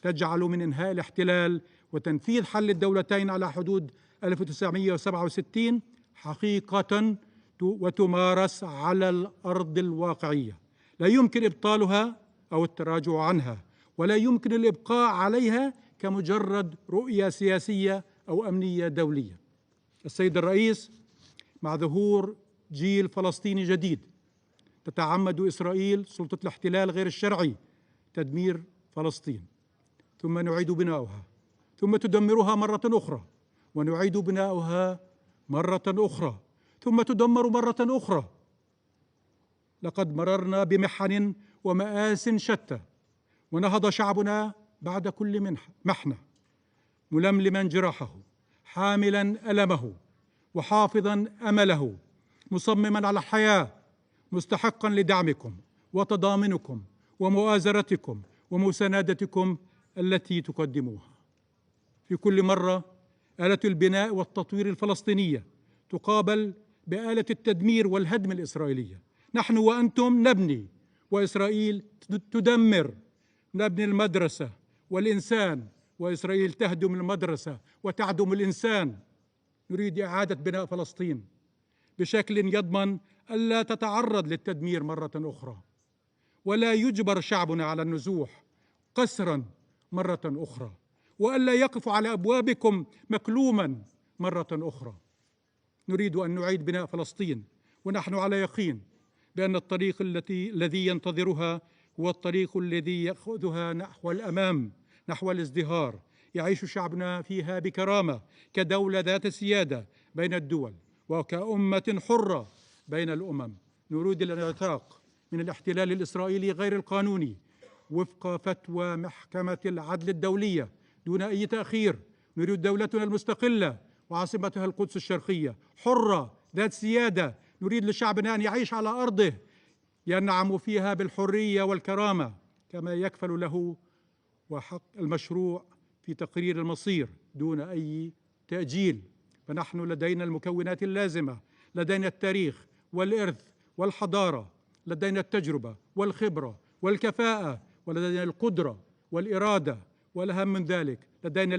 تجعل من إنهاء الاحتلال وتنفيذ حل الدولتين على حدود 1967 حقيقة وتمارس على الأرض الواقعية. لا يمكن إبطالها أو التراجع عنها، ولا يمكن الإبقاء عليها كمجرد رؤية سياسية أو أمنية دولية. السيد الرئيس، مع ظهور جيل فلسطيني جديد تتعمد إسرائيل سلطة الاحتلال غير الشرعي تدمير فلسطين، ثم نعيد بناؤها، ثم تدمرها مرة أخرى، ونعيد بناؤها مرة أخرى، ثم تدمر مرة أخرى. لقد مررنا بمحن ومآس شتى، ونهض شعبنا بعد كل محنة ململما جراحه، حاملا ألمه، وحافظا أمله، مصمما على الحياة، مستحقا لدعمكم وتضامنكم ومؤازرتكم ومساندتكم التي تقدموها. في كل مرة آلة البناء والتطوير الفلسطينية تقابل بآلة التدمير والهدم الإسرائيلية. نحن وأنتم نبني وإسرائيل تدمر. نبني المدرسة والإنسان وإسرائيل تهدم المدرسة وتعدم الإنسان. نريد إعادة بناء فلسطين بشكل يضمن ألا تتعرض للتدمير مرة أخرى، ولا يجبر شعبنا على النزوح قسرا مرة أخرى، وألا يقف على أبوابكم مكلوما مرة أخرى. نريد أن نعيد بناء فلسطين، ونحن على يقين بأن الطريق الذي ينتظرها هو الطريق الذي يأخذها نحو الأمام، نحو الازدهار. يعيش شعبنا فيها بكرامة كدولة ذات سيادة بين الدول وكأمة حرة بين الأمم. نريد الانعتاق من الاحتلال الإسرائيلي غير القانوني وفق فتوى محكمة العدل الدولية دون أي تأخير. نريد دولتنا المستقلة وعاصمتها القدس الشرقية حرة ذات سيادة. نريد لشعبنا أن يعيش على أرضه ينعم فيها بالحرية والكرامة كما يكفل له وحق المشروع في تقرير المصير دون أي تأجيل. فنحن لدينا المكونات اللازمة، لدينا التاريخ والإرث والحضارة، لدينا التجربة والخبرة والكفاءة، ولدينا القدرة والإرادة، والأهم من ذلك لدينا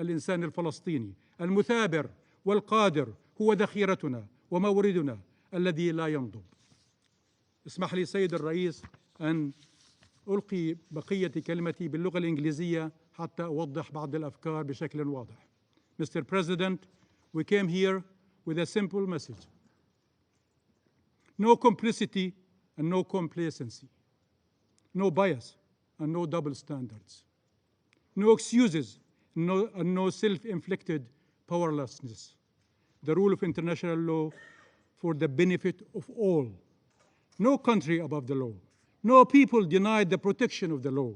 الإنسان الفلسطيني المثابر والقادر. هو ذخيرتنا وموردنا الذي لا ينضب. اسمح لي سيد الرئيس أن ألقي بقية كلمتي باللغة الإنجليزية حتى أوضح بعض الأفكار بشكل واضح. Mr. President, we came here with a simple message. No complicity and no complacency. No bias and no double standards. No excuses and no self-inflicted powerlessness. The rule of international law for the benefit of all. No country above the law. No people denied the protection of the law.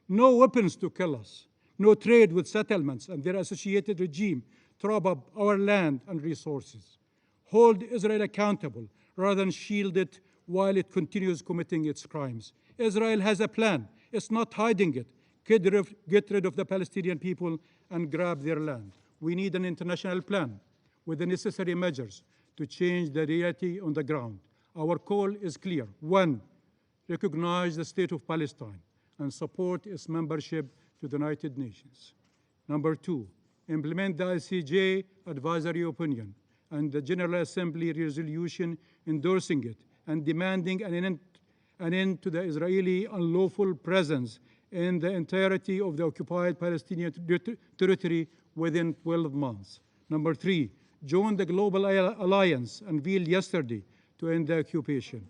No weapons to kill us. No trade with settlements and their associated regime to rob up our land and resources. Hold Israel accountable rather than shield it while it continues committing its crimes. Israel has a plan. It's not hiding it. Get rid of the Palestinian people and grab their land. We need an international plan with the necessary measures to change the reality on the ground. Our call is clear. 1, recognize the state of Palestine and support its membership to the United Nations. Number 2, implement the ICJ advisory opinion and the General Assembly resolution endorsing it and demanding an end to the Israeli unlawful presence in the entirety of the occupied Palestinian territory within 12 months. Number 3, join the global alliance unveiled yesterday to end the occupation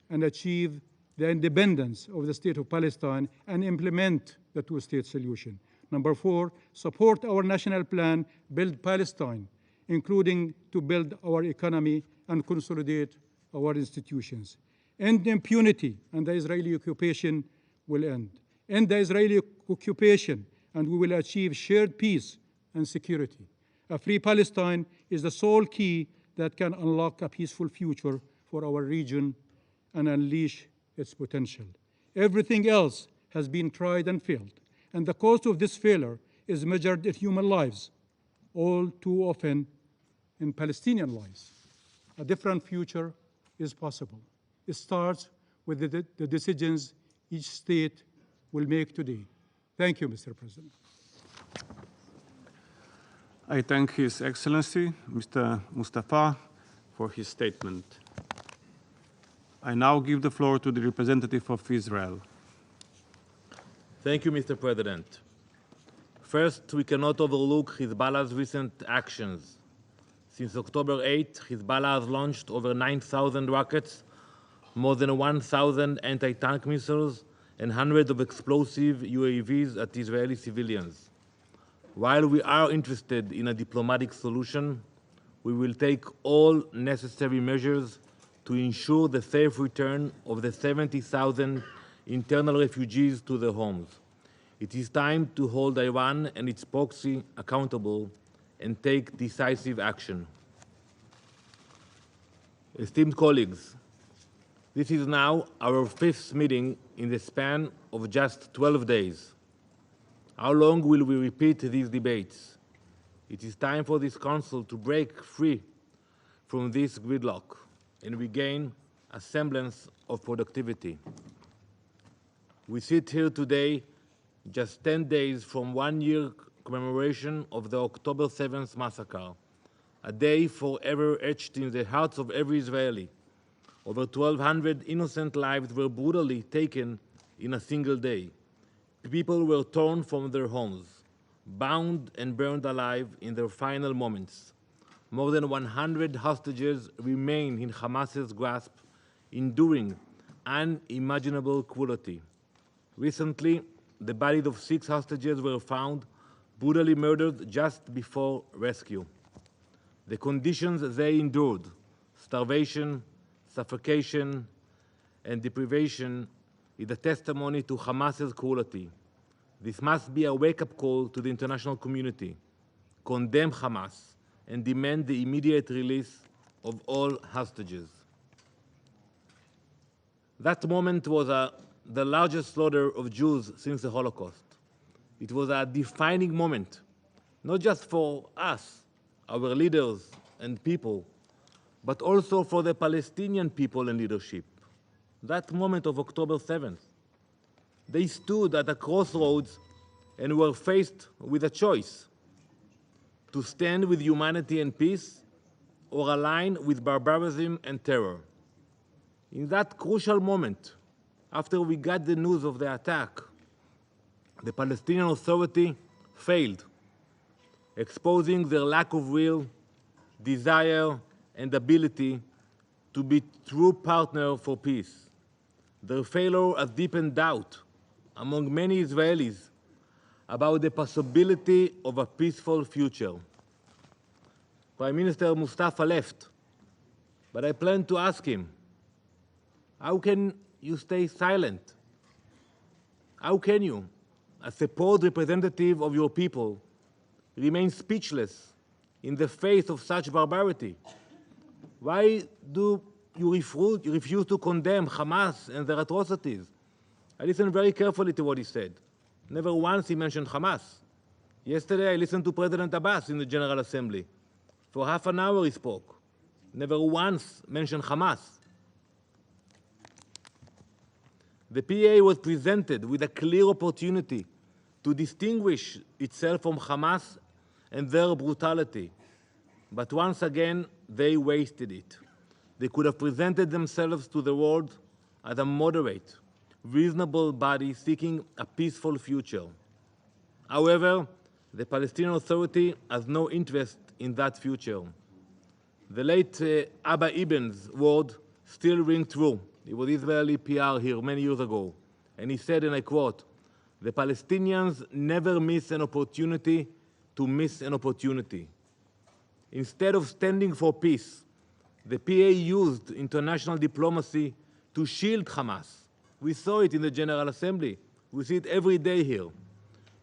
and achieve the independence of the state of Palestine and implement the two-state solution. Number 4, support our national plan, Build Palestine, including to build our economy and consolidate our institutions. End impunity and the Israeli occupation will end. End the Israeli occupation and we will achieve shared peace and security. A free Palestine is the sole key that can unlock a peaceful future for our region and unleash its potential. Everything else has been tried and failed, and the cost of this failure is measured in human lives, all too often in Palestinian lives. A different future is possible. It starts with the decisions each state will make today. Thank you, Mr. President. I thank His Excellency, Mr. Mustafa, for his statement. I now give the floor to the representative of Israel. Thank you, Mr. President. First, we cannot overlook Hezbollah's recent actions. Since October 8, Hezbollah has launched over 9,000 rockets, more than 1,000 anti-tank missiles, and hundreds of explosive UAVs at Israeli civilians. While we are interested in a diplomatic solution, we will take all necessary measures to ensure the safe return of the 70,000 internal refugees to their homes. It is time to hold Iran and its proxy accountable and take decisive action. Esteemed colleagues, this is now our 5th meeting in the span of just 12 days. How long will we repeat these debates? It is time for this Council to break free from this gridlock and regain a semblance of productivity. We sit here today just 10 days from 1-year commemoration of the October 7th massacre, a day forever etched in the hearts of every Israeli. Over 1,200 innocent lives were brutally taken in a single day. People were torn from their homes, bound and burned alive in their final moments. More than 100 hostages remain in Hamas's grasp, enduring unimaginable cruelty. Recently, the bodies of 6 hostages were found brutally murdered just before rescue. The conditions they endured, starvation, suffocation, and deprivation, is a testimony to Hamas's cruelty. This must be a wake-up call to the international community. Condemn Hamas and demand the immediate release of all hostages. That moment was the largest slaughter of Jews since the Holocaust. It was a defining moment, not just for us, our leaders and people, but also for the Palestinian people and leadership. That moment of October 7th, they stood at a crossroads and were faced with a choice: to stand with humanity and peace, or align with barbarism and terror. In that crucial moment, after we got the news of the attack, the Palestinian Authority failed, exposing their lack of will, desire, and ability to be true partner for peace. Their failure has deepened doubt among many Israelis about the possibility of a peaceful future. Prime Minister Mustafa left, but I plan to ask him, how can you stay silent? How can you, as a proud representative of your people, remain speechless in the face of such barbarity? Why do you refuse to condemn Hamas and their atrocities? I listened very carefully to what he said. Never once he mentioned Hamas. Yesterday I listened to President Abbas in the General Assembly. For half an hour he spoke. Never once mentioned Hamas. The PA was presented with a clear opportunity to distinguish itself from Hamas and their brutality. But once again, they wasted it. They could have presented themselves to the world as a moderate, reasonable body seeking a peaceful future. However, the Palestinian Authority has no interest in that future. The late Abba Eben's word still ring true. He was Israeli PR here many years ago. And he said, and I quote, "The Palestinians never miss an opportunity to miss an opportunity." Instead of standing for peace, the PA used international diplomacy to shield Hamas. We saw it in the General Assembly. We see it every day here.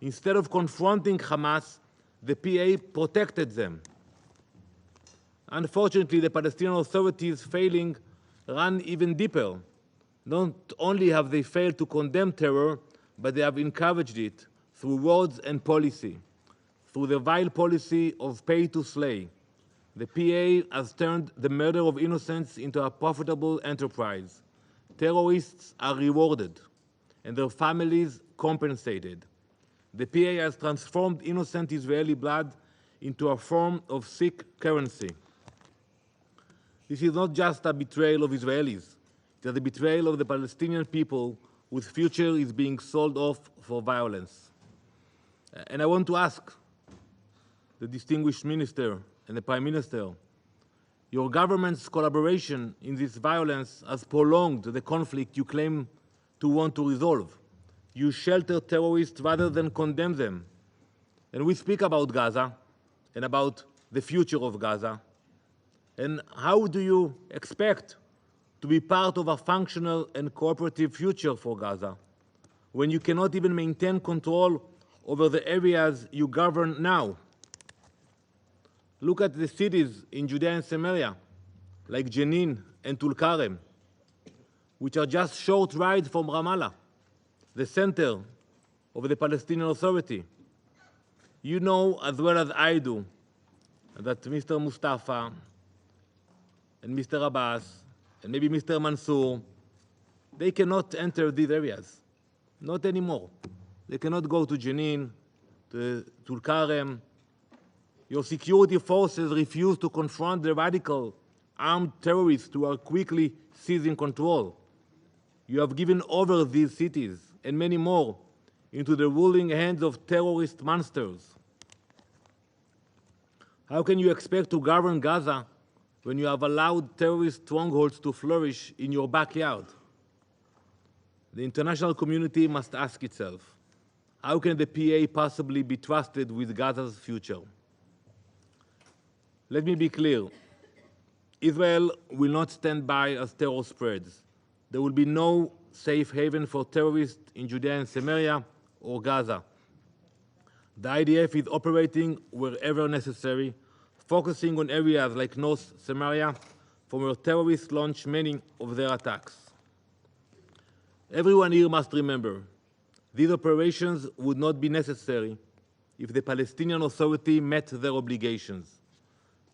Instead of confronting Hamas, the PA protected them. Unfortunately, the Palestinian Authority's failing ran even deeper. Not only have they failed to condemn terror, but they have encouraged it through words and policy. Through the vile policy of pay to slay, the PA has turned the murder of innocents into a profitable enterprise. Terrorists are rewarded and their families compensated. The PA has transformed innocent Israeli blood into a form of sick currency. This is not just a betrayal of Israelis. It is a betrayal of the Palestinian people whose future is being sold off for violence. And I want to ask the distinguished minister and the Prime Minister, your government's collaboration in this violence has prolonged the conflict you claim to want to resolve. You shelter terrorists rather than condemn them. And we speak about Gaza and about the future of Gaza. And how do you expect to be part of a functional and cooperative future for Gaza when you cannot even maintain control over the areas you govern now? Look at the cities in Judea and Samaria, like Jenin and Tulkarem, which are just short rides from Ramallah, the center of the Palestinian Authority. You know as well as I do that Mr. Mustafa and Mr. Abbas and maybe Mr. Mansour, they cannot enter these areas, not anymore. They cannot go to Jenin, to Tulkarem. Your security forces refuse to confront the radical armed terrorists who are quickly seizing control. You have given over these cities and many more into the ruling hands of terrorist monsters. How can you expect to govern Gaza when you have allowed terrorist strongholds to flourish in your backyard? The international community must ask itself, how can the PA possibly be trusted with Gaza's future? Let me be clear. Israel will not stand by as terror spreads. There will be no safe haven for terrorists in Judea and Samaria or Gaza. The IDF is operating wherever necessary, focusing on areas like North Samaria, from where terrorists launch many of their attacks. Everyone here must remember, these operations would not be necessary if the Palestinian Authority met their obligations.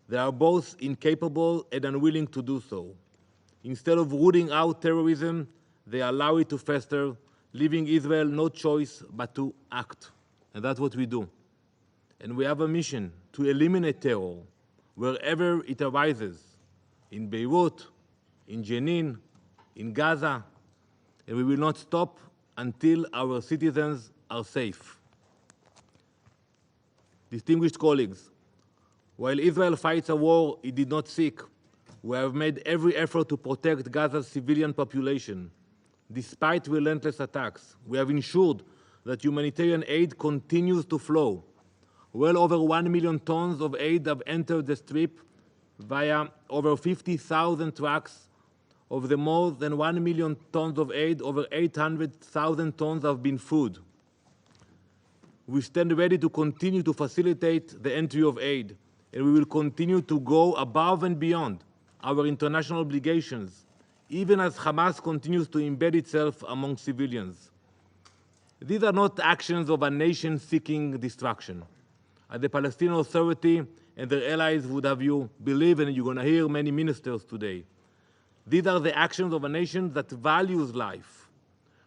They are both incapable and unwilling to do so. Instead of rooting out terrorism, they allow it to fester, leaving Israel no choice but to act. And that's what we do. And we have a mission to eliminate terror wherever it arises, in Beirut, in Jenin, in Gaza, and we will not stop until our citizens are safe. Distinguished colleagues, while Israel fights a war it did not seek, we have made every effort to protect Gaza's civilian population. Despite relentless attacks, we have ensured that humanitarian aid continues to flow. Well over 1 million tons of aid have entered the Strip via over 50,000 trucks. Of the more than 1 million tons of aid, over 800,000 tons have been food. We stand ready to continue to facilitate the entry of aid, and we will continue to go above and beyond our international obligations, even as Hamas continues to embed itself among civilians. These are not actions of a nation seeking destruction. The Palestinian Authority and their allies would have you believe, and you're going to hear many ministers today, these are the actions of a nation that values life,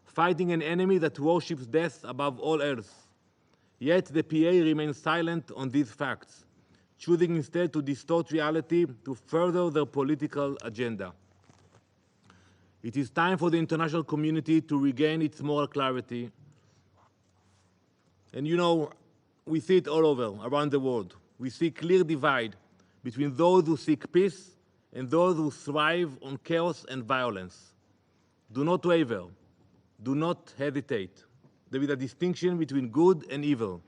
fighting an enemy that worships death above all else. Yet the PA remains silent on these facts, choosing instead to distort reality to further their political agenda. It is time for the international community to regain its moral clarity. And you know, we see it all over, around the world. We see a clear divide between those who seek peace and those who thrive on chaos and violence. Do not waver. Do not hesitate. There is a distinction between good and evil.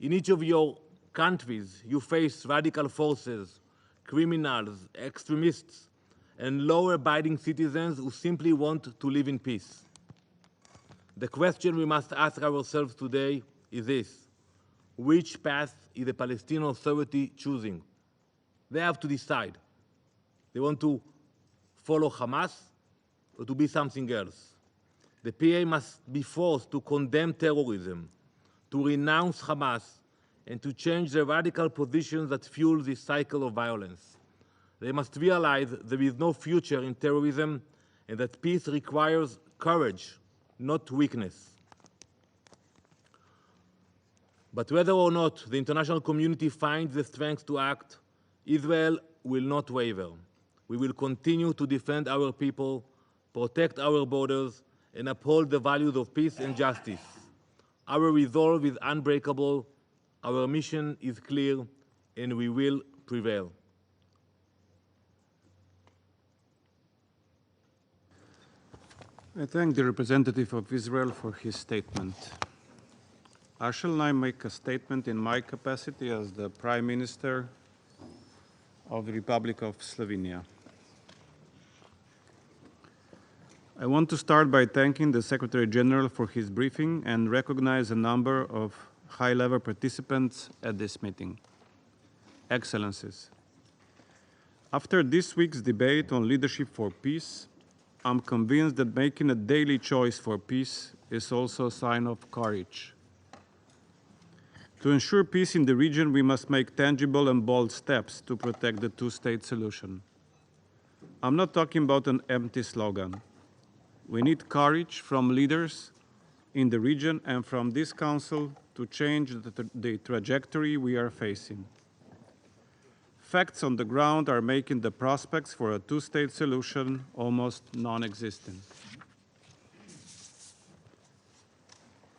In each of your countries, you face radical forces, criminals, extremists, and law-abiding citizens who simply want to live in peace. The question we must ask ourselves today is this: which path is the Palestinian Authority choosing? They have to decide. They want to follow Hamas or to be something else. The PA must be forced to condemn terrorism, to renounce Hamas, and to change the radical positions that fuel this cycle of violence. They must realize there is no future in terrorism and that peace requires courage, not weakness. But whether or not the international community finds the strength to act, Israel will not waver. We will continue to defend our people, protect our borders, and uphold the values of peace and justice. Our resolve is unbreakable, our mission is clear, and we will prevail. I thank the representative of Israel for his statement. I shall now make a statement in my capacity as the Prime Minister of the Republic of Slovenia. I want to start by thanking the Secretary General for his briefing and recognize a number of high-level participants at this meeting. Excellencies, after this week's debate on leadership for peace, I'm convinced that making a daily choice for peace is also a sign of courage. To ensure peace in the region, we must make tangible and bold steps to protect the two-state solution. I'm not talking about an empty slogan. We need courage from leaders in the region and from this Council to change the trajectory we are facing. Facts on the ground are making the prospects for a two-state solution almost non-existent.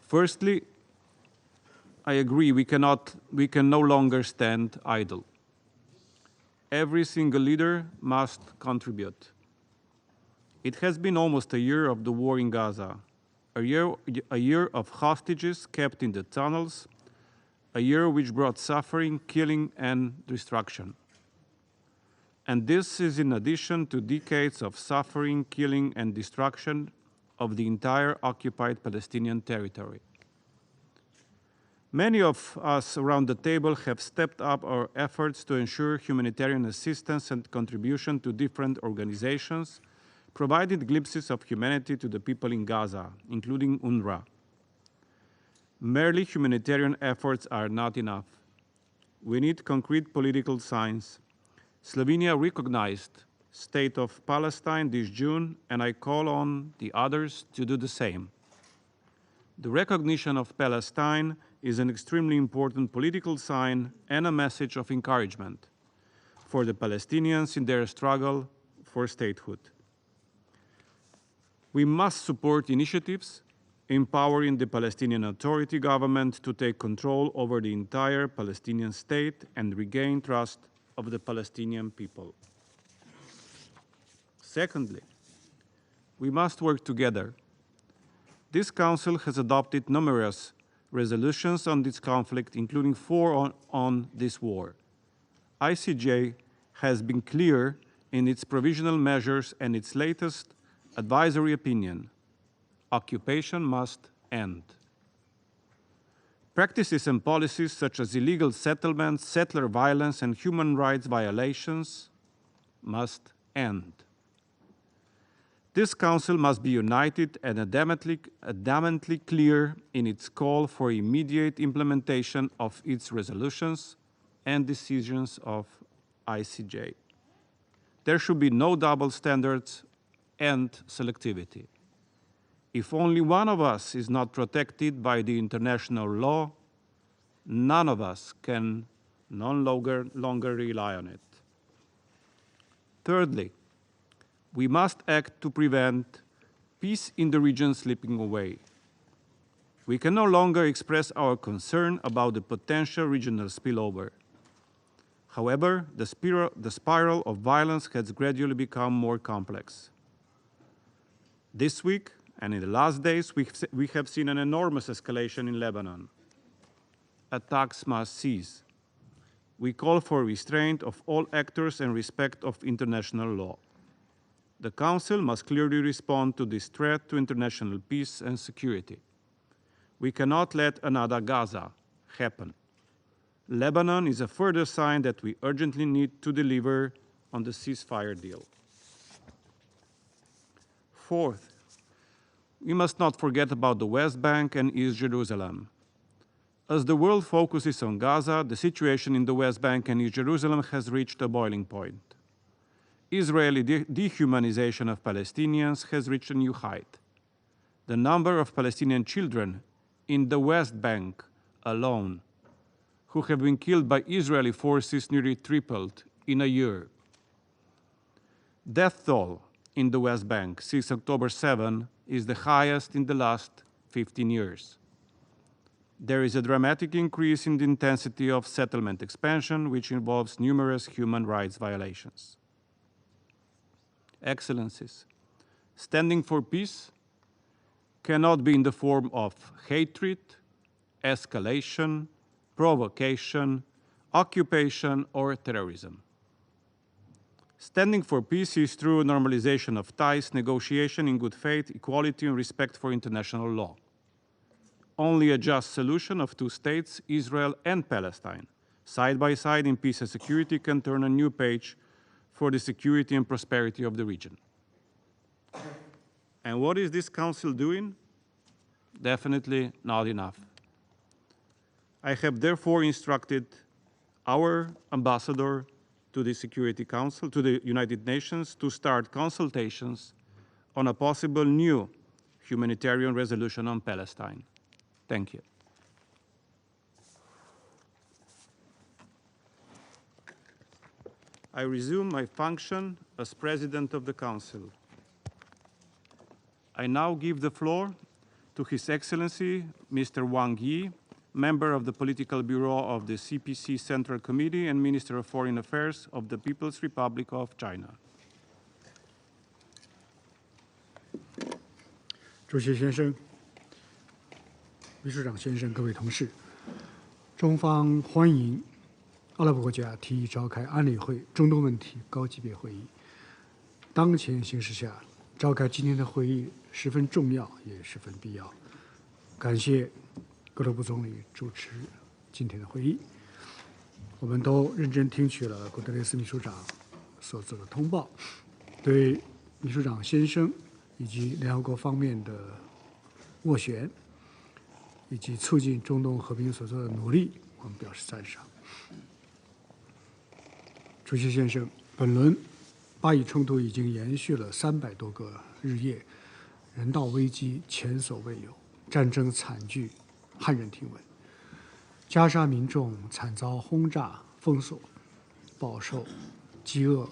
Firstly, I agree we can no longer stand idle. Every single leader must contribute. It has been almost a year of the war in Gaza, a year of hostages kept in the tunnels, a year which brought suffering, killing, and destruction. And this is in addition to decades of suffering, killing, and destruction of the entire occupied Palestinian territory. Many of us around the table have stepped up our efforts to ensure humanitarian assistance and contribution to different organizations, provided glimpses of humanity to the people in Gaza, including UNRWA. Merely humanitarian efforts are not enough. We need concrete political signs. Slovenia recognized State of Palestine this June, and I call on the others to do the same. The recognition of Palestine is an extremely important political sign and a message of encouragement for the Palestinians in their struggle for statehood. We must support initiatives empowering the Palestinian Authority government to take control over the entire Palestinian state and regain trust of the Palestinian people. Secondly, we must work together. This Council has adopted numerous resolutions on this conflict, including 4 on this war. ICJ has been clear in its provisional measures and its latest advisory opinion. Occupation must end. Practices and policies such as illegal settlements, settler violence, and human rights violations must end. This Council must be united and adamantly clear in its call for immediate implementation of its resolutions and decisions of ICJ. There should be no double standards and selectivity. If only one of us is not protected by the international law, none of us can no longer rely on it. Thirdly, we must act to prevent peace in the region slipping away. We can no longer express our concern about the potential regional spillover. However, the spiral of violence has gradually become more complex. This week, and in the last days, we have seen an enormous escalation in Lebanon. Attacks must cease. We call for restraint of all actors and respect of international law. The Council must clearly respond to this threat to international peace and security. We cannot let another Gaza happen. Lebanon is a further sign that we urgently need to deliver on the ceasefire deal. Fourth, we must not forget about the West Bank and East Jerusalem. As the world focuses on Gaza, the situation in the West Bank and East Jerusalem has reached a boiling point. Israeli dehumanization of Palestinians has reached a new height. The number of Palestinian children in the West Bank alone who have been killed by Israeli forces nearly tripled in a year. Death toll in the West Bank since October 7 is the highest in the last 15 years. There is a dramatic increase in the intensity of settlement expansion, which involves numerous human rights violations. Excellencies, standing for peace cannot be in the form of hatred, escalation, provocation, occupation, or terrorism. Standing for peace is through normalization of ties, negotiation in good faith, equality, and respect for international law. Only a just solution of two states, Israel and Palestine, side by side in peace and security, can turn a new page for the security and prosperity of the region. And what is this Council doing? Definitely not enough. I have therefore instructed our ambassador to the Security Council, to the United Nations, to start consultations on a possible new humanitarian resolution on Palestine. Thank you. I resume my function as President of the Council. I now give the floor to His Excellency, Mr. Wang Yi, member of the Political Bureau of the CPC Central Committee and Minister of Foreign Affairs of the People's Republic of China. 主席先生、秘书长先生、各位同事，中方欢迎阿拉伯国家提议召开安理会中东问题高级别会议。当前形势下，召开今天的会议十分重要，也十分必要。感谢各国部总理主持今天的会议。我们都认真听取了古特雷斯秘书长所做的通报，对秘书长先生以及联合国方面的斡旋，以及促进中东和平所做的努力，我们表示赞赏。主席先生，本轮巴以冲突已经延续了300多个日夜，人道危机前所未有，战争惨剧骇人听闻，加沙民众惨遭轰炸、封锁，饱受饥饿、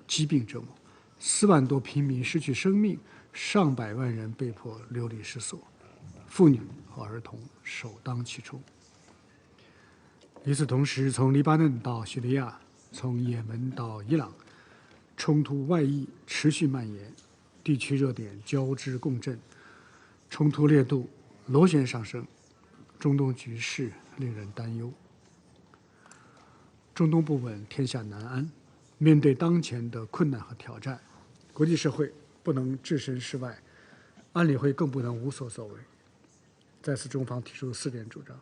疾病折磨，4万多平民失去生命，上百万人被迫流离失所，妇女和儿童首当其冲。与此同时，从黎巴嫩到叙利亚，从也门到伊朗，冲突外溢持续蔓延，地区热点交织共振，冲突烈度螺旋上升，中东局势令人担忧。中东不稳，天下难安。面对当前的困难和挑战，国际社会不能置身事外，安理会更不能无所作为。在此，中方提出4点主张：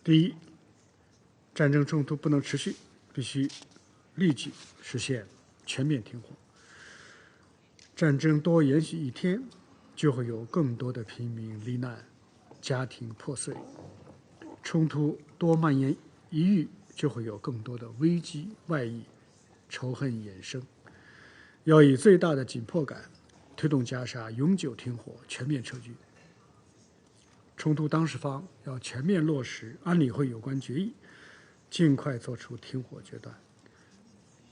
第一，战争冲突不能持续，必须立即实现全面停火。战争多延续1天，就会有更多的平民罹难，家庭破碎；冲突多蔓延1域，就会有更多的危机外溢，仇恨衍生。要以最大的紧迫感，推动加沙永久停火、全面撤军。冲突当事方要全面落实安理会有关决议，尽快做出停火决断，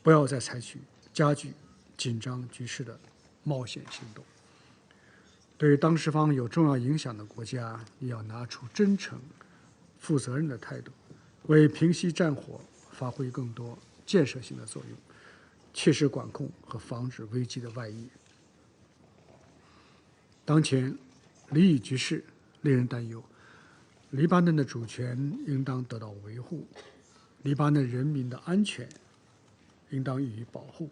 不要再采取加剧紧张局势的冒险行动。对于当事方有重要影响的国家，也要拿出真诚、负责任的态度，为平息战火发挥更多建设性的作用，切实管控和防止危机的外溢。当前黎以局势令人担忧，黎巴嫩的主权应当得到维护，黎巴嫩人民的安全应当予以保护。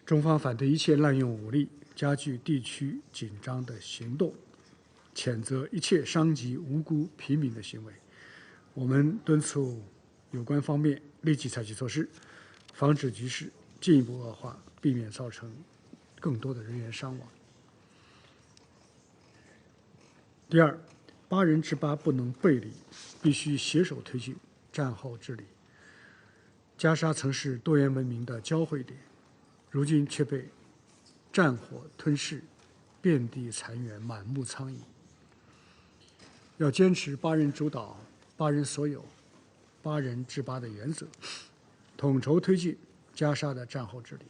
中方反对一切滥用武力、加剧地区紧张的行动，谴责一切伤及无辜平民的行为。我们敦促有关方面立即采取措施，防止局势进一步恶化，避免造成更多的人员伤亡。第二，8人之8不能背离，必须携手推进战后治理。加沙曾是多元文明的交汇点，如今却被战火吞噬，遍地残垣，满目苍夷。要坚持8人主导、8人所有、8人制8的原则，统筹推进加沙的战后治理。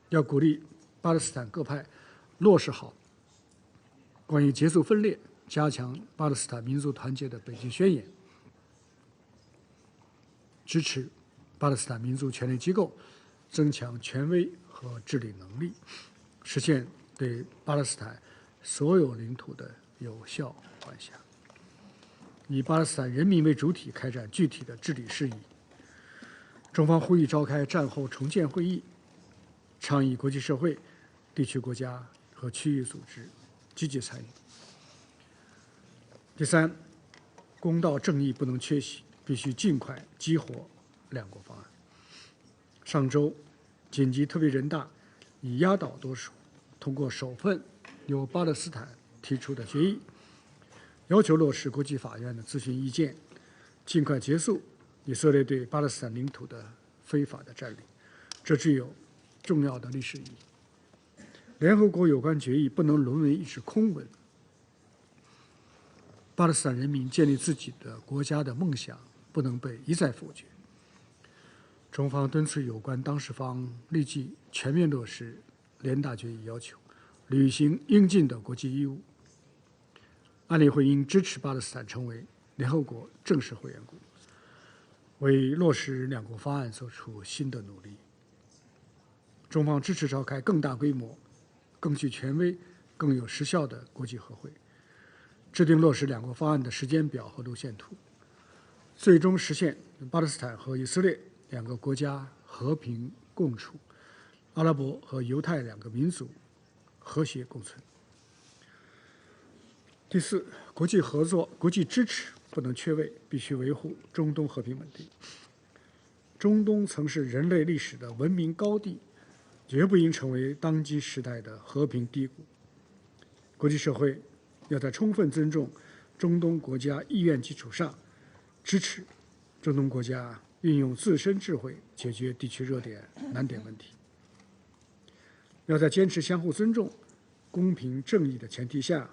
要鼓励巴勒斯坦各派落实好关于结束分裂、加强巴勒斯坦民族团结的北京宣言，支持巴勒斯坦民族权力机构增强权威和治理能力，实现对巴勒斯坦所有领土的有效管辖，以巴勒斯坦人民为主体开展具体的治理事宜。中方呼吁召开战后重建会议，倡议国际社会、地区国家和区域组织积极参与。第三，公道正义不能缺席，必须尽快激活2国方案。上周，紧急特别人大以压倒多数通过首份由巴勒斯坦提出的决议，要求落实国际法院的咨询意见，尽快结束以色列对巴勒斯坦领土的非法的占领，这具有重要的历史意义。联合国有关决议不能沦为一纸空文，巴勒斯坦人民建立自己的国家的梦想不能被一再否决。中方敦促有关当事方立即全面落实联大决议要求，履行应尽的国际义务。安理会应支持巴勒斯坦成为联合国正式会员国，为落实2国方案做出新的努力。中方支持召开更大规模、更具权威、更有时效的国际和会，制定落实2国方案的时间表和路线图，最终实现巴勒斯坦和以色列2个国家和平共处，阿拉伯和犹太2个民族和谐共存。第四，国际合作、国际支持不能缺位，必须维护中东和平稳定。中东曾是人类历史的文明高地，绝不应成为当今时代的和平低谷。国际社会要在充分尊重中东国家意愿基础上，支持中东国家运用自身智慧解决地区热点难点问题。要在坚持相互尊重、公平正义的前提下，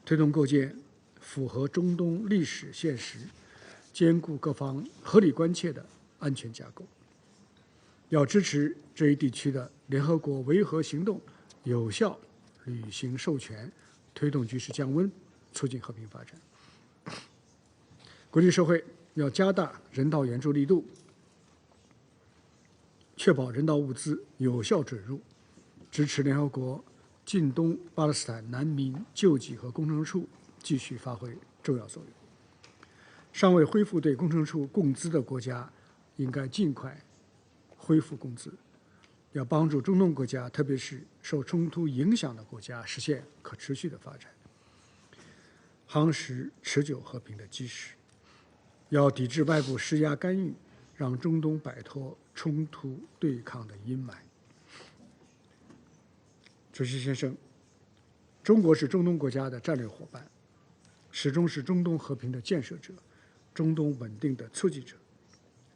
推动构建符合中东历史现实、兼顾各方合理关切的安全架构。要支持这一地区的联合国维和行动有效履行授权，推动局势降温，促进和平发展。国际社会要加大人道援助力度，确保人道物资有效准入，支持联合国近东巴勒斯坦难民救济和工程处继续发挥重要作用。尚未恢复对工程处供资的国家，应该尽快恢复供资，要帮助中东国家，特别是受冲突影响的国家，实现可持续的发展，夯实持久和平的基石。要抵制外部施压干预，让中东摆脱冲突对抗的阴霾。主席先生，中国是中东国家的战略伙伴，始终是中东和平的建设者、中东稳定的促进者、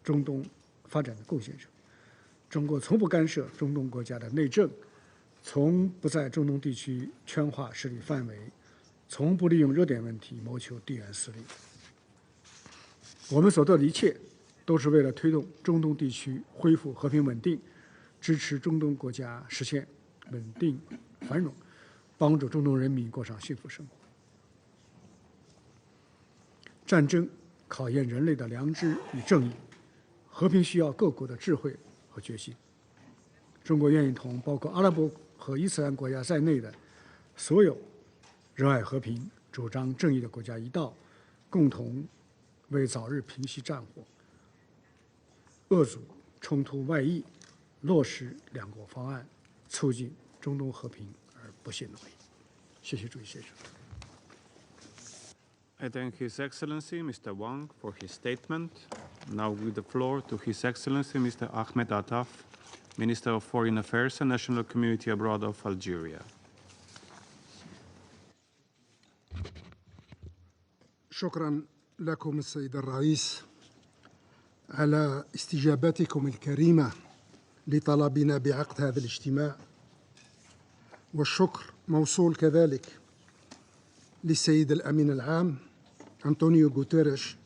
中东发展的贡献者。中国从不干涉中东国家的内政，从不在中东地区圈化势力范围，从不利用热点问题谋求地缘私利。我们所做的一切，都是为了推动中东地区恢复和平稳定，支持中东国家实现稳定繁荣，帮助中东人民过上幸福生活。战争考验人类的良知与正义，和平需要各国的智慧和决心。中国愿意同包括阿拉伯和伊斯兰国家在内的所有热爱和平、主张正义的国家一道，共同为早日平息战火、遏阻冲突外溢、落实2国方案，促进中东和平而不懈努力。谢谢主席先生。I thank His Excellency Mr. Wang for his statement. Now give the floor to His Excellency Mr. Ahmed Attaf, Minister of Foreign Affairs and National Community Abroad of Algeria. شكرا لكم السيد الرئيس على استجابتكم الكريمة لطلبنا بعقد هذا الاجتماع، والشكر موصول كذلك للسيد الأمين العام أنطونيو غوتيريش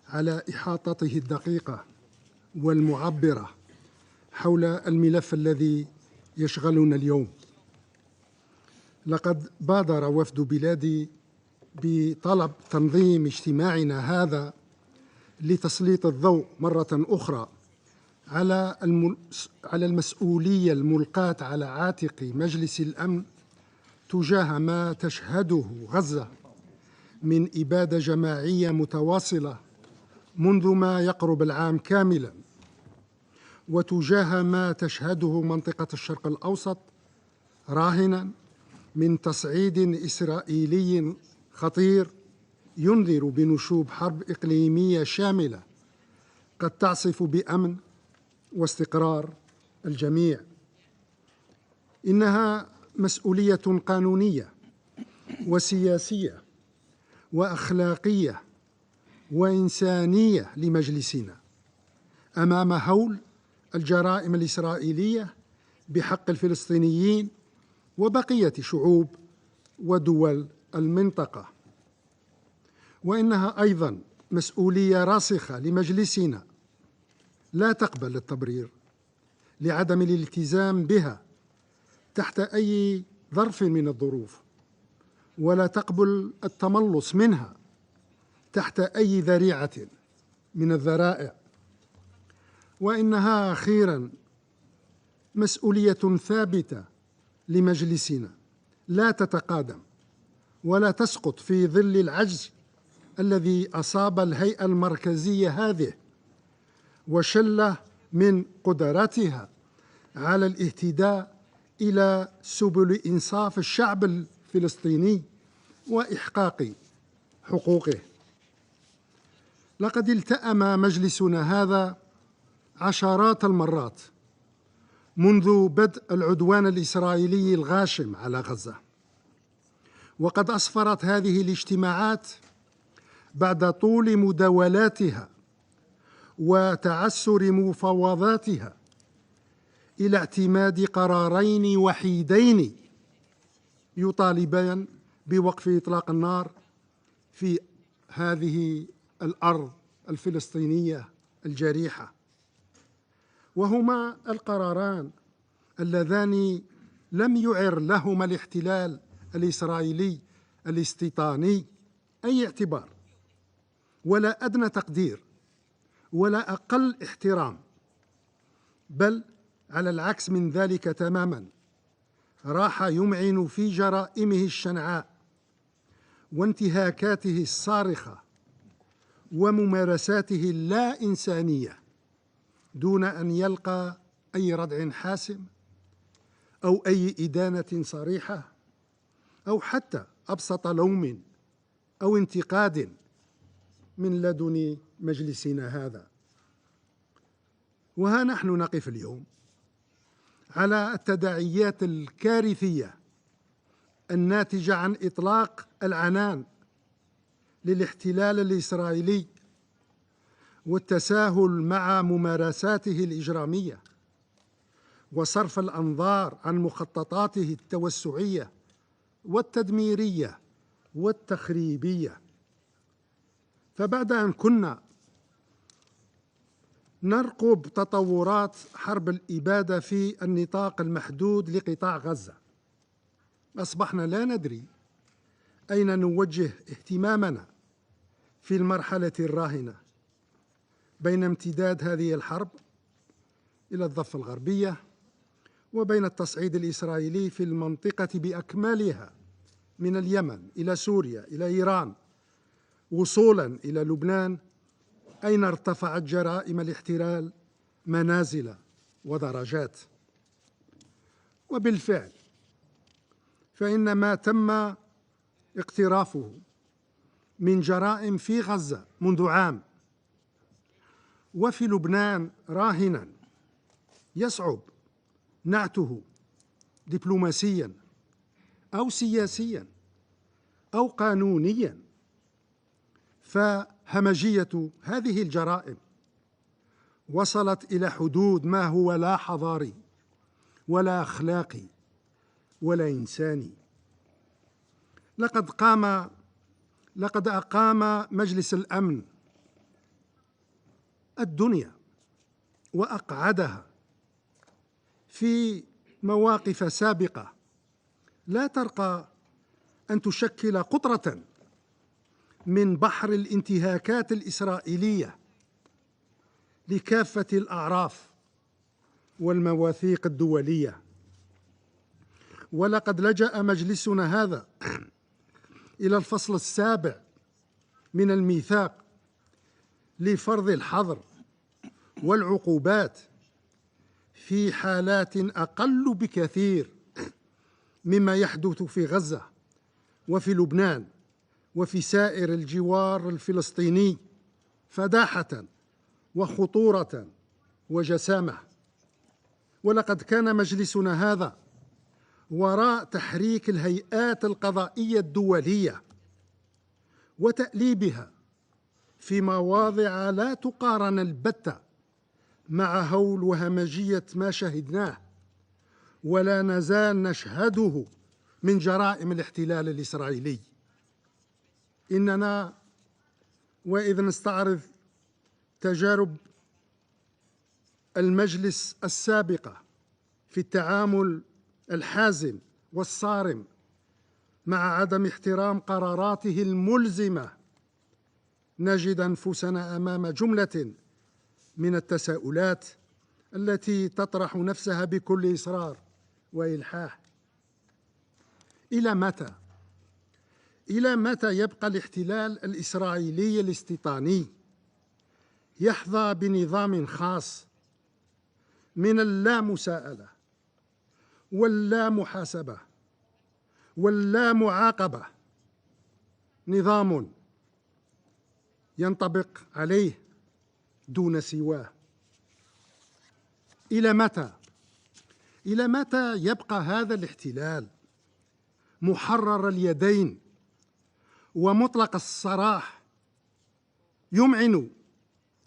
على إحاطته الدقيقة والمعبرة حول الملف الذي يشغلنا اليوم. لقد بادر وفد بلادي بطلب تنظيم اجتماعنا هذا لتسليط الضوء مرة أخرى على المسؤولية الملقاة على عاتق مجلس الأمن تجاه ما تشهده غزة من إبادة جماعية متواصلة منذ ما يقرب العام كاملا، وتجاه ما تشهده منطقة الشرق الأوسط راهنا من تصعيد إسرائيلي خطير ينذر بنشوب حرب إقليمية شاملة قد تعصف بأمن واستقرار الجميع. إنها مسؤولية قانونية وسياسية وأخلاقية وإنسانية لمجلسنا أمام هول الجرائم الإسرائيلية بحق الفلسطينيين وبقية شعوب ودول المنطقة. وإنها أيضاً مسؤولية راسخة لمجلسنا لا تقبل التبرير لعدم الالتزام بها تحت أي ظرف من الظروف، ولا تقبل التملص منها تحت أي ذريعة من الذرائع. وإنها أخيراً مسؤولية ثابتة لمجلسنا لا تتقادم ولا تسقط في ظل العجز الذي أصاب الهيئة المركزية هذه وشل من قدراتها على الاهتداء إلى سبل إنصاف الشعب الفلسطيني وإحقاق حقوقه. لقد التأم مجلسنا هذا عشرات المرات منذ بدء العدوان الإسرائيلي الغاشم على غزة، وقد أسفرت هذه الاجتماعات بعد طول مداولاتها وتعسر مفاوضاتها إلى اعتماد قرارين وحيدين يطالبان بوقف إطلاق النار في هذه الأرض الفلسطينية الجريحة، وهما القراران اللذان لم يعر لهما الاحتلال الإسرائيلي الاستيطاني أي اعتبار ولا أدنى تقدير ولا أقل احترام، بل على العكس من ذلك تماما راح يمعن في جرائمه الشنعاء وانتهاكاته الصارخة وممارساته اللا إنسانية دون أن يلقى أي ردع حاسم أو أي إدانة صريحة أو حتى أبسط لوم أو انتقاد من لدن مجلسنا هذا. وها نحن نقف اليوم على التداعيات الكارثية الناتجة عن إطلاق العنان للاحتلال الإسرائيلي والتساهل مع ممارساته الإجرامية وصرف الأنظار عن مخططاته التوسعية والتدميرية والتخريبية. فبعد أن كنا نرقب تطورات حرب الإبادة في النطاق المحدود لقطاع غزة، أصبحنا لا ندري أين نوجه اهتمامنا في المرحلة الراهنة بين امتداد هذه الحرب إلى الضفة الغربية وبين التصعيد الإسرائيلي في المنطقة بأكملها من اليمن إلى سوريا إلى إيران وصولاً إلى لبنان، أين ارتفعت جرائم الاحتلال منازل ودرجات. وبالفعل فإن ما تم اقترافه من جرائم في غزة منذ عام وفي لبنان راهناً يصعب نعته دبلوماسياً أو سياسياً أو قانونياً، فهمجية هذه الجرائم وصلت إلى حدود ما هو لا حضاري ولا أخلاقي ولا إنساني. لقد أقام مجلس الأمن الدنيا وأقعدها في مواقف سابقة لا ترقى أن تشكل قطرة من بحر الانتهاكات الإسرائيلية لكافة الأعراف والمواثيق الدولية. ولقد لجأ مجلسنا هذا إلى الفصل السابع من الميثاق لفرض الحظر والعقوبات في حالات أقل بكثير مما يحدث في غزة وفي لبنان وفي سائر الجوار الفلسطيني فداحة وخطورة وجسامة. ولقد كان مجلسنا هذا وراء تحريك الهيئات القضائية الدولية وتأليبها في مواضع لا تقارن البتة مع هول وهمجية ما شهدناه ولا نزال نشهده من جرائم الاحتلال الإسرائيلي. إننا وإذ نستعرض تجارب المجلس السابقة في التعامل الحازم والصارم مع عدم احترام قراراته الملزمة، نجد أنفسنا أمام جملة من التساؤلات التي تطرح نفسها بكل إصرار وإلحاح. إلى متى يبقى الاحتلال الإسرائيلي الاستيطاني يحظى بنظام خاص من اللامساءلة واللامحاسبة واللامعاقبة، نظام ينطبق عليه دون سواه؟ إلى متى يبقى هذا الاحتلال محرر اليدين ومطلق السراح يمعن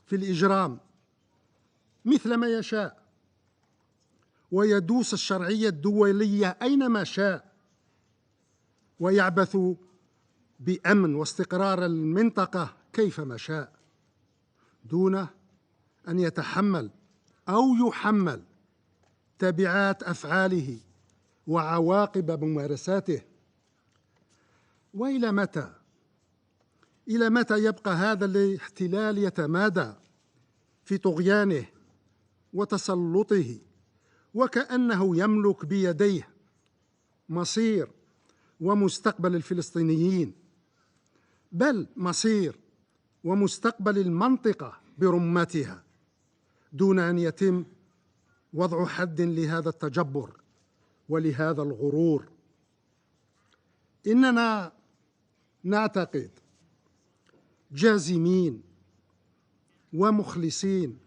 في الإجرام مثل ما يشاء ويدوس الشرعية الدولية أينما شاء ويعبث بأمن واستقرار المنطقة كيفما شاء دون أن يتحمل أو يحمل تبعات أفعاله وعواقب ممارساته؟ وإلى متى يبقى هذا الاحتلال يتمادى في طغيانه وتسلطه وكأنه يملك بيديه مصير ومستقبل الفلسطينيين، بل مصير ومستقبل المنطقة برمتها، دون أن يتم وضع حد لهذا التجبر ولهذا الغرور؟ إننا نعتقد جازمين ومخلصين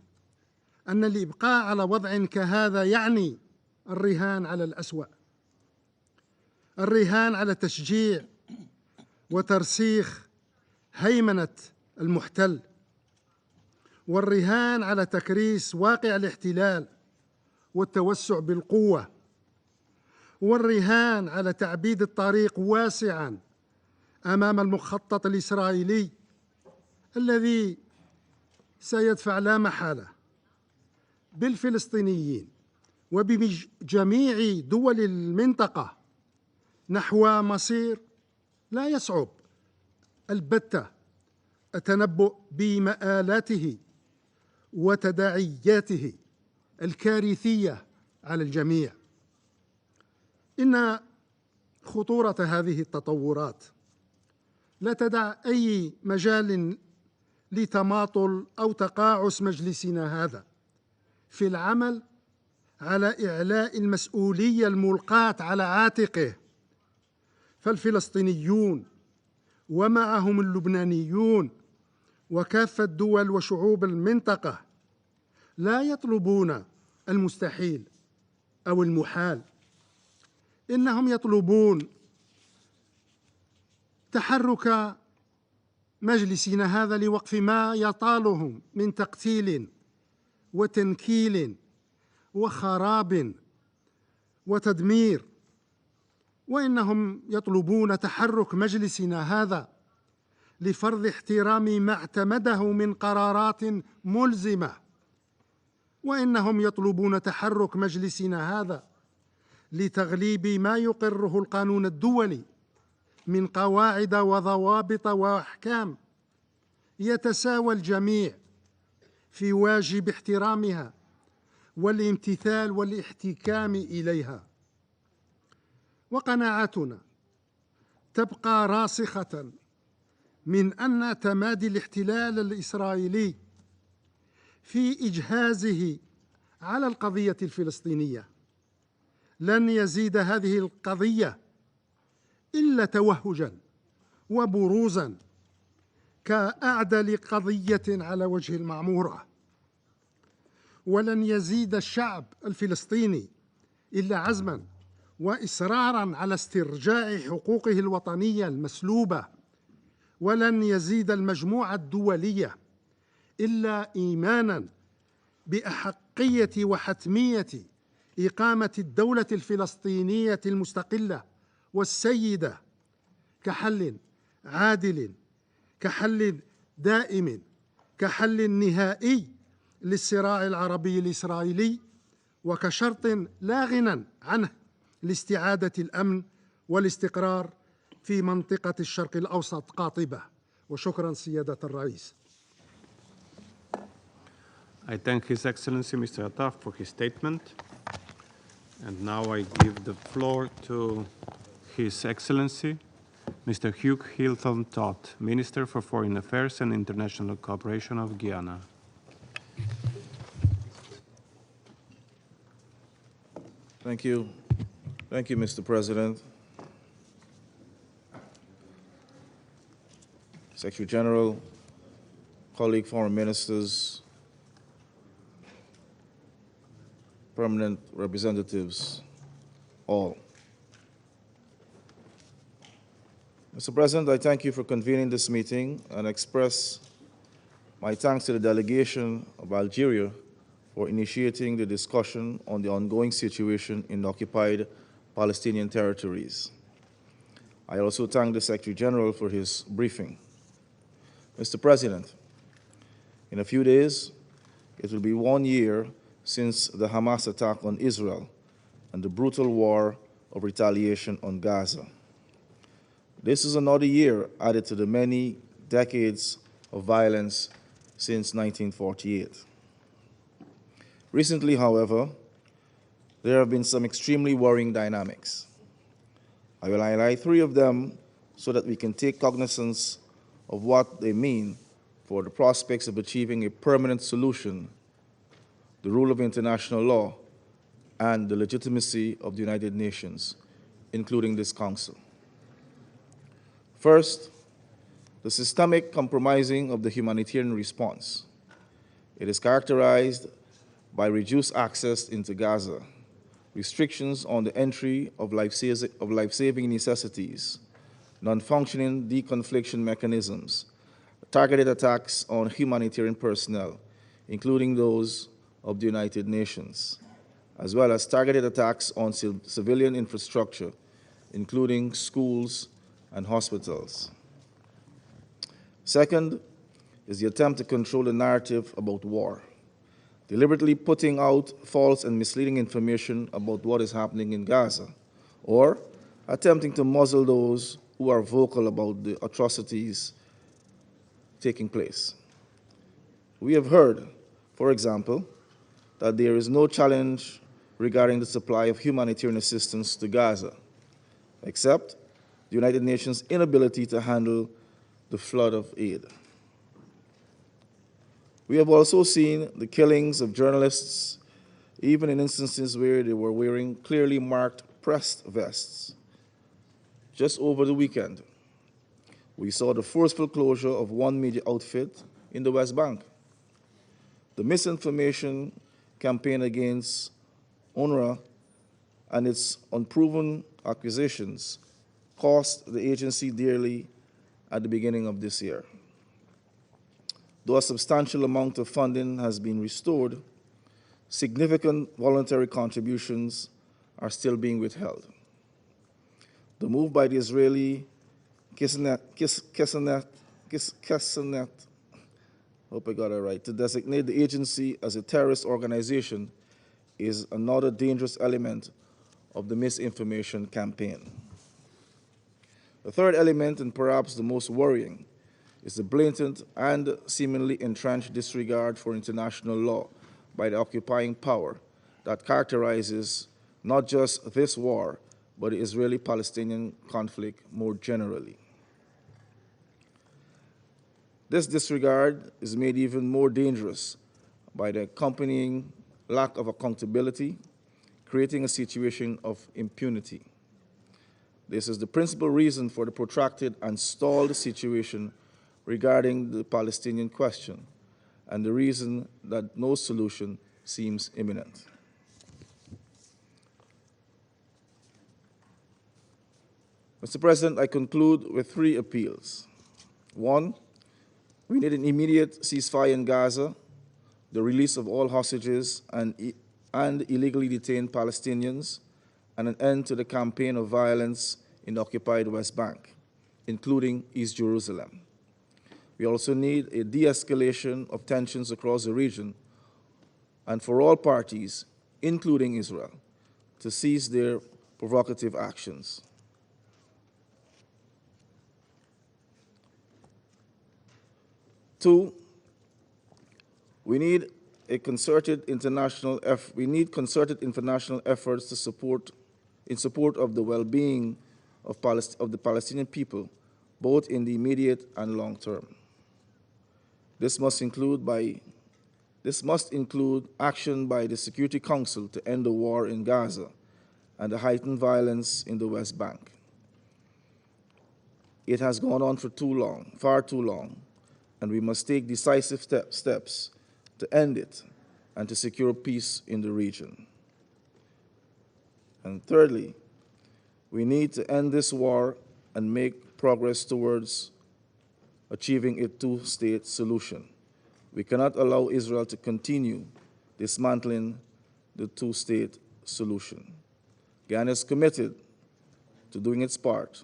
أن الإبقاء على وضع كهذا يعني الرهان على الأسوأ، الرهان على تشجيع وترسيخ هيمنة المحتل، والرهان على تكريس واقع الاحتلال والتوسع بالقوة، والرهان على تعبيد الطريق واسعاً أمام المخطط الإسرائيلي الذي سيدفع لا محالة بالفلسطينيين وبجميع دول المنطقة نحو مصير لا يصعب البتة التنبؤ بمآلاته وتداعياته الكارثية على الجميع. إن خطورة هذه التطورات لا تدع أي مجال لتماطل أو تقاعس مجلسنا هذا في العمل على إعلاء المسؤولية الملقاة على عاتقه، فالفلسطينيون ومعهم اللبنانيون وكافة دول وشعوب المنطقة لا يطلبون المستحيل أو المحال، إنهم يطلبون تحرك مجلسنا هذا لوقف ما يطالهم من تقتيل وتنكيل وخراب وتدمير وإنهم يطلبون تحرك مجلسنا هذا لفرض احترام ما اعتمده من قرارات ملزمة، وإنهم يطلبون تحرك مجلسنا هذا لتغليب ما يقره القانون الدولي من قواعد وضوابط وأحكام يتساوى الجميع في واجب احترامها والامتثال والاحتكام إليها. وقناعتنا تبقى راسخة من أن تمادي الاحتلال الإسرائيلي في إجهازه على القضية الفلسطينية لن يزيد هذه القضية إلا توهجاً وبروزاً كأعدل قضية على وجه المعمورة، ولن يزيد الشعب الفلسطيني إلا عزماً وإصراراً على استرجاع حقوقه الوطنية المسلوبة، ولن يزيد المجموعة الدولية إلا إيماناً بأحقية وحتمية إقامة الدولة الفلسطينية المستقلة والسيدة كحل عادل، كحل دائم، كحل نهائي للصراع العربي الإسرائيلي، وكشرط لا غنى عنه لاستعادة الأمن والاستقرار في منطقة الشرق الأوسط قاطبة. وشكرا سيادة الرئيس. I thank His Excellency Mr. Attaf for his statement. And now I give the floor to His Excellency Mr. Hugh Hilton Todd, Minister for Foreign Affairs and International Cooperation of Guyana. Thank you. Thank you, Mr. President. Secretary General, colleague foreign ministers, permanent representatives, all. Mr. President, I thank you for convening this meeting and express my thanks to the delegation of Algeria for initiating the discussion on the ongoing situation in the occupied Palestinian territories. I also thank the Secretary General for his briefing. Mr. President, in a few days, it will be 1 year since the Hamas attack on Israel and the brutal war of retaliation on Gaza. This is another year added to the many decades of violence since 1948. Recently, however, there have been some extremely worrying dynamics. I will highlight 3 of them so that we can take cognizance of what they mean for the prospects of achieving a permanent solution, the rule of international law, and the legitimacy of the United Nations, including this Council. First, the systemic compromising of the humanitarian response. It is characterized by reduced access into Gaza, restrictions on the entry of life-saving necessities, non-functioning deconfliction mechanisms, targeted attacks on humanitarian personnel, including those of the United Nations, as well as targeted attacks on civilian infrastructure, including schools and hospitals. Second is the attempt to control the narrative about war, deliberately putting out false and misleading information about what is happening in Gaza, or attempting to muzzle those who are vocal about the atrocities taking place. We have heard, for example, that there is no challenge regarding the supply of humanitarian assistance to Gaza, except the United Nations' inability to handle the flood of aid. We have also seen the killings of journalists, even in instances where they were wearing clearly marked press vests. Just over the weekend, we saw the forceful closure of one media outfit in the West Bank. The misinformation campaign against UNRWA and its unproven accusations cost the agency dearly at the beginning of this year. Though a substantial amount of funding has been restored, significant voluntary contributions are still being withheld. The move by the Israeli Kisnet, hope I got it right, to designate the agency as a terrorist organization is another dangerous element of the misinformation campaign. The third element, and perhaps the most worrying, is the blatant and seemingly entrenched disregard for international law by the occupying power that characterizes not just this war, but the Israeli-Palestinian conflict more generally. This disregard is made even more dangerous by the accompanying lack of accountability, creating a situation of impunity. This is the principal reason for the protracted and stalled situation regarding the Palestinian question, and the reason that no solution seems imminent. Mr. President, I conclude with three appeals. One, we need an immediate ceasefire in Gaza, the release of all hostages and illegally detained Palestinians, and an end to the campaign of violence in the occupied West Bank, including East Jerusalem. We also need a de-escalation of tensions across the region and for all parties, including Israel, to cease their provocative actions. Two, we need concerted international efforts in support of the well-being of the Palestinian people, both in the immediate and long term. This must include action by the Security Council to end the war in Gaza and the heightened violence in the West Bank. It has gone on for too long, far too long, and we must take decisive steps to end it and to secure peace in the region. And thirdly, we need to end this war and make progress towards achieving a two-state solution. We cannot allow Israel to continue dismantling the two-state solution. Guyana is committed to doing its part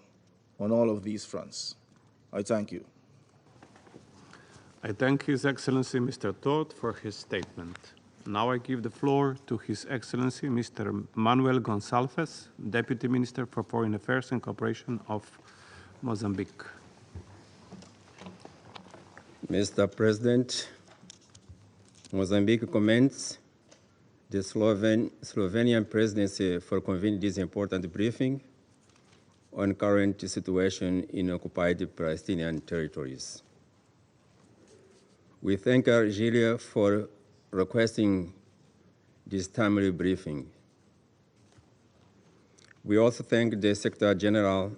on all of these fronts. I thank you. I thank His Excellency Mr. Todt for his statement. Now I give the floor to His Excellency Mr. Manuel Gonçalves, Deputy Minister for Foreign Affairs and Cooperation of Mozambique. Mr. President, Mozambique commends the Slovenian presidency for convening this important briefing on current situation in occupied Palestinian territories. We thank Algeria for requesting this timely briefing. We also thank the Secretary General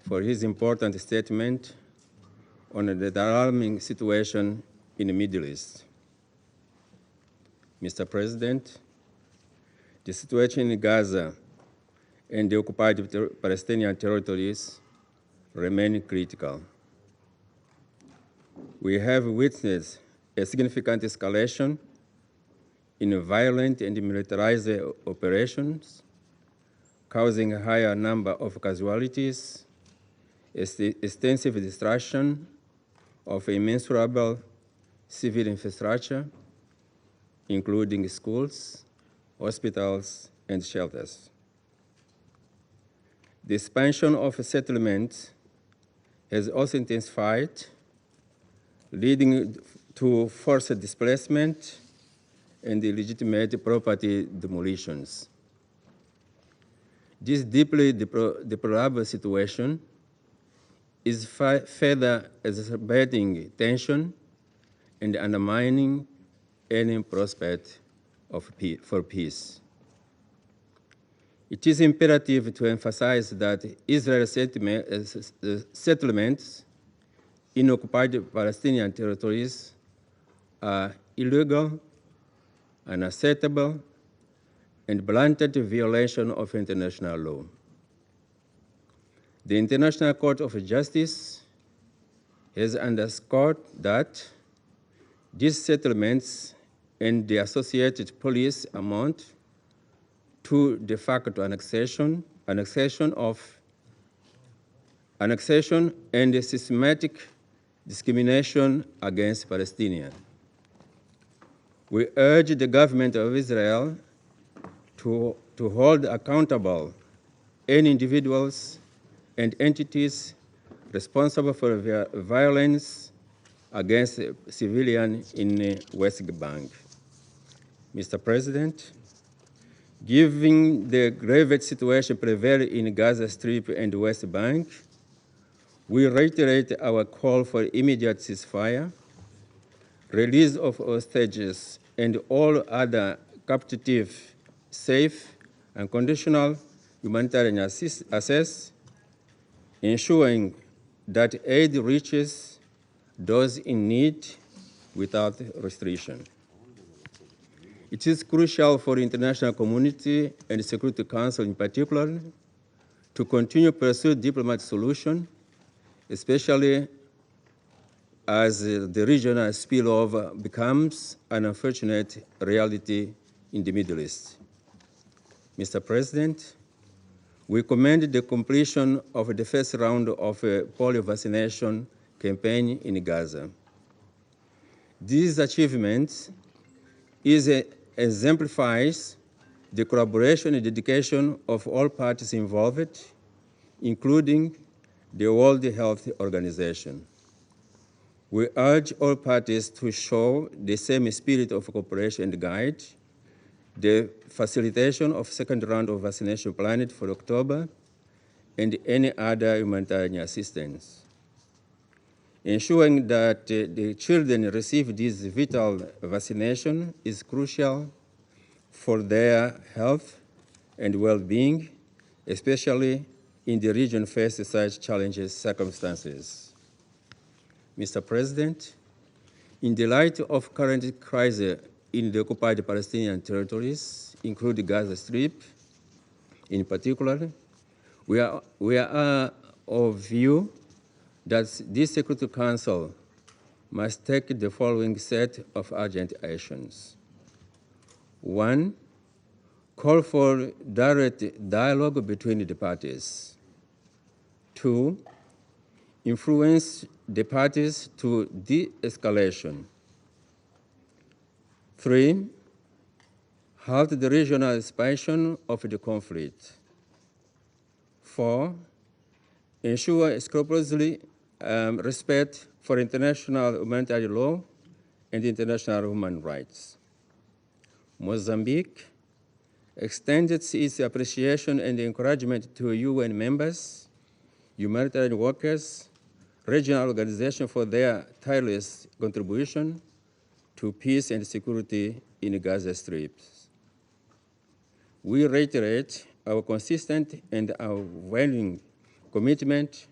for his important statement on the alarming situation in the Middle East. Mr. President, the situation in Gaza and the occupied Palestinian territories remain critical. We have witnessed a significant escalation in violent and militarized operations, causing a higher number of casualties, extensive destruction of immeasurable civil infrastructure, including schools, hospitals, and shelters. The expansion of settlements has also intensified, leading to forced displacement and illegitimate property demolitions. This deeply deplorable situation is further exacerbating tension and undermining any prospect for peace. It is imperative to emphasize that Israel's settlements in occupied Palestinian territories are illegal, unacceptable, and blatant violation of international law. The International Court of Justice has underscored that these settlements and the associated police amount to de facto annexation of annexation, and systematic discrimination against Palestinians. We urge the government of Israel to hold accountable any individuals and entities responsible for violence against civilians in the West Bank. Mr. President, given the grave situation prevailing in Gaza Strip and West Bank, we reiterate our call for immediate ceasefire, release of hostages and all other captive, safe and conditional humanitarian access, ensuring that aid reaches those in need without restriction. It is crucial for the international community and the Security Council in particular to continue to pursue diplomatic solutions, especially as the regional spillover becomes an unfortunate reality in the Middle East. Mr. President, we commend the completion of the first round of a polio vaccination campaign in Gaza. These achievements exemplifies the collaboration and dedication of all parties involved, including the World Health Organization. We urge all parties to show the same spirit of cooperation and guide the facilitation of second round of vaccination planned for October and any other humanitarian assistance. Ensuring that the children receive this vital vaccination is crucial for their health and well-being, especially in the region facing such challenging circumstances. Mr. President, in the light of current crisis in the occupied Palestinian territories, including Gaza Strip in particular, we are of view that this Security Council must take the following set of urgent actions. 1, call for direct dialogue between the parties. 2, influence the parties to de-escalation. 3, halt the regional expansion of the conflict. 4, ensure scrupulously respect for international humanitarian law and international human rights. Mozambique extended its appreciation and encouragement to UN members, humanitarian workers, regional organizations for their tireless contribution to peace and security in the Gaza Strip. We reiterate our consistent and unwavering commitment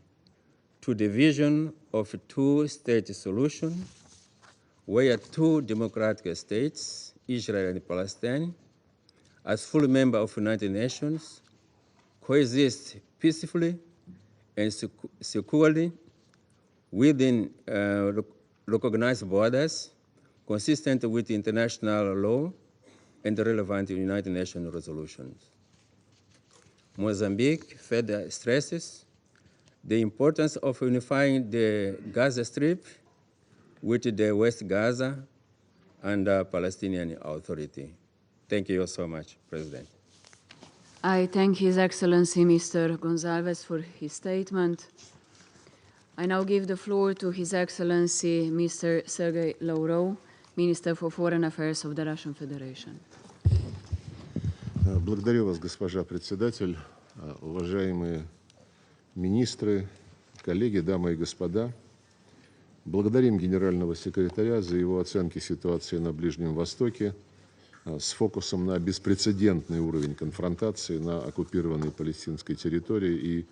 to the vision of a two-state solution where two democratic states, Israel and Palestine, as full members of the United Nations, coexist peacefully and securely within recognized borders consistent with international law and the relevant United Nations resolutions. Mozambique further stresses the importance of unifying the Gaza Strip with the West Gaza and the Palestinian Authority. Thank you so much, President. I thank His Excellency Mr. Gonzalez for his statement. I now give the floor to His Excellency Mr. Sergei Lavrov, Minister for Foreign Affairs of the Russian Federation. Благодарю вас, госпожа председатель, уважаемые министры, коллеги, дамы и господа. Благодарим генерального секретаря за его оценки ситуации на Ближнем Востоке с фокусом на беспрецедентный уровень конфронтации на оккупированной палестинской территории и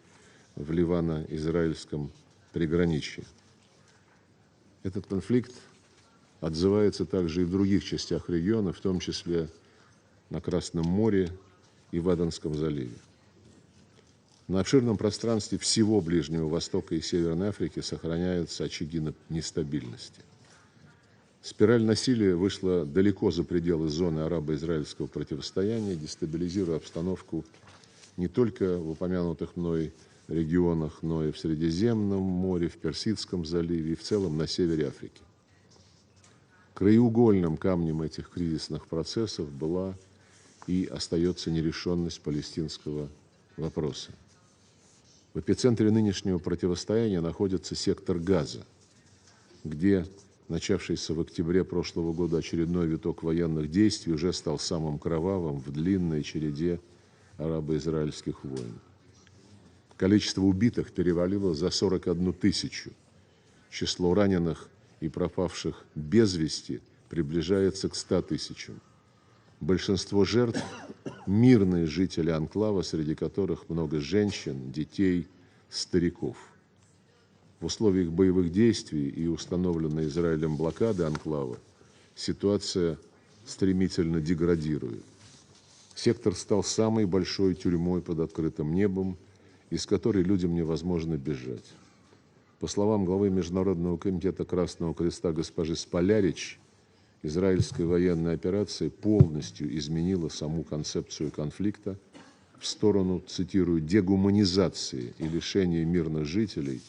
в Ливано-израильском приграничье. Этот конфликт отзывается также и в других частях региона, в том числе на Красном море и в Аденском заливе. На обширном пространстве всего Ближнего Востока и Северной Африки сохраняются очаги нестабильности. Спираль насилия вышла далеко за пределы зоны арабо-израильского противостояния, дестабилизируя обстановку не только в упомянутых мной регионах, но и в Средиземном море, в Персидском заливе и в целом на севере Африки. Краеугольным камнем этих кризисных процессов была и остается нерешенность палестинского вопроса. В эпицентре нынешнего противостояния находится сектор Газа, где начавшийся в октябре прошлого года очередной виток военных действий уже стал самым кровавым в длинной череде арабо-израильских войн. Количество убитых перевалило за 41 тысячу. Число раненых и пропавших без вести приближается к 100 тысячам. Большинство жертв – мирные жители анклава, среди которых много женщин, детей, стариков. В условиях боевых действий и установленной Израилем блокады анклава ситуация стремительно деградирует. Сектор стал самой большой тюрьмой под открытым небом, из которой людям невозможно бежать. По словам главы Международного комитета Красного Креста госпожи Сполярич, израильская военная операция полностью изменила саму концепцию конфликта в сторону, цитирую, дегуманизации и лишения мирных жителей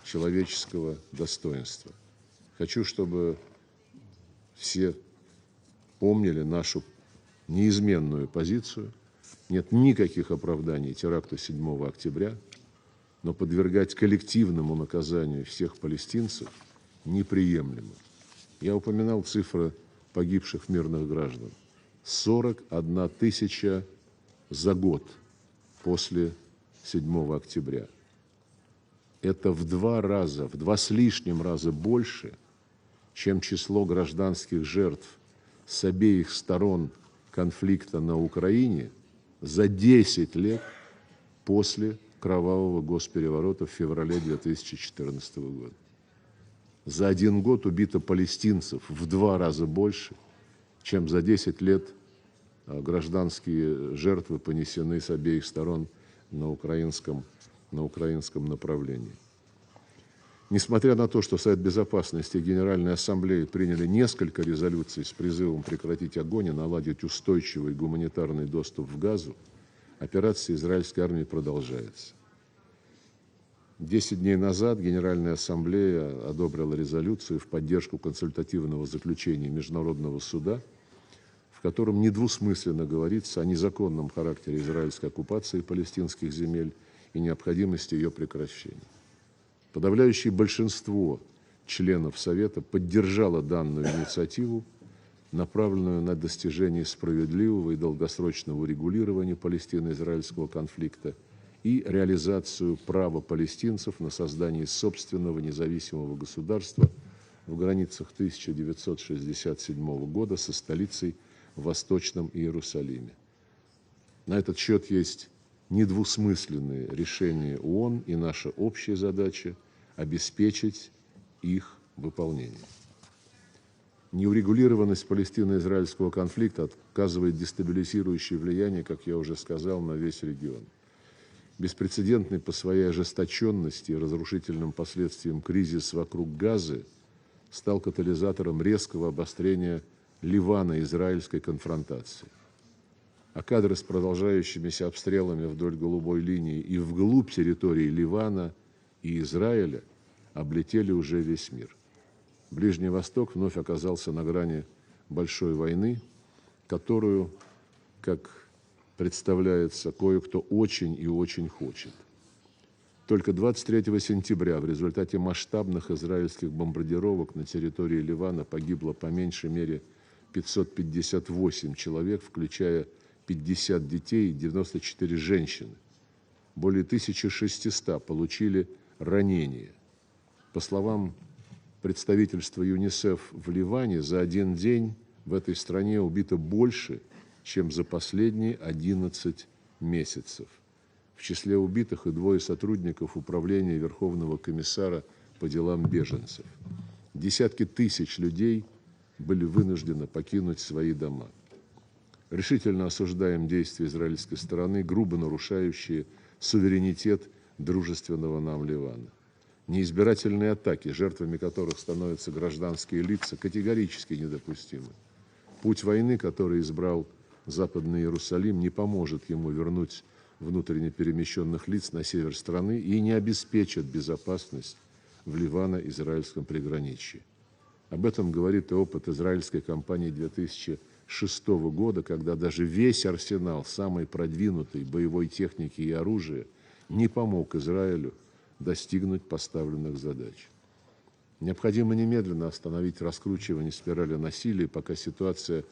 человеческого достоинства. Хочу, чтобы все помнили нашу неизменную позицию. Нет никаких оправданий теракту 7 октября, но подвергать коллективному наказанию всех палестинцев неприемлемо. Я упоминал цифры погибших мирных граждан. 41 тысяча за год после 7 октября. Это в 2 раза, в 2 с лишним раза больше, чем число гражданских жертв с обеих сторон конфликта на Украине за 10 лет после кровавого госпереворота в феврале 2014 года. За 1 год убито палестинцев в 2 раза больше, чем за 10 лет гражданские жертвы понесены с обеих сторон на украинском направлении. Несмотря на то, что Совет Безопасности и Генеральная Ассамблея приняли несколько резолюций с призывом прекратить огонь и наладить устойчивый гуманитарный доступ в Газу, операция израильской армии продолжается. 10 дней назад Генеральная Ассамблея одобрила резолюцию в поддержку консультативного заключения Международного суда, в котором недвусмысленно говорится о незаконном характере израильской оккупации палестинских земель и необходимости ее прекращения. Подавляющее большинство членов Совета поддержало данную инициативу, направленную на достижение справедливого и долгосрочного урегулирования палестино-израильского конфликта и реализацию права палестинцев на создание собственного независимого государства в границах 1967 года со столицей в Восточном Иерусалиме. На этот счет есть недвусмысленные решения ООН, и наша общая задача – обеспечить их выполнение. Неурегулированность палестино-израильского конфликта оказывает дестабилизирующее влияние, как я уже сказал, на весь регион. Беспрецедентный по своей ожесточенности и разрушительным последствиям кризис вокруг Газы стал катализатором резкого обострения Ливано-израильской конфронтации. А кадры с продолжающимися обстрелами вдоль голубой линии и вглубь территории Ливана и Израиля облетели уже весь мир. Ближний Восток вновь оказался на грани большой войны, которую, как представляется, кое-кто очень и очень хочет. Только 23 сентября в результате масштабных израильских бомбардировок на территории Ливана погибло по меньшей мере 558 человек, включая 50 детей и 94 женщины. Более 1600 получили ранения. По словам представительства ЮНИСЕФ в Ливане, за 1 день в этой стране убито больше, чем за последние 11 месяцев. В числе убитых и 2 сотрудников Управления Верховного комиссара по делам беженцев. Десятки тысяч людей были вынуждены покинуть свои дома. Решительно осуждаем действия израильской стороны, грубо нарушающие суверенитет дружественного нам Ливана. Неизбирательные атаки, жертвами которых становятся гражданские лица, категорически недопустимы. Путь войны, который избрал Западный Иерусалим, не поможет ему вернуть внутренне перемещенных лиц на север страны и не обеспечат безопасность в Ливано-израильском приграничье. Об этом говорит и опыт израильской кампании 2006 года, когда даже весь арсенал самой продвинутой боевой техники и оружия не помог Израилю достигнуть поставленных задач. Необходимо немедленно остановить раскручивание спирали насилия, пока ситуация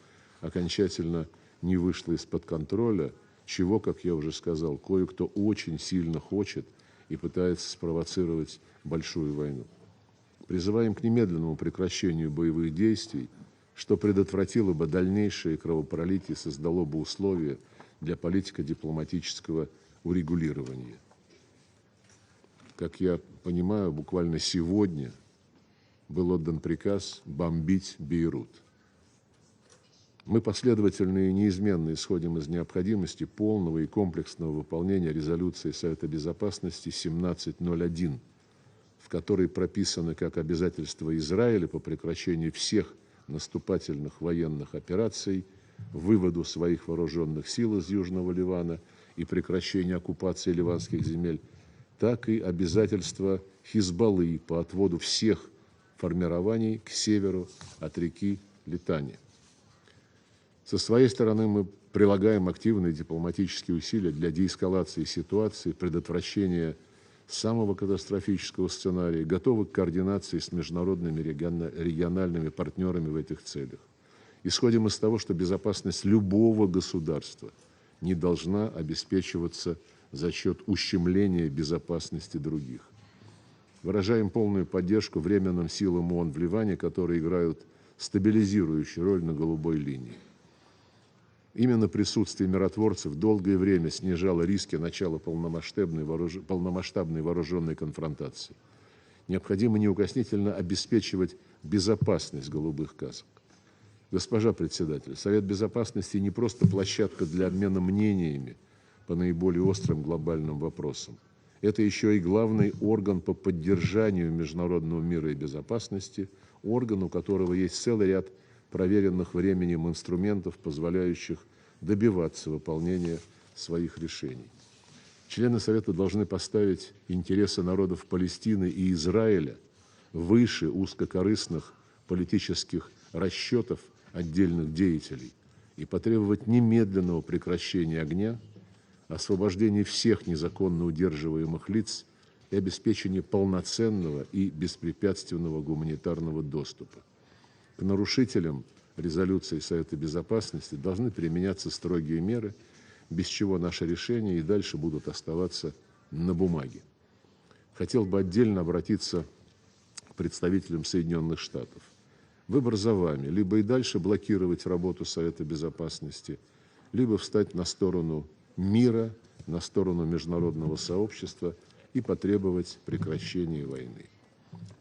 окончательно не вышла из-под контроля, чего, как я уже сказал, кое-кто очень сильно хочет и пытается спровоцировать большую войну. Призываем к немедленному прекращению боевых действий, что предотвратило бы дальнейшее кровопролитие и создало бы условия для политико-дипломатического урегулирования. Как я понимаю, буквально сегодня был отдан приказ бомбить Бейрут. Мы последовательно и неизменно исходим из необходимости полного и комплексного выполнения резолюции Совета Безопасности 1701, в которой прописаны как обязательства Израиля по прекращению всех наступательных военных операций, выводу своих вооруженных сил из Южного Ливана и прекращению оккупации ливанских земель, так и обязательства Хизбаллы по отводу всех формирований к северу от реки Литани. Со своей стороны мы прилагаем активные дипломатические усилия для деэскалации ситуации, предотвращения самого катастрофического сценария, готовы к координации с международными региональными партнерами в этих целях. Исходим из того, что безопасность любого государства не должна обеспечиваться за счет ущемления безопасности других. Выражаем полную поддержку временным силам ООН в Ливане, которые играют стабилизирующую роль на голубой линии. Именно присутствие миротворцев долгое время снижало риски начала полномасштабной вооруженной конфронтации. Необходимо неукоснительно обеспечивать безопасность голубых касок. Госпожа председатель, Совет Безопасности не просто площадка для обмена мнениями по наиболее острым глобальным вопросам. Это еще и главный орган по поддержанию международного мира и безопасности, орган, у которого есть целый ряд проверенных временем инструментов, позволяющих добиваться выполнения своих решений. Члены Совета должны поставить интересы народов Палестины и Израиля выше узкокорыстных политических расчетов отдельных деятелей и потребовать немедленного прекращения огня, освобождения всех незаконно удерживаемых лиц и обеспечения полноценного и беспрепятственного гуманитарного доступа. К нарушителям резолюции Совета Безопасности должны применяться строгие меры, без чего наши решения и дальше будут оставаться на бумаге. Хотел бы отдельно обратиться к представителям Соединенных Штатов. Выбор за вами: либо и дальше блокировать работу Совета Безопасности, либо встать на сторону мира, на сторону международного сообщества и потребовать прекращения войны.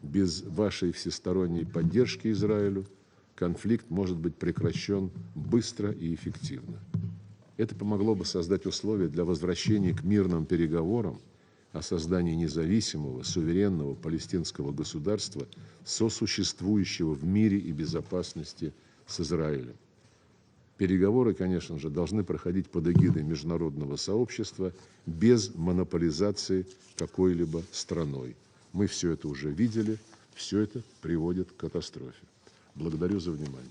Без вашей всесторонней поддержки Израилю конфликт может быть прекращен быстро и эффективно. Это помогло бы создать условия для возвращения к мирным переговорам о создании независимого, суверенного палестинского государства, сосуществующего в мире и безопасности с Израилем. Переговоры, конечно же, должны проходить под эгидой международного сообщества без монополизации какой-либо страной. Мы все это уже видели, все это приводит к катастрофе. Благодарю за внимание.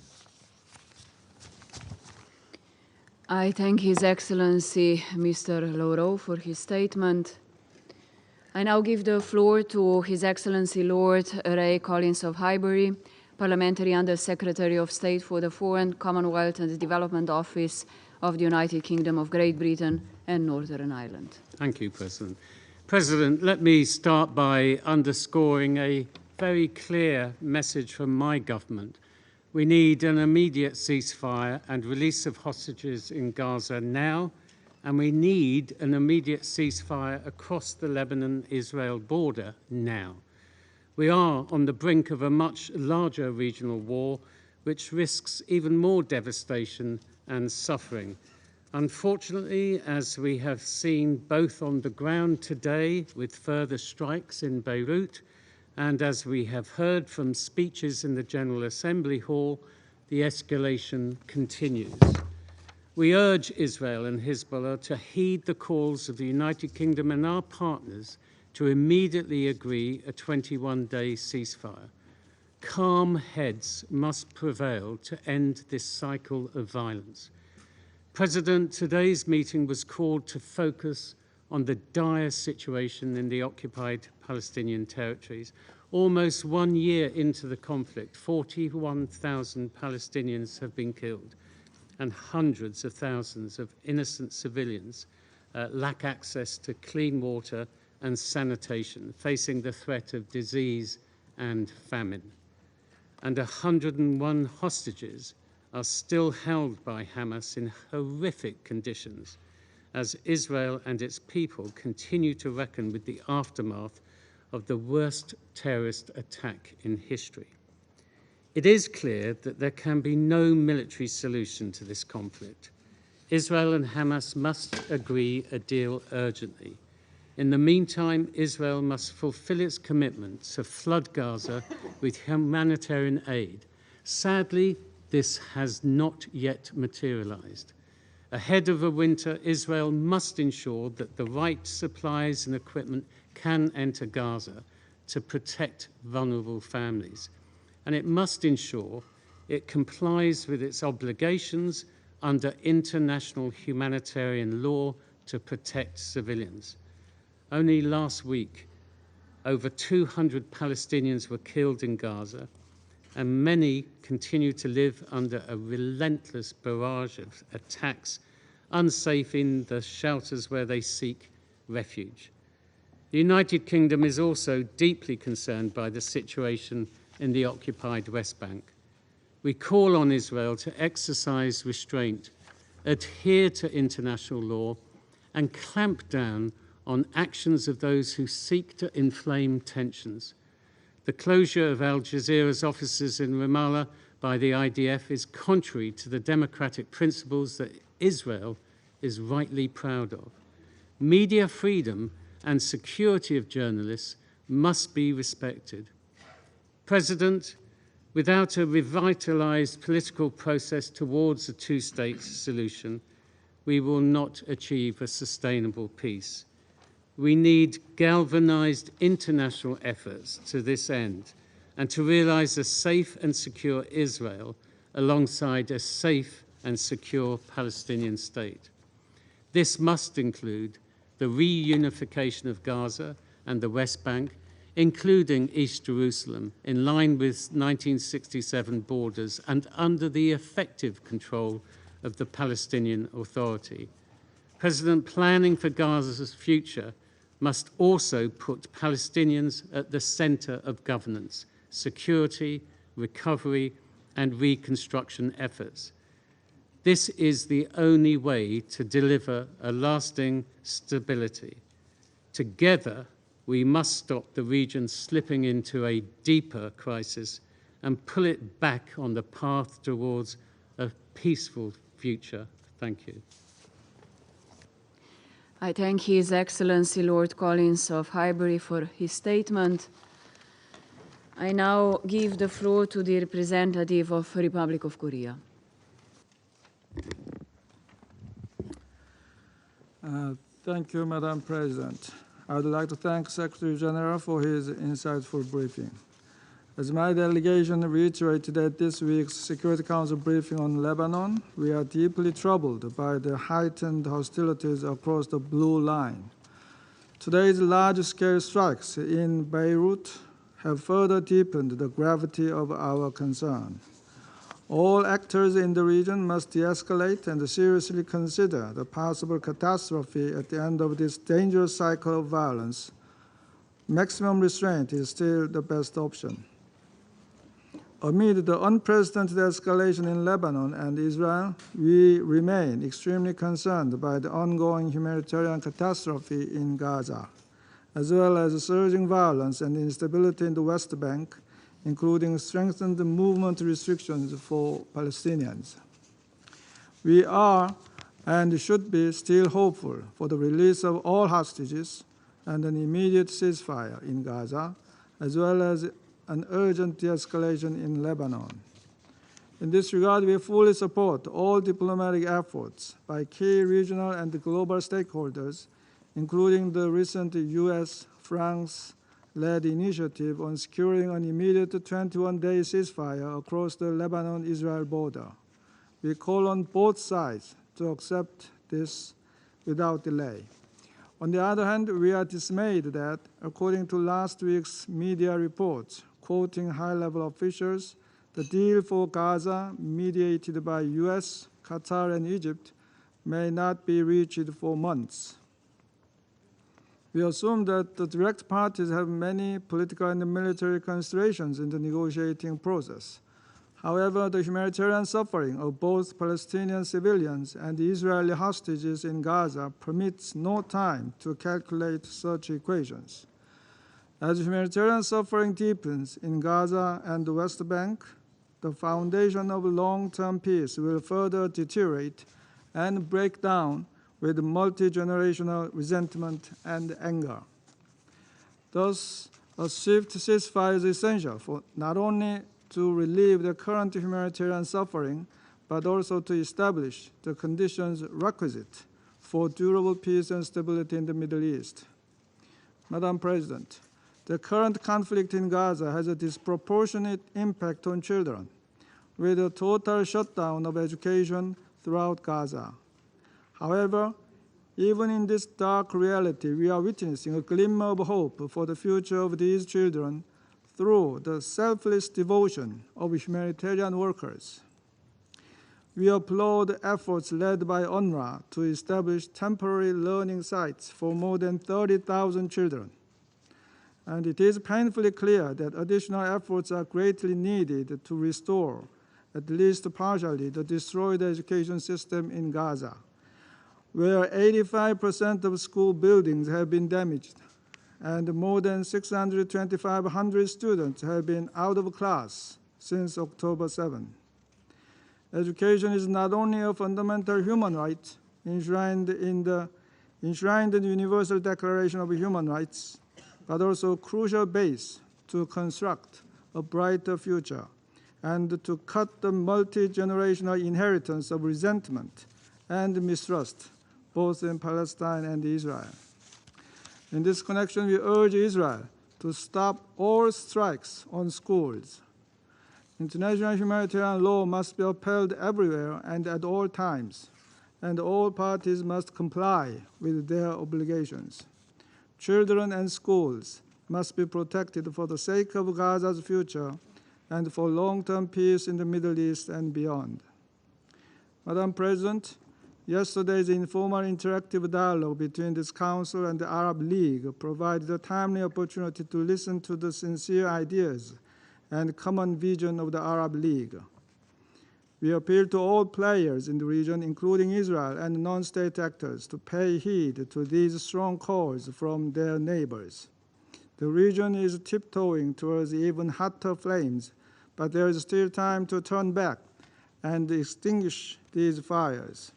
I thank His Excellency Mr. Lauro for his statement. I now give the floor to His Excellency Lord Ray Collins of Highbury, Parliamentary Under-Secretary of State for the Foreign, Commonwealth and Development Office of the United Kingdom of Great Britain and Northern Ireland. Thank you, President. President, let me start by underscoring a very clear message from my government. We need an immediate ceasefire and release of hostages in Gaza now, and we need an immediate ceasefire across the Lebanon-Israel border now. We are on the brink of a much larger regional war, which risks even more devastation and suffering. Unfortunately, as we have seen both on the ground today with further strikes in Beirut, and as we have heard from speeches in the General Assembly Hall, the escalation continues. We urge Israel and Hezbollah to heed the calls of the United Kingdom and our partners to immediately agree a 21-day ceasefire. Calm heads must prevail to end this cycle of violence. President, today's meeting was called to focus on the dire situation in the occupied Palestinian territories. Almost 1 year into the conflict, 41,000 Palestinians have been killed, and hundreds of thousands of innocent civilians lack access to clean water and sanitation, facing the threat of disease and famine. And 101 hostages are still held by Hamas in horrific conditions as Israel and its people continue to reckon with the aftermath of the worst terrorist attack in history. It is clear that there can be no military solution to this conflict. Israel and Hamas must agree a deal urgently. In the meantime, Israel must fulfill its commitment to flood Gaza with humanitarian aid. Sadly, this has not yet materialized. Ahead of the winter, Israel must ensure that the right supplies and equipment can enter Gaza to protect vulnerable families. And it must ensure it complies with its obligations under international humanitarian law to protect civilians. Only last week, over 200 Palestinians were killed in Gaza, and many continue to live under a relentless barrage of attacks, unsafe in the shelters where they seek refuge. The United Kingdom is also deeply concerned by the situation in the occupied West Bank. We call on Israel to exercise restraint, adhere to international law, and clamp down on actions of those who seek to inflame tensions. The closure of Al Jazeera's offices in Ramallah by the IDF is contrary to the democratic principles that Israel is rightly proud of. Media freedom and security of journalists must be respected. President, without a revitalized political process towards a two-state solution, we will not achieve a sustainable peace. We need galvanized international efforts to this end and to realize a safe and secure Israel alongside a safe and secure Palestinian state. This must include the reunification of Gaza and the West Bank, including East Jerusalem, in line with 1967 borders and under the effective control of the Palestinian Authority. President, planning for Gaza's future must also put Palestinians at the center of governance, security, recovery, and reconstruction efforts. This is the only way to deliver a lasting stability. Together, we must stop the region slipping into a deeper crisis and pull it back on the path towards a peaceful future. Thank you. I thank His Excellency Lord Collins of Highbury for his statement. I now give the floor to the representative of the Republic of Korea. Thank you, Madam President. I would like to thank Secretary General for his insightful briefing. As my delegation reiterated at this week's Security Council briefing on Lebanon, we are deeply troubled by the heightened hostilities across the Blue Line. Today's large-scale strikes in Beirut have further deepened the gravity of our concern. All actors in the region must de-escalate and seriously consider the possible catastrophe at the end of this dangerous cycle of violence. Maximum restraint is still the best option. Amid the unprecedented escalation in Lebanon and Israel, we remain extremely concerned by the ongoing humanitarian catastrophe in Gaza, as well as surging violence and instability in the West Bank, including strengthened movement restrictions for Palestinians. We are and should be still hopeful for the release of all hostages and an immediate ceasefire in Gaza, as well as an urgent de-escalation in Lebanon. In this regard, we fully support all diplomatic efforts by key regional and global stakeholders, including the recent US-France-led initiative on securing an immediate 21-day ceasefire across the Lebanon-Israel border. We call on both sides to accept this without delay. On the other hand, we are dismayed that, according to last week's media reports, quoting high-level officials, the deal for Gaza, mediated by US, Qatar, and Egypt, may not be reached for months. We assume that the direct parties have many political and military considerations in the negotiating process. However, the humanitarian suffering of both Palestinian civilians and Israeli hostages in Gaza permits no time to calculate such equations. As humanitarian suffering deepens in Gaza and the West Bank, the foundation of long-term peace will further deteriorate and break down with multi-generational resentment and anger. Thus, a swift ceasefire is essential for not only to relieve the current humanitarian suffering, but also to establish the conditions requisite for durable peace and stability in the Middle East. Madam President, the current conflict in Gaza has a disproportionate impact on children, with a total shutdown of education throughout Gaza. However, even in this dark reality, we are witnessing a glimmer of hope for the future of these children through the selfless devotion of humanitarian workers. We applaud efforts led by UNRWA to establish temporary learning sites for more than 30,000 children. And it is painfully clear that additional efforts are greatly needed to restore, at least partially, the destroyed education system in Gaza, where 85% of school buildings have been damaged and more than 6,250 students have been out of class since October 7. Education is not only a fundamental human right enshrined in the Universal Declaration of Human Rights, but also a crucial base to construct a brighter future and to cut the multi-generational inheritance of resentment and mistrust, both in Palestine and Israel. In this connection, we urge Israel to stop all strikes on schools. International humanitarian law must be upheld everywhere and at all times, and all parties must comply with their obligations. Children and schools must be protected for the sake of Gaza's future and for long-term peace in the Middle East and beyond. Madam President, yesterday's informal interactive dialogue between this Council and the Arab League provided a timely opportunity to listen to the sincere ideas and common vision of the Arab League. We appeal to all players in the region, including Israel and non-state actors, to pay heed to these strong calls from their neighbors. The region is tiptoeing towards even hotter flames, but there is still time to turn back and extinguish these fires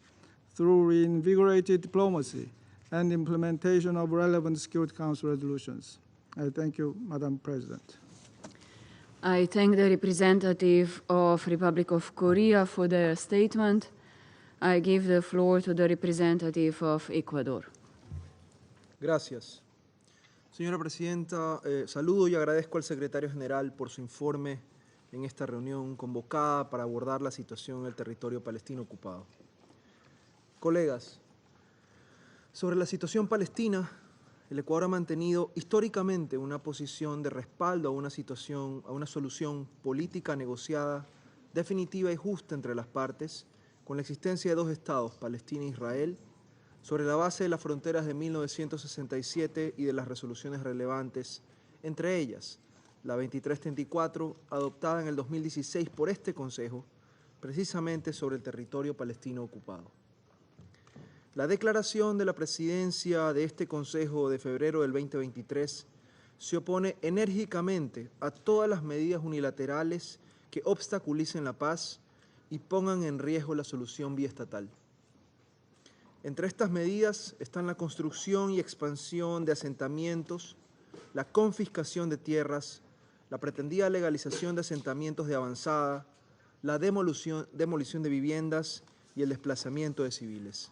through reinvigorated diplomacy and implementation of relevant Security Council resolutions. I thank you, Madam President. I thank the representative of Republic of Korea for their statement. I give the floor to the representative of Ecuador. Gracias. Señora Presidenta, saludo y agradezco al Secretario General por su informe en esta reunión convocada para abordar la situación en el territorio palestino ocupado. Colegas, sobre la situación palestina, el Ecuador ha mantenido históricamente una posición de respaldo a una solución política negociada, definitiva y justa entre las partes, con la existencia de dos estados, Palestina e Israel, sobre la base de las fronteras de 1967 y de las resoluciones relevantes, entre ellas la 2334, adoptada en el 2016 por este Consejo, precisamente sobre el territorio palestino ocupado. La declaración de la presidencia de este Consejo de febrero del 2023 se opone enérgicamente a todas las medidas unilaterales que obstaculicen la paz y pongan en riesgo la solución biestatal. Entre estas medidas están la construcción y expansión de asentamientos, la confiscación de tierras, la pretendida legalización de asentamientos de avanzada, la demolición de viviendas y el desplazamiento de civiles.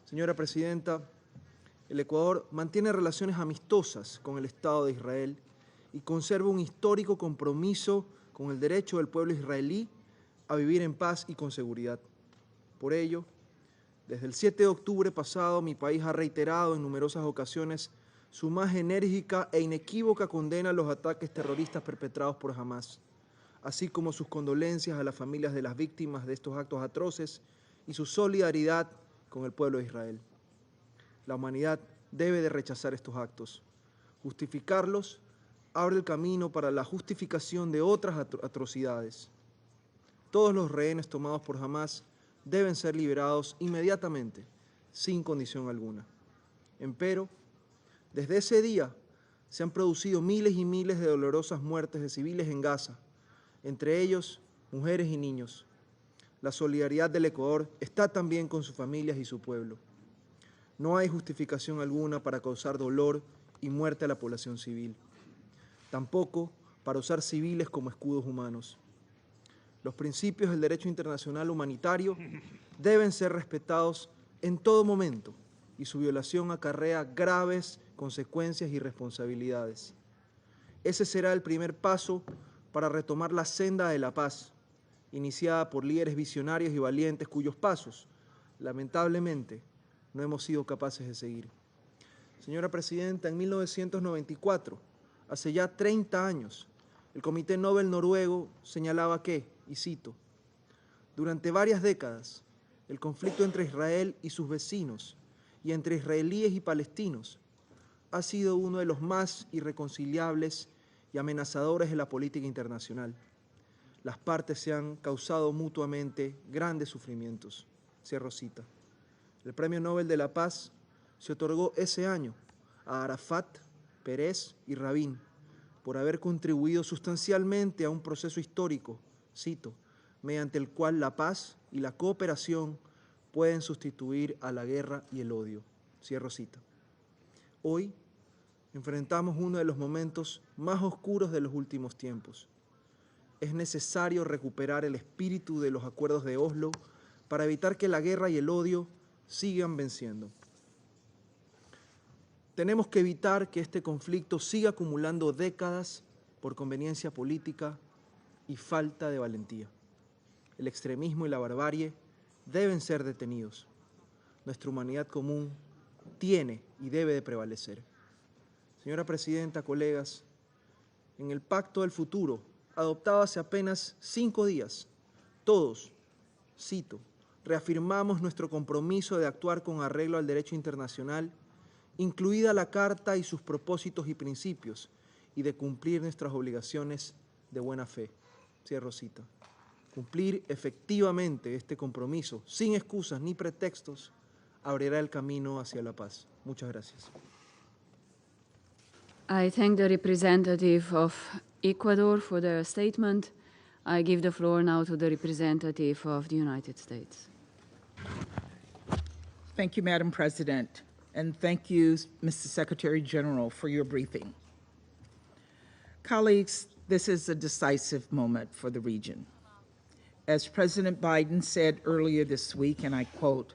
Señora Presidenta, el Ecuador mantiene relaciones amistosas con el Estado de Israel y conserva un histórico compromiso con el derecho del pueblo israelí a vivir en paz y con seguridad. Por ello, desde el 7 de octubre pasado, mi país ha reiterado en numerosas ocasiones su más enérgica e inequívoca condena a los ataques terroristas perpetrados por Hamás, así como sus condolencias a las familias de las víctimas de estos actos atroces y su solidaridad con el pueblo de Israel. La humanidad debe de rechazar estos actos. Justificarlos abre el camino para la justificación de otras atrocidades. Todos los rehenes tomados por Hamás deben ser liberados inmediatamente, sin condición alguna. Empero, desde ese día se han producido miles y miles de dolorosas muertes de civiles en Gaza, entre ellos mujeres y niños. La solidaridad del Ecuador está también con sus familias y su pueblo. No hay justificación alguna para causar dolor y muerte a la población civil. Tampoco para usar civiles como escudos humanos. Los principios del derecho internacional humanitario deben ser respetados en todo momento y su violación acarrea graves consecuencias y responsabilidades. Ese será el primer paso para retomar la senda de la paz, iniciada por líderes visionarios y valientes cuyos pasos, lamentablemente, no hemos sido capaces de seguir. Señora Presidenta, en 1994, hace ya 30 años, el Comité Nobel noruego señalaba que, y cito, durante varias décadas, el conflicto entre Israel y sus vecinos y entre israelíes y palestinos ha sido uno de los más irreconciliables y amenazadores de la política internacional. Las partes se han causado mutuamente grandes sufrimientos. Cierro cita. El Premio Nobel de la Paz se otorgó ese año a Arafat, Pérez y Rabin por haber contribuido sustancialmente a un proceso histórico, cito, mediante el cual la paz y la cooperación pueden sustituir a la guerra y el odio. Cierro cita. Hoy enfrentamos uno de los momentos más oscuros de los últimos tiempos. Es necesario recuperar el espíritu de los acuerdos de Oslo para evitar que la guerra y el odio sigan venciendo. Tenemos que evitar que este conflicto siga acumulando décadas por conveniencia política y falta de valentía. El extremismo y la barbarie deben ser detenidos. Nuestra humanidad común tiene y debe de prevalecer. Señora Presidenta, colegas, en el Pacto del Futuro, adoptado hace apenas 5 días, todos, cito, reafirmamos nuestro compromiso de actuar con arreglo al derecho internacional, incluida la Carta y sus propósitos y principios, y de cumplir nuestras obligaciones de buena fe. Cierro cita. Cumplir efectivamente este compromiso, sin excusas ni pretextos, abrirá el camino hacia la paz. Muchas gracias. I thank the representative of Ecuador for their statement. I give the floor now to the representative of the United States. Thank you, Madam President, and thank you, Mr. Secretary General, for your briefing. Colleagues, this is a decisive moment for the region. As President Biden said earlier this week, and I quote,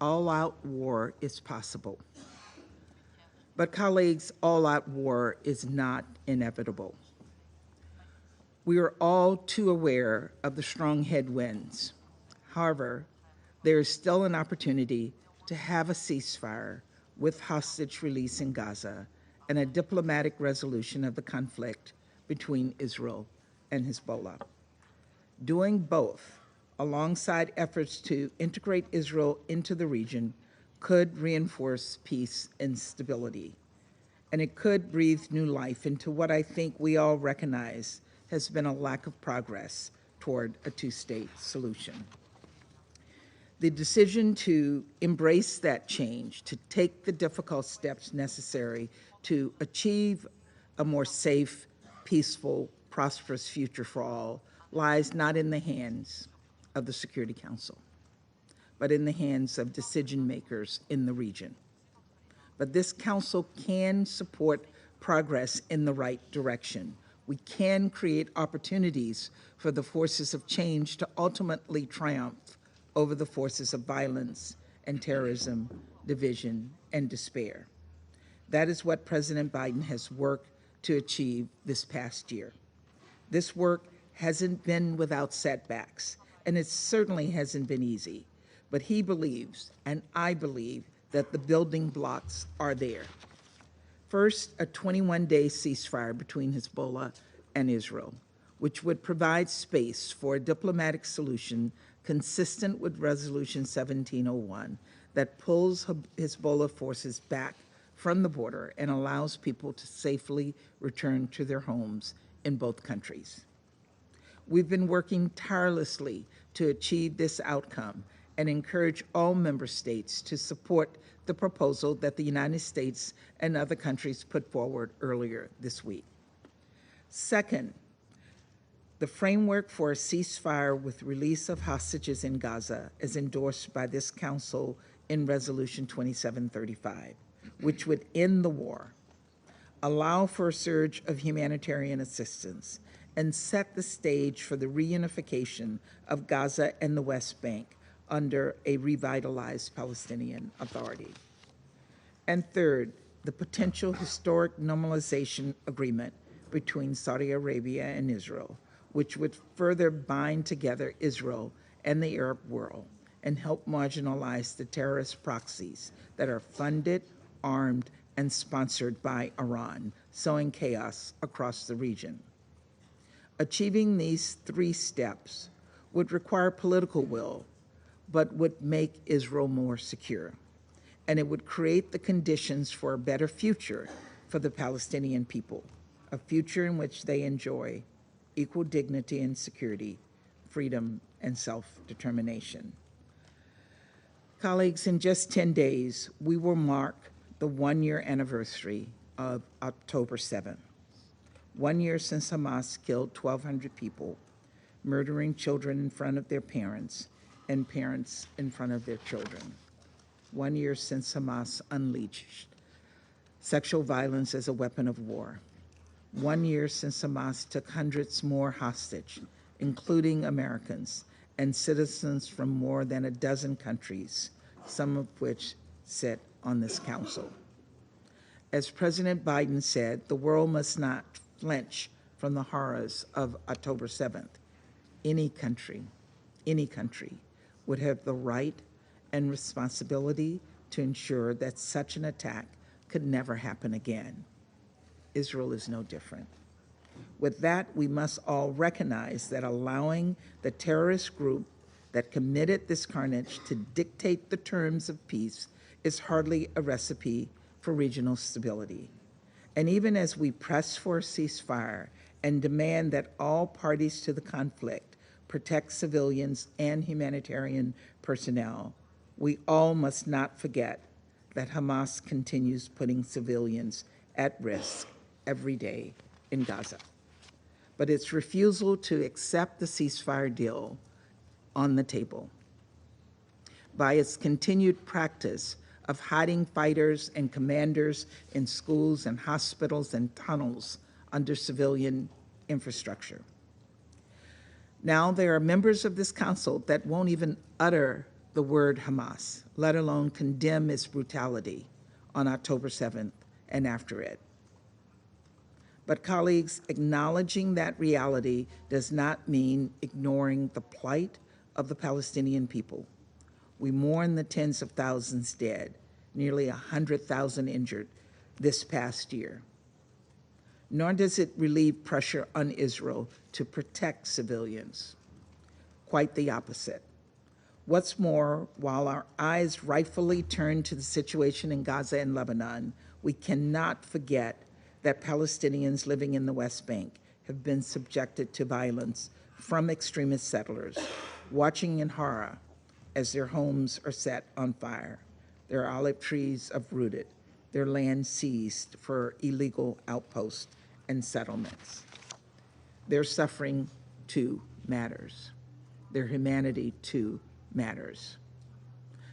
all-out war is possible. But colleagues, all-out war is not inevitable. We are all too aware of the strong headwinds. However, there is still an opportunity to have a ceasefire with hostage release in Gaza and a diplomatic resolution of the conflict between Israel and Hezbollah. Doing both, alongside efforts to integrate Israel into the region, could reinforce peace and stability. And it could breathe new life into what I think we all recognize has been a lack of progress toward a two-state solution. The decision to embrace that change, to take the difficult steps necessary to achieve a more safe, peaceful, prosperous future for all, lies not in the hands of the Security Council, but in the hands of decision makers in the region. But this council can support progress in the right direction We can create opportunities for the forces of change to ultimately triumph over the forces of violence and terrorism, division, and despair. That is what President Biden has worked to achieve this past year. This work hasn't been without setbacks, and it certainly hasn't been easy, but he believes, and I believe, that the building blocks are there. First, a 21-day ceasefire between Hezbollah and Israel, which would provide space for a diplomatic solution consistent with Resolution 1701 that pulls Hezbollah forces back from the border and allows people to safely return to their homes in both countries. We've been working tirelessly to achieve this outcome and encourage all member states to support the proposal that the United States and other countries put forward earlier this week. Second, the framework for a ceasefire with release of hostages in Gaza is endorsed by this Council in Resolution 2735, which would end the war, allow for a surge of humanitarian assistance, and set the stage for the reunification of Gaza and the West Bank under a revitalized Palestinian Authority. And third, the potential historic normalization agreement between Saudi Arabia and Israel, which would further bind together Israel and the Arab world and help marginalize the terrorist proxies that are funded, armed, and sponsored by Iran, sowing chaos across the region. Achieving these three steps would require political will, but would make Israel more secure. And it would create the conditions for a better future for the Palestinian people, a future in which they enjoy equal dignity and security, freedom and self-determination. Colleagues, in just 10 days, we will mark the one-year anniversary of October 7th. 1 year since Hamas killed 1,200 people, murdering children in front of their parents and parents in front of their children. 1 year since Hamas unleashed sexual violence as a weapon of war. 1 year since Hamas took hundreds more hostage, including Americans and citizens from more than a dozen countries, some of which sit on this council. As President Biden said, the world must not flinch from the horrors of October 7th. Any country would have the right and responsibility to ensure that such an attack could never happen again. Israel is no different. With that, we must all recognize that allowing the terrorist group that committed this carnage to dictate the terms of peace is hardly a recipe for regional stability. And even as we press for a ceasefire and demand that all parties to the conflict protect civilians and humanitarian personnel, we all must not forget that Hamas continues putting civilians at risk every day in Gaza. But its refusal to accept the ceasefire deal on the table, by its continued practice of hiding fighters and commanders in schools and hospitals and tunnels under civilian infrastructure. Now there are members of this council that won't even utter the word Hamas, let alone condemn its brutality on October 7th and after it. But colleagues, acknowledging that reality does not mean ignoring the plight of the Palestinian people. We mourn the tens of thousands dead, nearly 100,000 injured this past year. Nor does it relieve pressure on Israel to protect civilians. Quite the opposite. What's more, while our eyes rightfully turn to the situation in Gaza and Lebanon, we cannot forget that Palestinians living in the West Bank have been subjected to violence from extremist settlers, watching in horror as their homes are set on fire, their olive trees uprooted, their land seized for illegal outposts and settlements. Their suffering, too, matters. Their humanity, too, matters.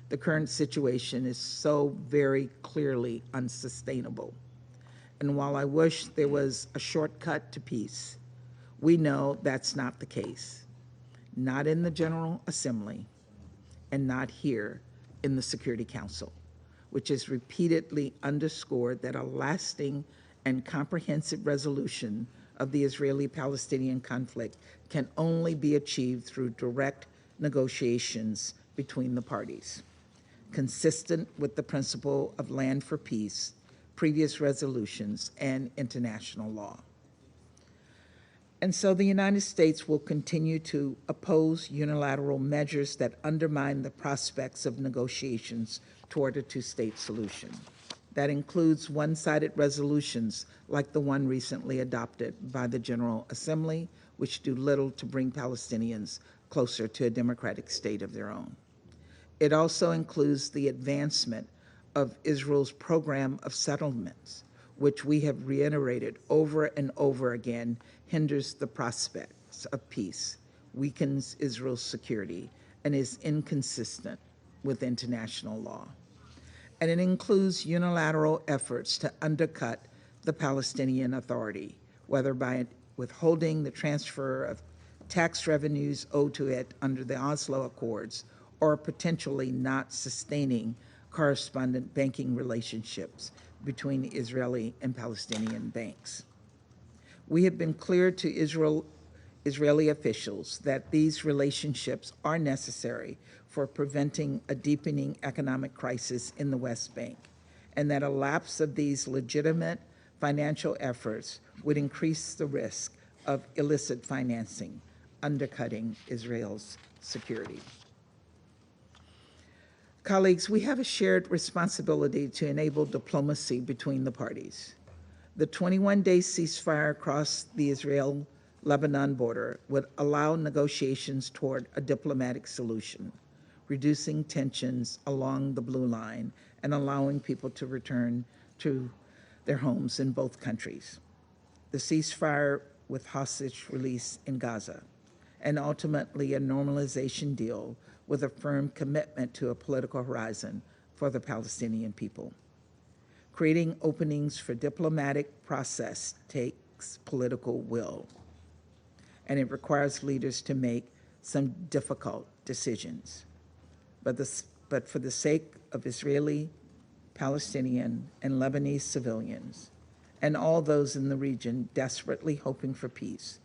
The current situation is so very clearly unsustainable. And while I wish there was a shortcut to peace, we know that's not the case. Not in the General Assembly, and not here in the Security Council, which has repeatedly underscored that a lasting and comprehensive resolution of the Israeli-Palestinian conflict can only be achieved through direct negotiations between the parties, consistent with the principle of land for peace, previous resolutions, and international law. And so the United States will continue to oppose unilateral measures that undermine the prospects of negotiations toward a two-state solution. That includes one-sided resolutions like the one recently adopted by the General Assembly, which do little to bring Palestinians closer to a democratic state of their own. It also includes the advancement of Israel's program of settlements, which we have reiterated over and over again hinders the prospects of peace, weakens Israel's security, and is inconsistent with international law. And it includes unilateral efforts to undercut the Palestinian Authority, whether by withholding the transfer of tax revenues owed to it under the Oslo Accords, or potentially not sustaining correspondent banking relationships between Israeli and Palestinian banks. We have been clear to Israeli officials that these relationships are necessary for preventing a deepening economic crisis in the West Bank, and that a lapse of these legitimate financial efforts would increase the risk of illicit financing, undercutting Israel's security. Colleagues, we have a shared responsibility to enable diplomacy between the parties. The 21-day ceasefire across the Israel-Lebanon border would allow negotiations toward a diplomatic solution, reducing tensions along the blue line and allowing people to return to their homes in both countries. The ceasefire with hostage release in Gaza, and ultimately a normalization deal with a firm commitment to a political horizon for the Palestinian people. Creating openings for diplomatic process takes political will, and it requires leaders to make some difficult decisions. But for the sake of Israeli, Palestinian, and Lebanese civilians, and all those in the region desperately hoping for peace,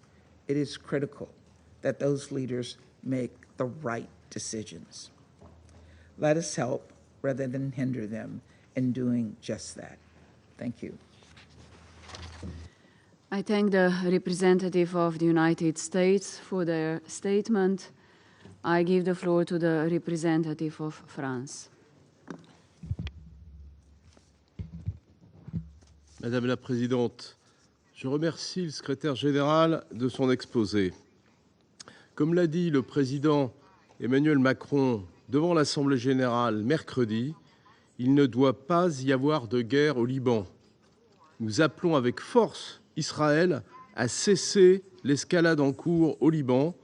it is critical that those leaders make the right decisions. Let us help rather than hinder them in doing just that. Thank you. I thank the representative of the United States for their statement. I give the floor to the representative of France. Madame la Présidente, je remercie le secrétaire général de son exposé. Comme l'a dit le président Emmanuel Macron devant l'Assemblée générale mercredi, il ne doit pas y avoir de guerre au Liban. Nous appelons avec force Israël à cesser l'escalade en cours au Liban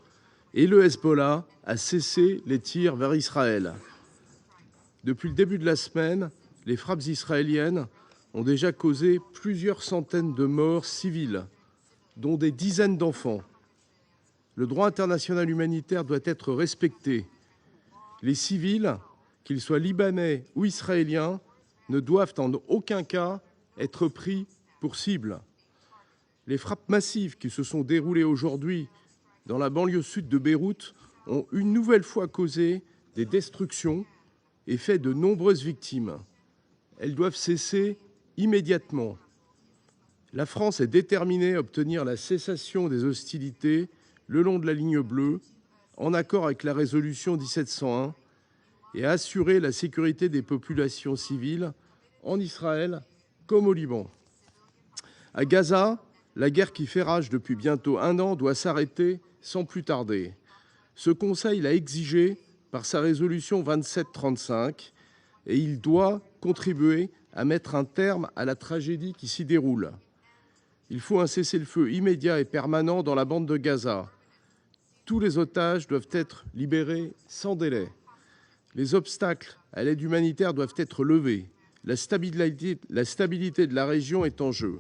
et le Hezbollah à cesser les tirs vers Israël. Depuis le début de la semaine, les frappes israéliennes ont déjà causé plusieurs centaines de morts civiles, dont des dizaines d'enfants. Le droit international humanitaire doit être respecté. Les civils, qu'ils soient libanais ou israéliens, ne doivent en aucun cas être pris pour cible. Les frappes massives qui se sont déroulées aujourd'hui dans la banlieue sud de Beyrouth ont une nouvelle fois causé des destructions et fait de nombreuses victimes. Elles doivent cesser immédiatement. La France est déterminée à obtenir la cessation des hostilités le long de la ligne bleue, en accord avec la résolution 1701, et à assurer la sécurité des populations civiles en Israël comme au Liban. À Gaza, la guerre qui fait rage depuis bientôt un an doit s'arrêter sans plus tarder. Ce Conseil l'a exigé par sa résolution 2735 et il doit contribuer à mettre un terme à la tragédie qui s'y déroule. Il faut un cessez-le-feu immédiat et permanent dans la bande de Gaza. Tous les otages doivent être libérés sans délai. Les obstacles à l'aide humanitaire doivent être levés. La stabilité de la région est en jeu.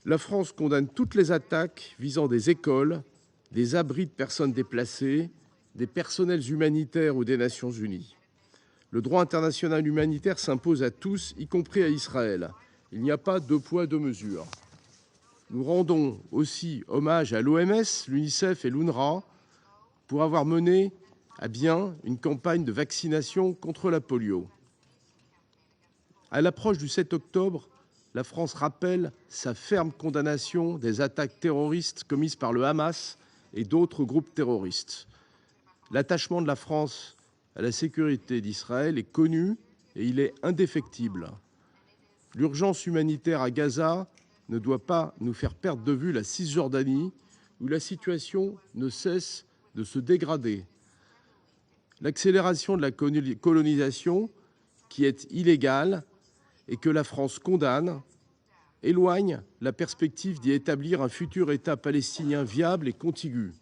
La France condamne toutes les attaques visant des écoles, des abris de personnes déplacées, des personnels humanitaires ou des Nations Unies. Le droit international humanitaire s'impose à tous, y compris à Israël. Il n'y a pas deux poids, deux mesures. Nous rendons aussi hommage à l'OMS, l'UNICEF et l'UNRWA pour avoir mené à bien une campagne de vaccination contre la polio. À l'approche du 7 octobre, la France rappelle sa ferme condamnation des attaques terroristes commises par le Hamas et d'autres groupes terroristes. L'attachement de la France à la sécurité d'Israël est connu et il est indéfectible. L'urgence humanitaire à Gaza ne doit pas nous faire perdre de vue la Cisjordanie, où la situation ne cesse de se dégrader. L'accélération de la colonisation, qui est illégale et que la France condamne, éloigne la perspective d'y établir un futur État palestinien viable et contigu.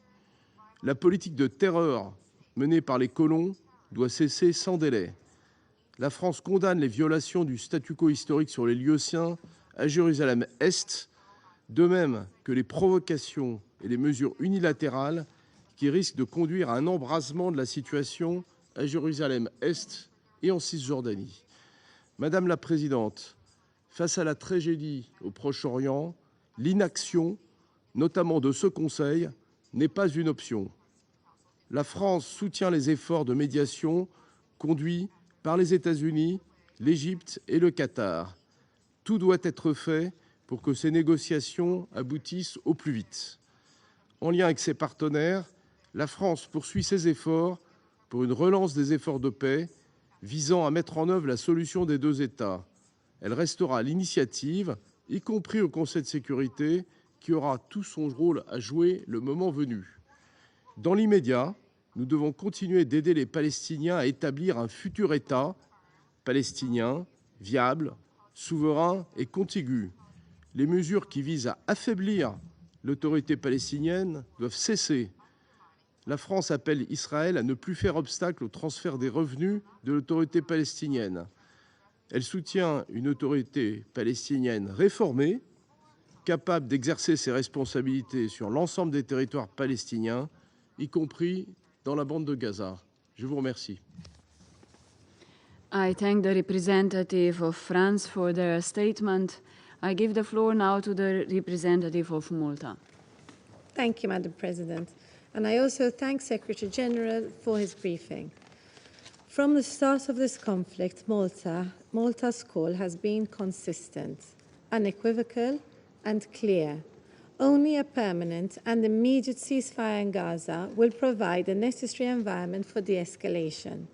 La politique de terreur menée par les colons doit cesser sans délai. La France condamne les violations du statu quo historique sur les lieux saints à Jérusalem-Est, de même que les provocations et les mesures unilatérales qui risquent de conduire à un embrasement de la situation à Jérusalem-Est et en Cisjordanie. Madame la Présidente, face à la tragédie au Proche-Orient, l'inaction, notamment de ce Conseil, n'est pas une option. La France soutient les efforts de médiation conduits par les États-Unis, l'Égypte et le Qatar. Tout doit être fait pour que ces négociations aboutissent au plus vite. En lien avec ses partenaires, la France poursuit ses efforts pour une relance des efforts de paix visant à mettre en œuvre la solution des deux États. Elle restera à l'initiative, y compris au Conseil de sécurité, qui aura tout son rôle à jouer le moment venu. Dans l'immédiat, nous devons continuer d'aider les Palestiniens à établir un futur État palestinien, viable, souverain et contigu. Les mesures qui visent à affaiblir l'autorité palestinienne doivent cesser. La France appelle Israël à ne plus faire obstacle au transfert des revenus de l'autorité palestinienne. Elle soutient une autorité palestinienne réformée, capable d'exercer ses responsabilités sur l'ensemble des territoires palestiniens, y compris dans la bande de Gaza. Je vous remercie. I thank the representative of France for their statement. I give the floor now to the representative of Malta. Thank you, Madam President. And I also thank Secretary General for his briefing. From the start of this conflict, Malta's call has been consistent, unequivocal, and clear. Only a permanent and immediate ceasefire in Gaza will provide the necessary environment for de-escalation.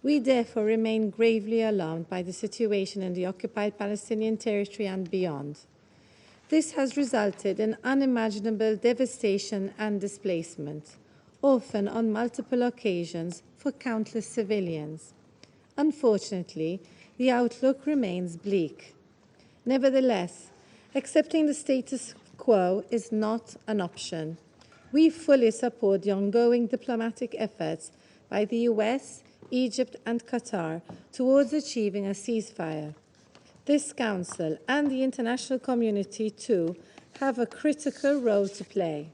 We therefore remain gravely alarmed by the situation in the occupied Palestinian territory and beyond. This has resulted in unimaginable devastation and displacement, often on multiple occasions for countless civilians. Unfortunately, the outlook remains bleak. Nevertheless, accepting the status quo is not an option. We fully support the ongoing diplomatic efforts by the US, Egypt, and Qatar towards achieving a ceasefire. This Council and the international community, too, have a critical role to play.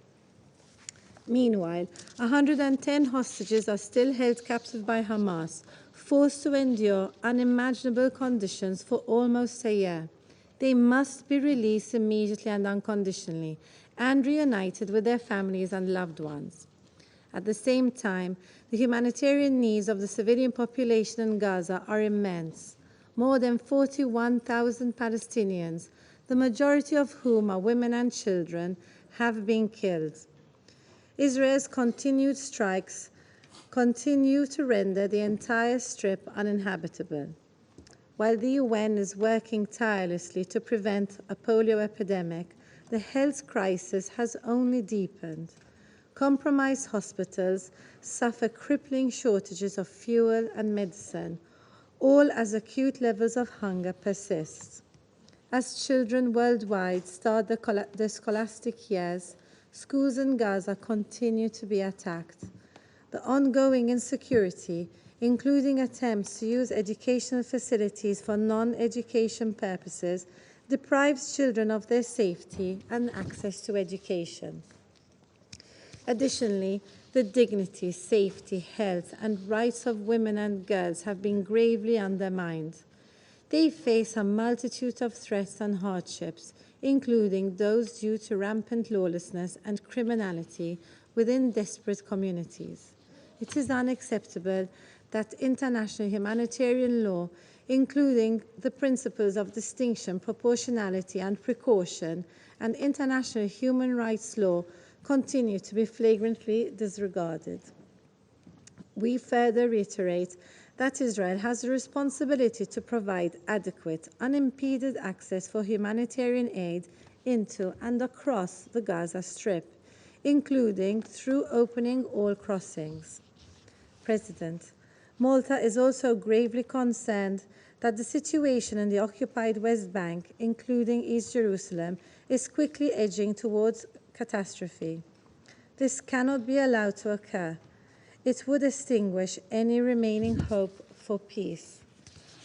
Meanwhile, 110 hostages are still held captive by Hamas, forced to endure unimaginable conditions for almost a year. They must be released immediately and unconditionally, and reunited with their families and loved ones. At the same time, the humanitarian needs of the civilian population in Gaza are immense. More than 41,000 Palestinians, the majority of whom are women and children, have been killed. Israel's continued strikes continue to render the entire strip uninhabitable. While the UN is working tirelessly to prevent a polio epidemic, the health crisis has only deepened. Compromised hospitals suffer crippling shortages of fuel and medicine, all as acute levels of hunger persist. As children worldwide start their scholastic years, schools in Gaza continue to be attacked. The ongoing insecurity, including attempts to use educational facilities for non-education purposes, deprives children of their safety and access to education. Additionally, the dignity, safety, health, and rights of women and girls have been gravely undermined. They face a multitude of threats and hardships, including those due to rampant lawlessness and criminality within desperate communities. It is unacceptable that international humanitarian law, including the principles of distinction, proportionality, and precaution, and international human rights law, continue to be flagrantly disregarded. We further reiterate that Israel has the responsibility to provide adequate, unimpeded access for humanitarian aid into and across the Gaza Strip, including through opening all crossings. President, Malta is also gravely concerned that the situation in the occupied West Bank, including East Jerusalem, is quickly edging towards catastrophe. This cannot be allowed to occur. It would extinguish any remaining hope for peace.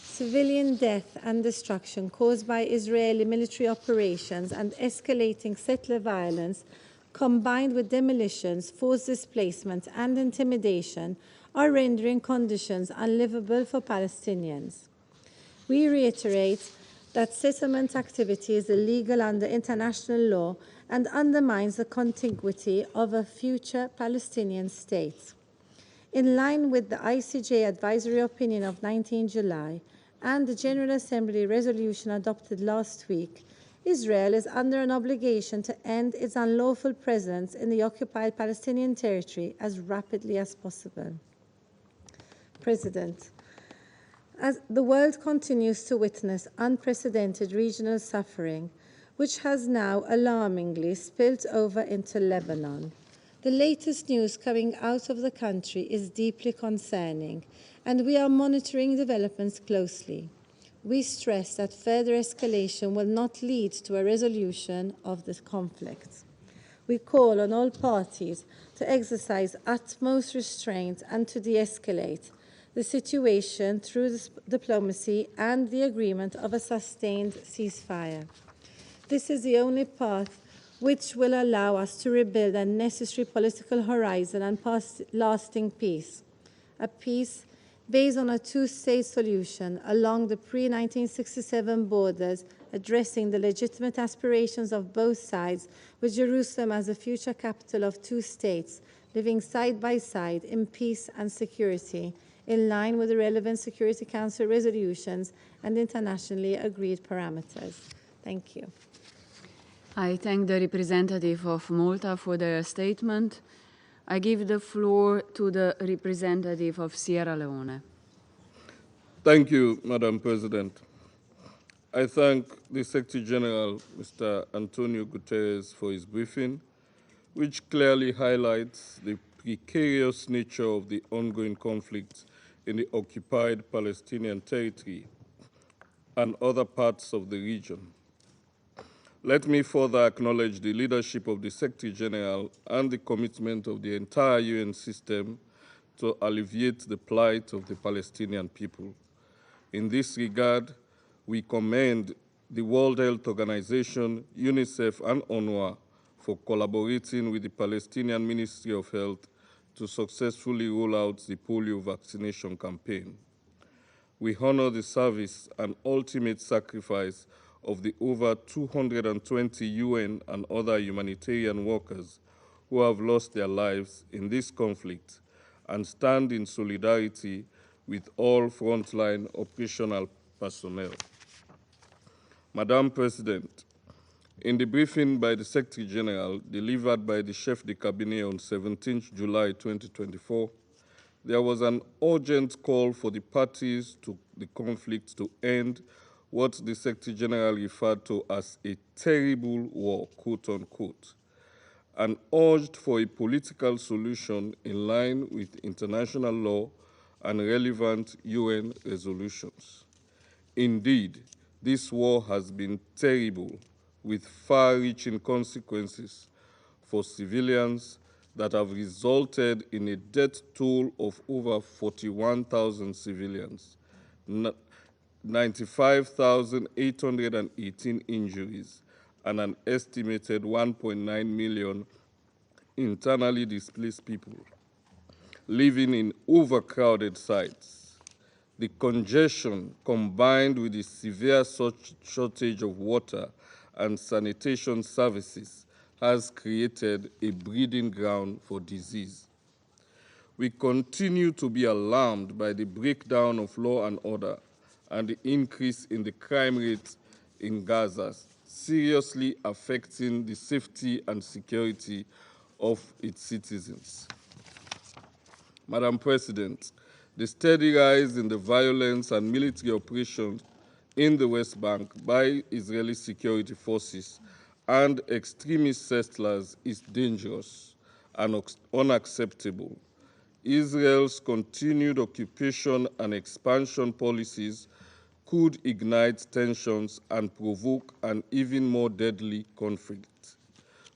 Civilian death and destruction caused by Israeli military operations and escalating settler violence, combined with demolitions, forced displacement, and intimidation, are rendering conditions unlivable for Palestinians. We reiterate that settlement activity is illegal under international law and undermines the contiguity of a future Palestinian state. In line with the ICJ advisory opinion of 19 July and the General Assembly resolution adopted last week, Israel is under an obligation to end its unlawful presence in the occupied Palestinian territory as rapidly as possible. President, as the world continues to witness unprecedented regional suffering, which has now alarmingly spilled over into Lebanon, the latest news coming out of the country is deeply concerning, and we are monitoring developments closely. We stress that further escalation will not lead to a resolution of this conflict. We call on all parties to exercise utmost restraint and to de-escalate the situation through diplomacy and the agreement of a sustained ceasefire. This is the only path which will allow us to rebuild a necessary political horizon and lasting peace, a peace based on a two-state solution along the pre-1967 borders, addressing the legitimate aspirations of both sides, with Jerusalem as the future capital of two states, living side by side in peace and security, in line with the relevant Security Council resolutions and internationally agreed parameters. Thank you. I thank the representative of Malta for their statement. I give the floor to the representative of Sierra Leone. Thank you, Madam President. I thank the Secretary General, Mr. Antonio Guterres, for his briefing, which clearly highlights the precarious nature of the ongoing conflict in the occupied Palestinian territory and other parts of the region. Let me further acknowledge the leadership of the Secretary General and the commitment of the entire UN system to alleviate the plight of the Palestinian people. In this regard, we commend the World Health Organization, UNICEF, and ONU for collaborating with the Palestinian Ministry of Health to successfully roll out the polio vaccination campaign. We honor the service and ultimate sacrifice of the over 220 UN and other humanitarian workers who have lost their lives in this conflict and stand in solidarity with all frontline operational personnel. Madam President, in the briefing by the Secretary General delivered by the Chef de Cabinet on 17 July 2024, there was an urgent call for the parties to the conflict to end what the Secretary General referred to as a terrible war, quote unquote, and urged for a political solution in line with international law and relevant UN resolutions. Indeed, this war has been terrible, with far-reaching consequences for civilians, that have resulted in a death toll of over 41,000 civilians, 95,818 injuries, and an estimated 1.9 million internally displaced people living in overcrowded sites. The congestion, combined with the severe shortage of water and sanitation services, has created a breeding ground for disease. We continue to be alarmed by the breakdown of law and order and the increase in the crime rate in Gaza, seriously affecting the safety and security of its citizens. Madam President, the steady rise in the violence and military operations in the West Bank by Israeli security forces and extremist settlers is dangerous and unacceptable. Israel's continued occupation and expansion policies could ignite tensions and provoke an even more deadly conflict.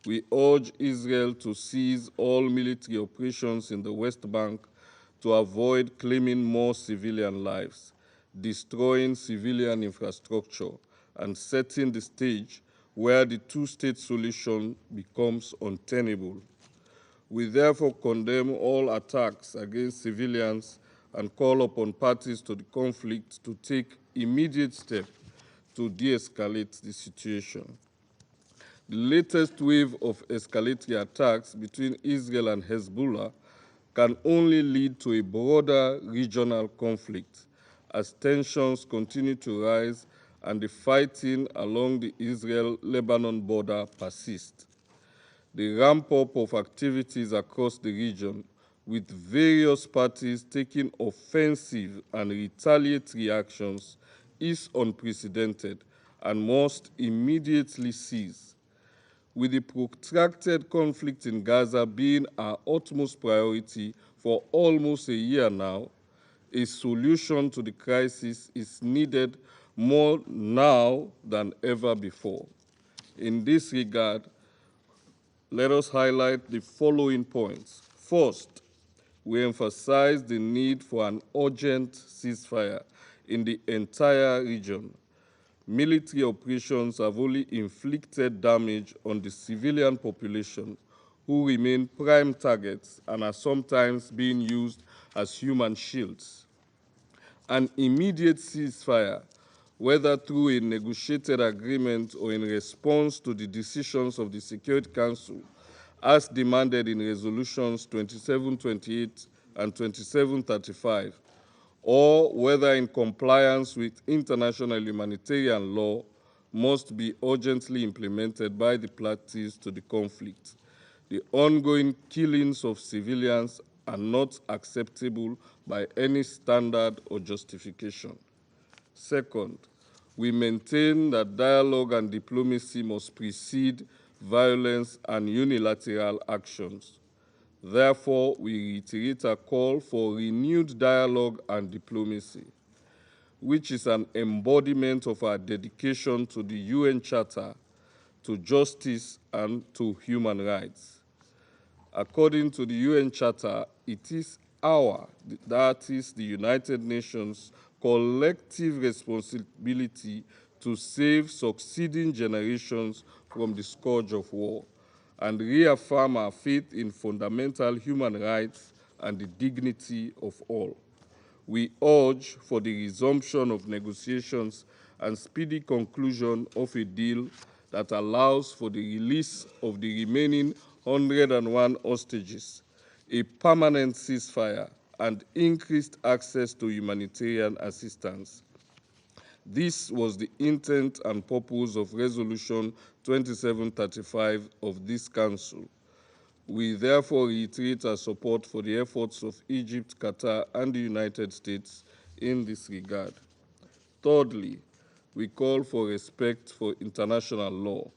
We urge Israel to cease all military operations in the West Bank to avoid claiming more civilian lives, destroying civilian infrastructure, and setting the stage where the two-state solution becomes untenable. We therefore condemn all attacks against civilians and call upon parties to the conflict to take immediate steps to de-escalate the situation. The latest wave of escalatory attacks between Israel and Hezbollah can only lead to a broader regional conflict as tensions continue to rise and the fighting along the Israel-Lebanon border persists. The ramp-up of activities across the region, with various parties taking offensive and retaliatory actions, is unprecedented and must immediately cease. With the protracted conflict in Gaza being our utmost priority for almost a year now, a solution to the crisis is needed more now than ever before. In this regard, let us highlight the following points. First, we emphasize the need for an urgent ceasefire in the entire region. Military operations have only inflicted damage on the civilian population, who remain prime targets and are sometimes being used as human shields. An immediate ceasefire, whether through a negotiated agreement or in response to the decisions of the Security Council, as demanded in Resolutions 2728 and 2735, or whether in compliance with international humanitarian law, must be urgently implemented by the parties to the conflict. The ongoing killings of civilians are not acceptable by any standard or justification. Second, we maintain that dialogue and diplomacy must precede violence and unilateral actions. Therefore, we reiterate a call for renewed dialogue and diplomacy, which is an embodiment of our dedication to the UN Charter, to justice, and to human rights. According to the UN Charter, it is that is the United Nations, collective responsibility to save succeeding generations from the scourge of war and reaffirm our faith in fundamental human rights and the dignity of all. We urge for the resumption of negotiations and speedy conclusion of a deal that allows for the release of the remaining 101 hostages, a permanent ceasefire, and increased access to humanitarian assistance. This was the intent and purpose of Resolution 2735 of this Council. We therefore reiterate our support for the efforts of Egypt, Qatar, and the United States in this regard. Thirdly, we call for respect for international law,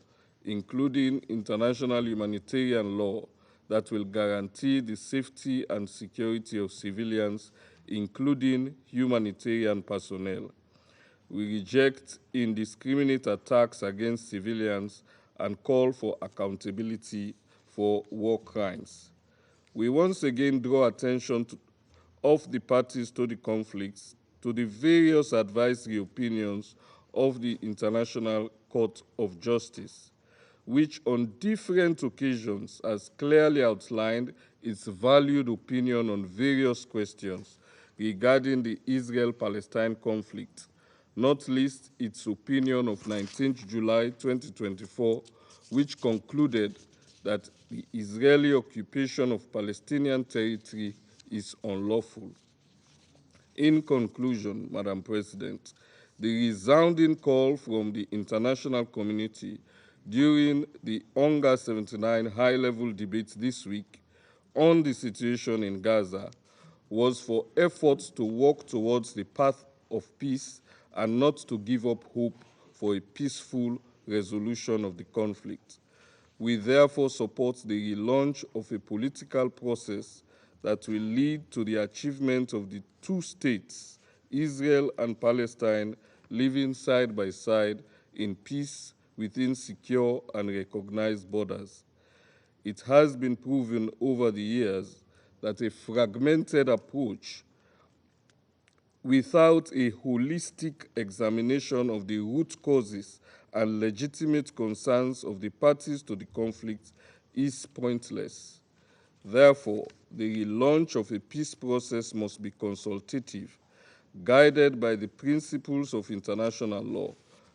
including international humanitarian law that will guarantee the safety and security of civilians, including humanitarian personnel. We reject indiscriminate attacks against civilians and call for accountability for war crimes. we once again draw attention of the parties to the conflicts to the various advisory opinions of the International Court of Justice, which on different occasions has clearly outlined its valued opinion on various questions regarding the Israel-Palestine conflict, not least its opinion of 19th July 2024, which concluded that the Israeli occupation of Palestinian territory is unlawful. In conclusion, Madam President, the resounding call from the international community during the UNGA 79 high-level debate this week on the situation in Gaza was for efforts to work towards the path of peace and not to give up hope for a peaceful resolution of the conflict. We therefore support the relaunch of a political process that will lead to the achievement of the two states, Israel and Palestine, living side by side in peace within secure and recognized borders. It has been proven over the years that a fragmented approach without a holistic examination of the root causes and legitimate concerns of the parties to the conflict is pointless. Therefore, the relaunch of a peace process must be consultative, guided by the principles of international law,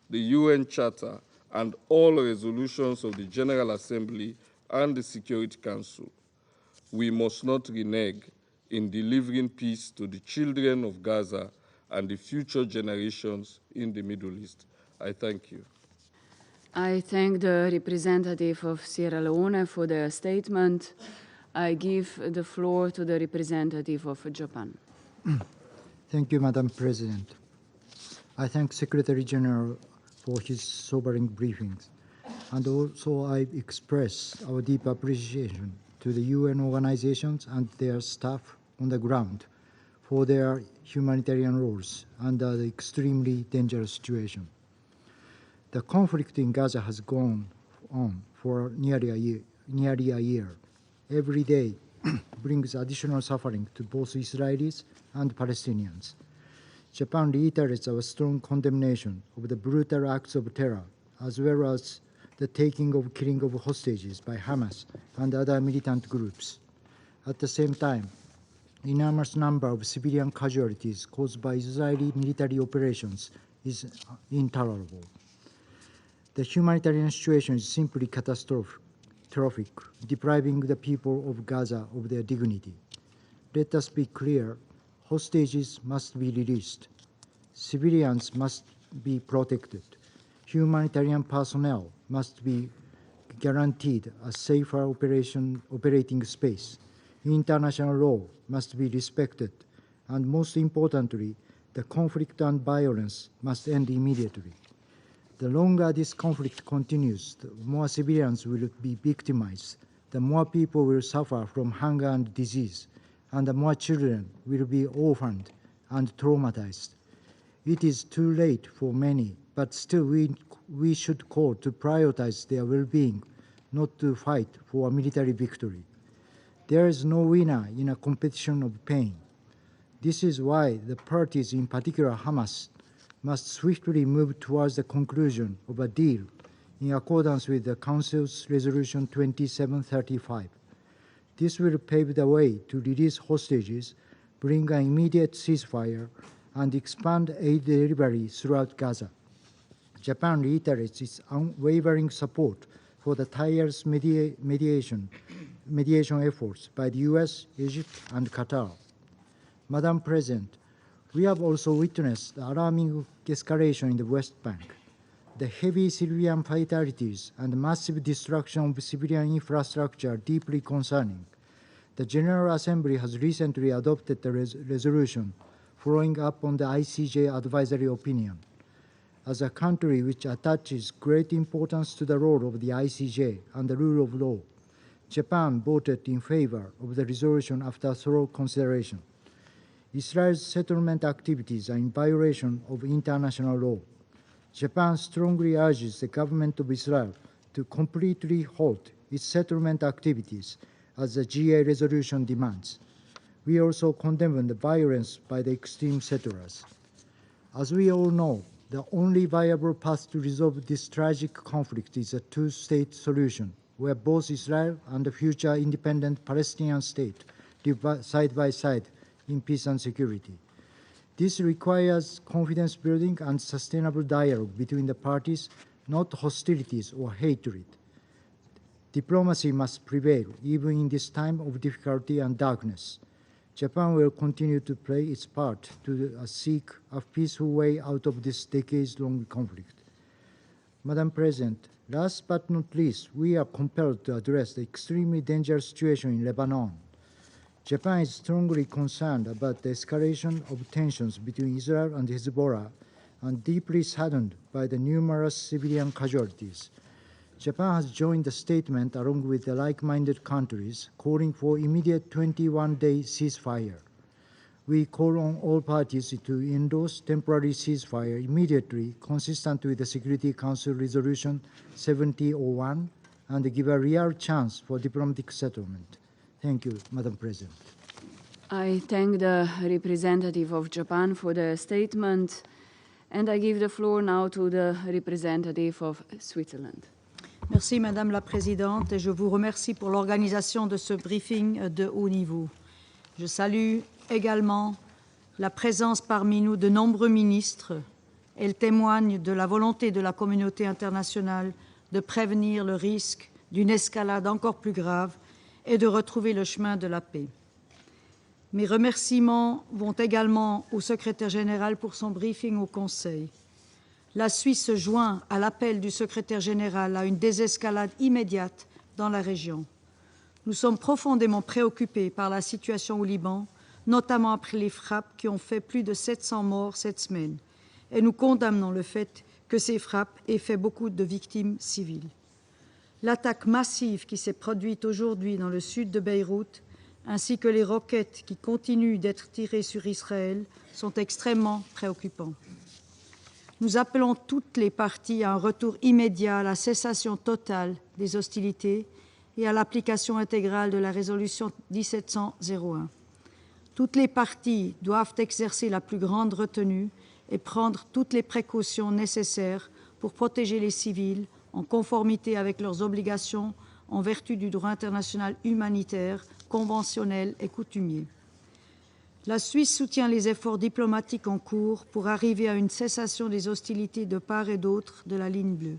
the UN Charter, and all resolutions of the General Assembly and the Security Council. We must not renege in delivering peace to the children of Gaza and the future generations in the Middle East. I thank you. I thank the representative of Sierra Leone for their statement. I give the floor to the representative of Japan. Thank you, Madam President. I thank Secretary General for his sobering briefings, and also I express our deep appreciation to the UN organizations and their staff on the ground for their humanitarian roles under the extremely dangerous situation. The conflict in Gaza has gone on for nearly a year. Every day brings additional suffering to both Israelis and Palestinians. Japan reiterates our strong condemnation of the brutal acts of terror, as well as the killing of hostages by Hamas and other militant groups. At the same time, enormous number of civilian casualties caused by Israeli military operations is intolerable. The humanitarian situation is simply catastrophic, depriving the people of Gaza of their dignity. Let us be clear, hostages must be released. Civilians must be protected. Humanitarian personnel must be guaranteed a safer operating space. International law must be respected, and most importantly, the conflict and violence must end immediately. The longer this conflict continues, the more civilians will be victimized, the more people will suffer from hunger and disease, and the more children will be orphaned and traumatized. It is too late for many, but still we should call to prioritize their well-being, not to fight for a military victory. There is no winner in a competition of pain. This is why the parties, in particular Hamas, must swiftly move towards the conclusion of a deal in accordance with the Council's Resolution 2735. This will pave the way to release hostages, bring an immediate ceasefire, and expand aid delivery throughout Gaza. Japan reiterates its unwavering support for the tireless mediation efforts by the US, Egypt, and Qatar. Madam President, we have also witnessed the alarming escalation in the West Bank. The heavy civilian fatalities and massive destruction of civilian infrastructure are deeply concerning. The General Assembly has recently adopted a resolution following up on the ICJ advisory opinion. As a country which attaches great importance to the role of the ICJ and the rule of law, Japan voted in favor of the resolution after thorough consideration. Israel's settlement activities are in violation of international law. Japan strongly urges the government of Israel to completely halt its settlement activities as the GA resolution demands. We also condemn the violence by the extreme settlers. As we all know, the only viable path to resolve this tragic conflict is a two-state solution, where both Israel and the future independent Palestinian state live side by side in peace and security. This requires confidence building and sustainable dialogue between the parties, not hostilities or hatred. Diplomacy must prevail, even in this time of difficulty and darkness. Japan will continue to play its part to seek a peaceful way out of this decades-long conflict. Madam President, last but not least, we are compelled to address the extremely dangerous situation in Lebanon. Japan is strongly concerned about the escalation of tensions between Israel and Hezbollah and deeply saddened by the numerous civilian casualties. Japan has joined the statement along with the like-minded countries calling for immediate 21-day ceasefire. We call on all parties to endorse temporary ceasefire immediately, consistent with the Security Council Resolution 7001, and give a real chance for diplomatic settlement. Thank you, Madam President. I thank the representative of Japan for the statement, and I give the floor now to the representative of Switzerland. Merci Madame la Présidente et je vous remercie pour l'organisation de ce briefing de haut niveau. Je salue également la présence parmi nous de nombreux ministres. Elle témoigne de la volonté de la communauté internationale de prévenir le risque d'une escalade encore plus grave et de retrouver le chemin de la paix. Mes remerciements vont également au secrétaire général pour son briefing au Conseil. La Suisse se joint à l'appel du secrétaire général à une désescalade immédiate dans la région. Nous sommes profondément préoccupés par la situation au Liban, notamment après les frappes qui ont fait plus de 700 morts cette semaine, et nous condamnons le fait que ces frappes aient fait beaucoup de victimes civiles. L'attaque massive qui s'est produite aujourd'hui dans le sud de Beyrouth, ainsi que les roquettes qui continuent d'être tirées sur Israël, sont extrêmement préoccupants. Nous appelons toutes les parties à un retour immédiat à la cessation totale des hostilités et à l'application intégrale de la résolution 1701. Toutes les parties doivent exercer la plus grande retenue et prendre toutes les précautions nécessaires pour protéger les civils en conformité avec leurs obligations en vertu du droit international humanitaire, conventionnel et coutumier. La Suisse soutient les efforts diplomatiques en cours pour arriver à une cessation des hostilités de part et d'autre de la ligne bleue.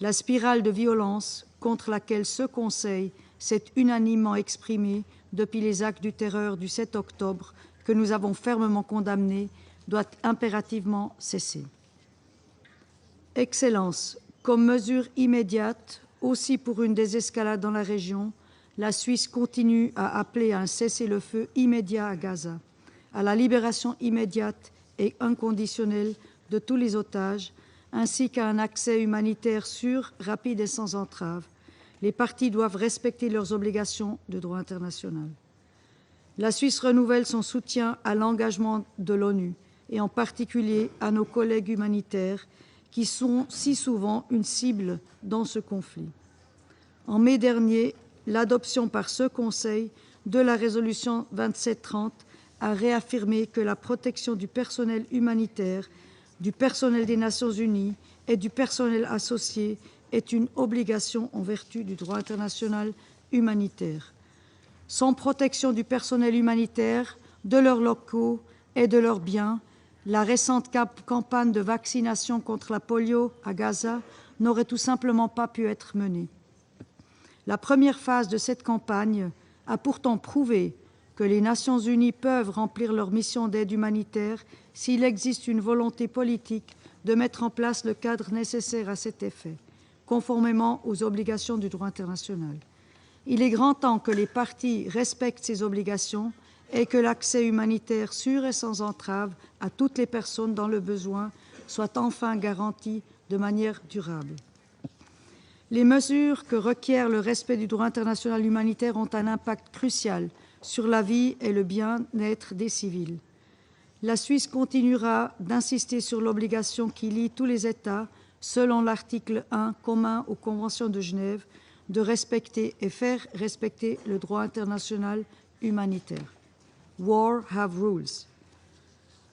La spirale de violence contre laquelle ce Conseil s'est unanimement exprimé depuis les actes du terreur du 7 octobre que nous avons fermement condamnés doit impérativement cesser. Excellence, comme mesure immédiate, aussi pour une désescalade dans la région, la Suisse continue à appeler à un cessez-le-feu immédiat à Gaza, à la libération immédiate et inconditionnelle de tous les otages, ainsi qu'à un accès humanitaire sûr, rapide et sans entrave. Les parties doivent respecter leurs obligations de droit international. La Suisse renouvelle son soutien à l'engagement de l'ONU et en particulier à nos collègues humanitaires qui sont si souvent une cible dans ce conflit. En mai dernier, l'adoption par ce Conseil de la résolution 2730 a réaffirmé que la protection du personnel humanitaire, du personnel des Nations Unies et du personnel associé est une obligation en vertu du droit international humanitaire. Sans protection du personnel humanitaire, de leurs locaux et de leurs biens, la récente campagne de vaccination contre la polio à Gaza n'aurait tout simplement pas pu être menée. La première phase de cette campagne a pourtant prouvé que les Nations Unies peuvent remplir leur mission d'aide humanitaire s'il existe une volonté politique de mettre en place le cadre nécessaire à cet effet, conformément aux obligations du droit international. Il est grand temps que les parties respectent ces obligations et que l'accès humanitaire sûr et sans entrave à toutes les personnes dans le besoin soit enfin garanti de manière durable. Les mesures que requiert le respect du droit international humanitaire ont un impact crucial sur la vie et le bien-être des civils. La Suisse continuera d'insister sur l'obligation qui lie tous les États, selon l'article 1 commun aux conventions de Genève, de respecter et faire respecter le droit international humanitaire. War have rules.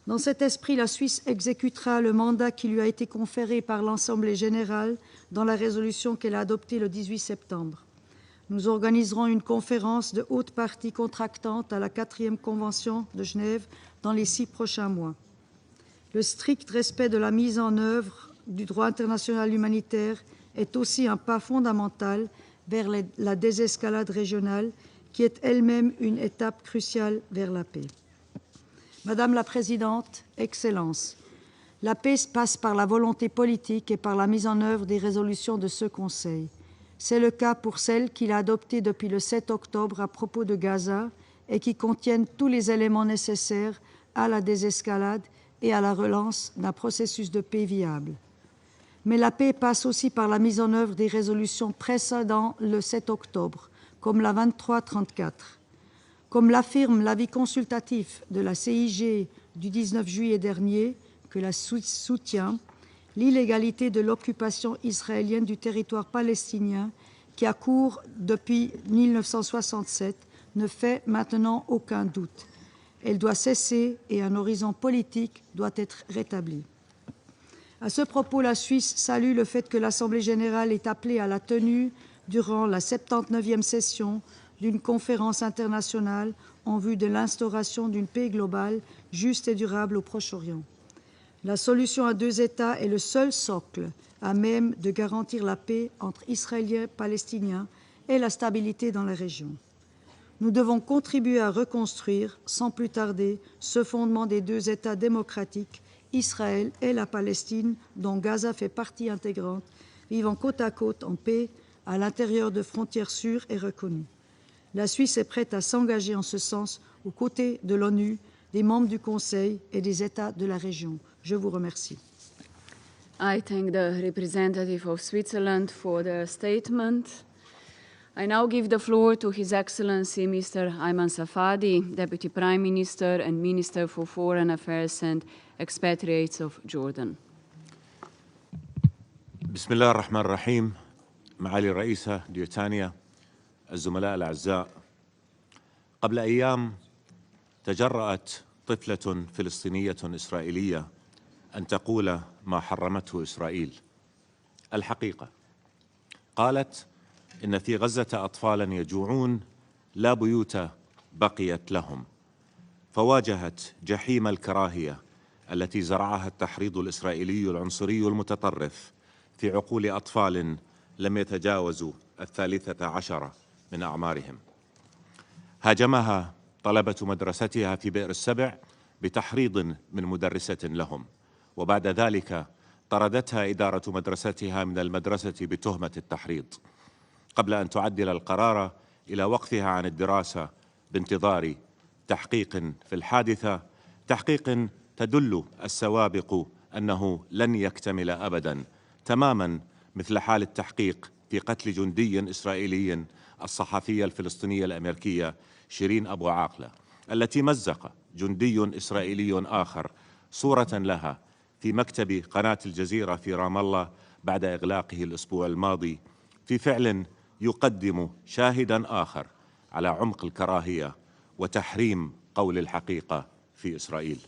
Dans cet esprit, la Suisse exécutera le mandat qui lui a été conféré par l'Assemblée générale dans la résolution qu'elle a adoptée le 18 septembre. Nous organiserons une conférence de haute partie contractante à la 4e Convention de Genève dans les 6 prochains mois. Le strict respect de la mise en œuvre du droit international humanitaire est aussi un pas fondamental vers la désescalade régionale qui est elle-même une étape cruciale vers la paix. Madame la Présidente, Excellences, la paix passe par la volonté politique et par la mise en œuvre des résolutions de ce Conseil. C'est le cas pour celles qu'il a adoptées depuis le 7 octobre à propos de Gaza et qui contiennent tous les éléments nécessaires à la désescalade et à la relance d'un processus de paix viable. Mais la paix passe aussi par la mise en œuvre des résolutions précédant le 7 octobre, comme la 2334. Comme l'affirme l'avis consultatif de la CIG du 19 juillet dernier, que la Suisse soutient, l'illégalité de l'occupation israélienne du territoire palestinien, qui a cours depuis 1967, ne fait maintenant aucun doute. Elle doit cesser et un horizon politique doit être rétabli. À ce propos, la Suisse salue le fait que l'Assemblée générale est appelée à la tenue, durant la 79e session, d'une conférence internationale en vue de l'instauration d'une paix globale, juste et durable au Proche-Orient. La solution à 2 États est le seul socle à même de garantir la paix entre Israéliens et Palestiniens et la stabilité dans la région. Nous devons contribuer à reconstruire, sans plus tarder, ce fondement des 2 États démocratiques, Israël et la Palestine, dont Gaza fait partie intégrante, vivant côte à côte en paix, à l'intérieur de frontières sûres et reconnues. La Suisse est prête à s'engager en ce sens aux côtés de l'ONU, des membres du Conseil et des États de la région. Je vous remercie. I thank the representative of Switzerland for the statement. I now give the floor to His Excellency Mr. Ayman Safadi, Deputy Prime Minister and Minister for Foreign Affairs and Expatriates of Jordan. بسم الله الرحمن الرحيم. معالي الرئيسة ديوتانيا، الزملاء الأعزاء، قبل أيام تجرأت طفلة فلسطينية إسرائيلية أن تقول ما حرمته إسرائيل. الحقيقة قالت إن في غزة أطفالا يجوعون لا بيوت بقيت لهم، فواجهت جحيم الكراهية التي زرعها التحريض الإسرائيلي العنصري المتطرف في عقول أطفال لم يتجاوزوا 13 من أعمارهم. هاجمها طلبة مدرستها في بئر السبع بتحريض من مدرسة لهم، وبعد ذلك طردتها إدارة مدرستها من المدرسة بتهمة التحريض، قبل أن تعدل القرار إلى وقفها عن الدراسة بانتظار تحقيق في الحادثة، تحقيق تدل السوابق أنه لن يكتمل أبدا، تماما مثل حال التحقيق في قتل جندي إسرائيلي الصحفية الفلسطينية الأمريكية شيرين أبو عاقلة، التي مزق جندي إسرائيلي آخر صورة لها في مكتب قناة الجزيرة في رام الله بعد إغلاقه الأسبوع الماضي، في فعل يقدم شاهدا آخر على عمق الكراهية وتحريم قول الحقيقة في إسرائيل.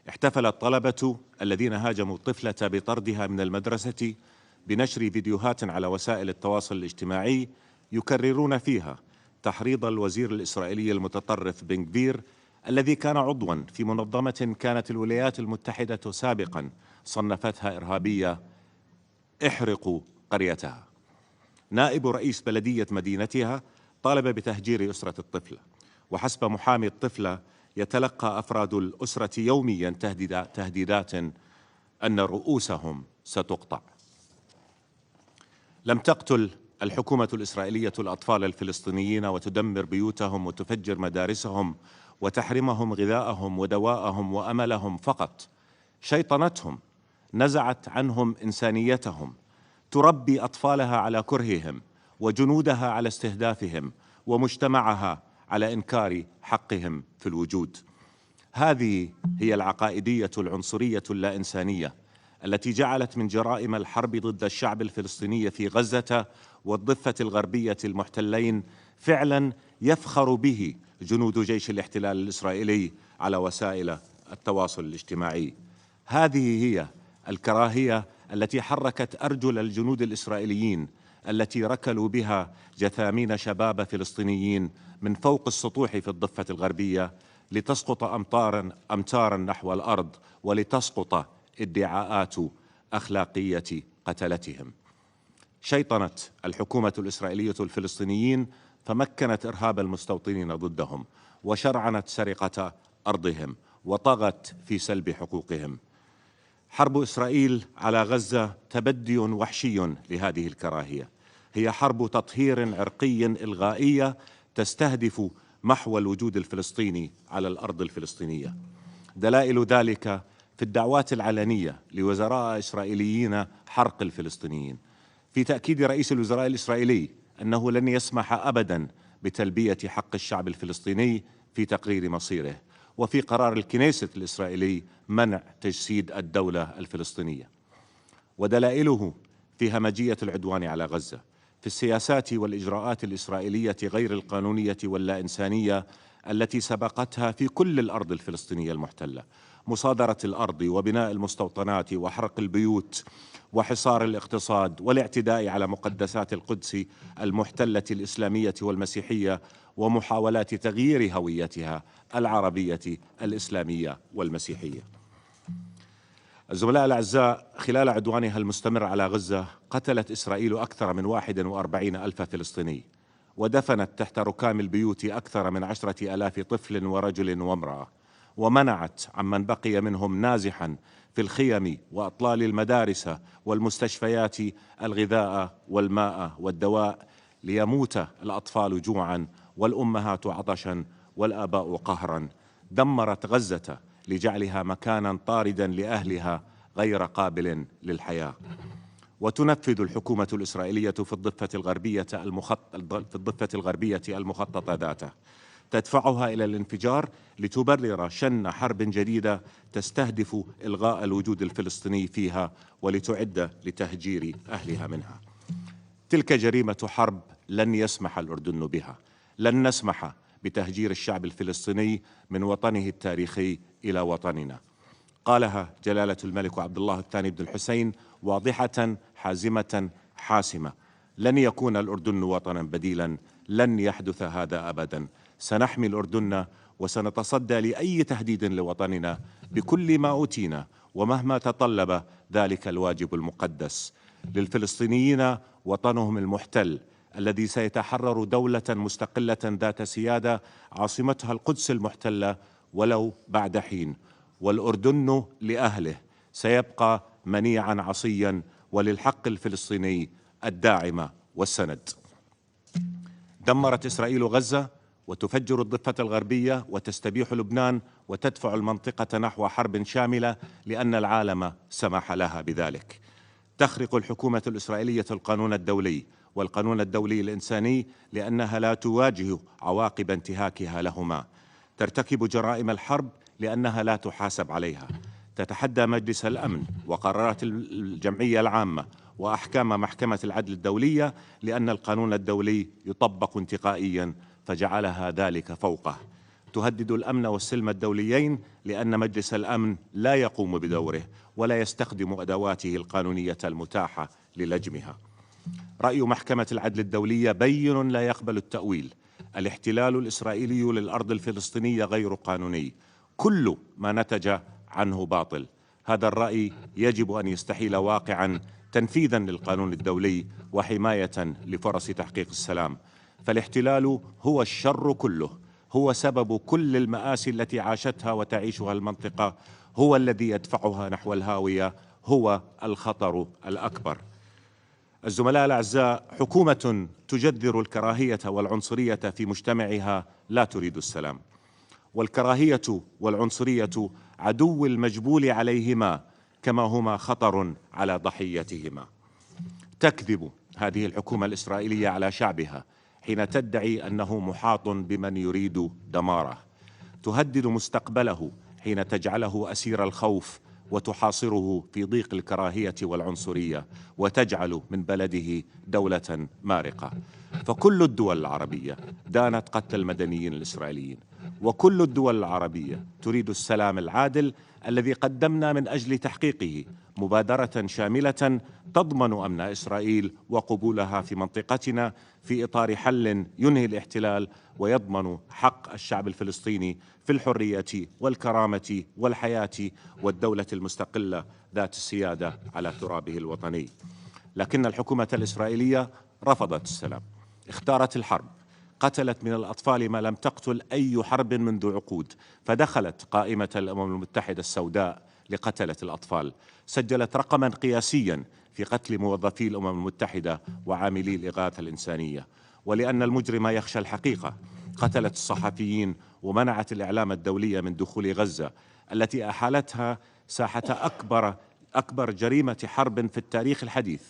احتفل الطلبة الذين هاجموا الطفلة بطردها من المدرسة بنشر فيديوهات على وسائل التواصل الاجتماعي يكررون فيها تحريض الوزير الإسرائيلي المتطرف بن غفير، الذي كان عضوا في منظمة كانت الولايات المتحدة سابقا صنفتها إرهابية، احرقوا قريتها. نائب رئيس بلدية مدينتها طالب بتهجير أسرة الطفلة، وحسب محامي الطفلة يتلقى أفراد الأسرة يوميا تهديدات أن رؤوسهم ستقطع. لم تقتل الحكومة الإسرائيلية الأطفال الفلسطينيين وتدمر بيوتهم وتفجر مدارسهم وتحرمهم غذاءهم ودواءهم وأملهم فقط، شيطنتهم، نزعت عنهم إنسانيتهم، تربي أطفالها على كرههم وجنودها على استهدافهم ومجتمعها على إنكار حقهم في الوجود. هذه هي العقائدية العنصرية اللا إنسانية التي جعلت من جرائم الحرب ضد الشعب الفلسطيني في غزة والضفة الغربية المحتلين فعلا يفخر به جنود جيش الاحتلال الإسرائيلي على وسائل التواصل الاجتماعي. هذه هي الكراهية التي حركت أرجل الجنود الإسرائيليين التي ركلوا بها جثامين شباب فلسطينيين من فوق السطوح في الضفة الغربية لتسقط أمتارا نحو الأرض ولتسقط ادعاءات أخلاقية قتلتهم. شيطنت الحكومة الإسرائيلية الفلسطينيين فمكنت إرهاب المستوطنين ضدهم وشرعنت سرقة أرضهم وطغت في سلب حقوقهم. حرب إسرائيل على غزة تبدي وحشي لهذه الكراهية، هي حرب تطهير عرقي إلغائية تستهدف محو الوجود الفلسطيني على الأرض الفلسطينية. دلائل ذلك في الدعوات العلنية لوزراء إسرائيليين حرق الفلسطينيين، في تأكيد رئيس الوزراء الإسرائيلي أنه لن يسمح أبدا بتلبية حق الشعب الفلسطيني في تقرير مصيره، وفي قرار الكنيست الإسرائيلي منع تجسيد الدولة الفلسطينية. ودلائله في همجية العدوان على غزة، في السياسات والإجراءات الإسرائيلية غير القانونية واللا إنسانية التي سبقتها في كل الأرض الفلسطينية المحتلة، مصادرة الأرض وبناء المستوطنات وحرق البيوت وحصار الاقتصاد والاعتداء على مقدسات القدس المحتلة الإسلامية والمسيحية ومحاولات تغيير هويتها العربية الإسلامية والمسيحية. الزملاء الأعزاء، خلال عدوانها المستمر على غزة قتلت إسرائيل أكثر من 41 ألف فلسطيني، ودفنت تحت ركام البيوت أكثر من 10,000 طفل ورجل وامرأة، ومنعت عمن بقي منهم نازحا في الخيم وأطلال المدارس والمستشفيات الغذاء والماء والدواء، ليموت الأطفال جوعا والأمهات عطشا والآباء قهرا. دمرت غزة لجعلها مكانا طاردا لأهلها غير قابل للحياة. وتنفذ الحكومة الإسرائيلية في الضفة الغربية المخططة ذاته، تدفعها إلى الانفجار لتبرر شن حرب جديدة تستهدف إلغاء الوجود الفلسطيني فيها ولتعد لتهجير أهلها منها. تلك جريمة حرب لن يسمح الأردن بها، لن نسمح بتهجير الشعب الفلسطيني من وطنه التاريخي إلى وطننا. قالها جلالة الملك عبد الله الثاني بن الحسين واضحة حازمة حاسمة: لن يكون الأردن وطنا بديلا، لن يحدث هذا أبدا. سنحمي الأردن وسنتصدى لأي تهديد لوطننا بكل ما أوتينا ومهما تطلب ذلك الواجب المقدس. للفلسطينيين وطنهم المحتل الذي سيتحرر دولة مستقلة ذات سيادة عاصمتها القدس المحتلة ولو بعد حين، والأردن لأهله سيبقى منيعا عصيا وللحق الفلسطيني الداعم والسند. دمرت إسرائيل غزة وتفجر الضفة الغربية وتستبيح لبنان وتدفع المنطقة نحو حرب شاملة لأن العالم سمح لها بذلك. تخرق الحكومة الإسرائيلية القانون الدولي والقانون الدولي الإنساني لأنها لا تواجه عواقب انتهاكها لهما. ترتكب جرائم الحرب لأنها لا تحاسب عليها. تتحدى مجلس الأمن وقرارات الجمعية العامة وأحكام محكمة العدل الدولية لأن القانون الدولي يطبق انتقائيا فجعلها ذلك فوقه. تهدد الأمن والسلم الدوليين لأن مجلس الأمن لا يقوم بدوره ولا يستخدم أدواته القانونية المتاحة للجمها. رأي محكمة العدل الدولية بين لا يقبل التأويل: الاحتلال الإسرائيلي للأرض الفلسطينية غير قانوني، كل ما نتج عنه باطل. هذا الرأي يجب أن يستحيل واقعا تنفيذا للقانون الدولي وحماية لفرص تحقيق السلام. فالاحتلال هو الشر كله، هو سبب كل المآسي التي عاشتها وتعيشها المنطقة، هو الذي يدفعها نحو الهاوية، هو الخطر الأكبر. الزملاء الأعزاء، حكومة تجذر الكراهية والعنصرية في مجتمعها لا تريد السلام، والكراهية والعنصرية عدو المجبول عليهما كما هما خطر على ضحيتهما. تكذب هذه الحكومة الإسرائيلية على شعبها حين تدعي أنه محاط بمن يريد دماره. تهدد مستقبله حين تجعله أسير الخوف وتحاصره في ضيق الكراهية والعنصرية وتجعل من بلده دولة مارقة. فكل الدول العربية دانت قتل المدنيين الإسرائيليين، وكل الدول العربية تريد السلام العادل الذي قدمنا من أجل تحقيقه مبادرة شاملة تضمن أمن إسرائيل وقبولها في منطقتنا في إطار حل ينهي الاحتلال ويضمن حق الشعب الفلسطيني في الحرية والكرامة والحياة والدولة المستقلة ذات السيادة على ترابه الوطني. لكن الحكومة الإسرائيلية رفضت السلام، اختارت الحرب، قتلت من الأطفال ما لم تقتل أي حرب منذ عقود، فدخلت قائمة الأمم المتحدة السوداء لقتلة الأطفال، سجلت رقما قياسيا في قتل موظفي الأمم المتحدة وعاملي الإغاثة الإنسانية. ولأن المجرم يخشى الحقيقة قتلت الصحفيين ومنعت الإعلام الدولي من دخول غزة التي أحالتها ساحة أكبر جريمة حرب في التاريخ الحديث،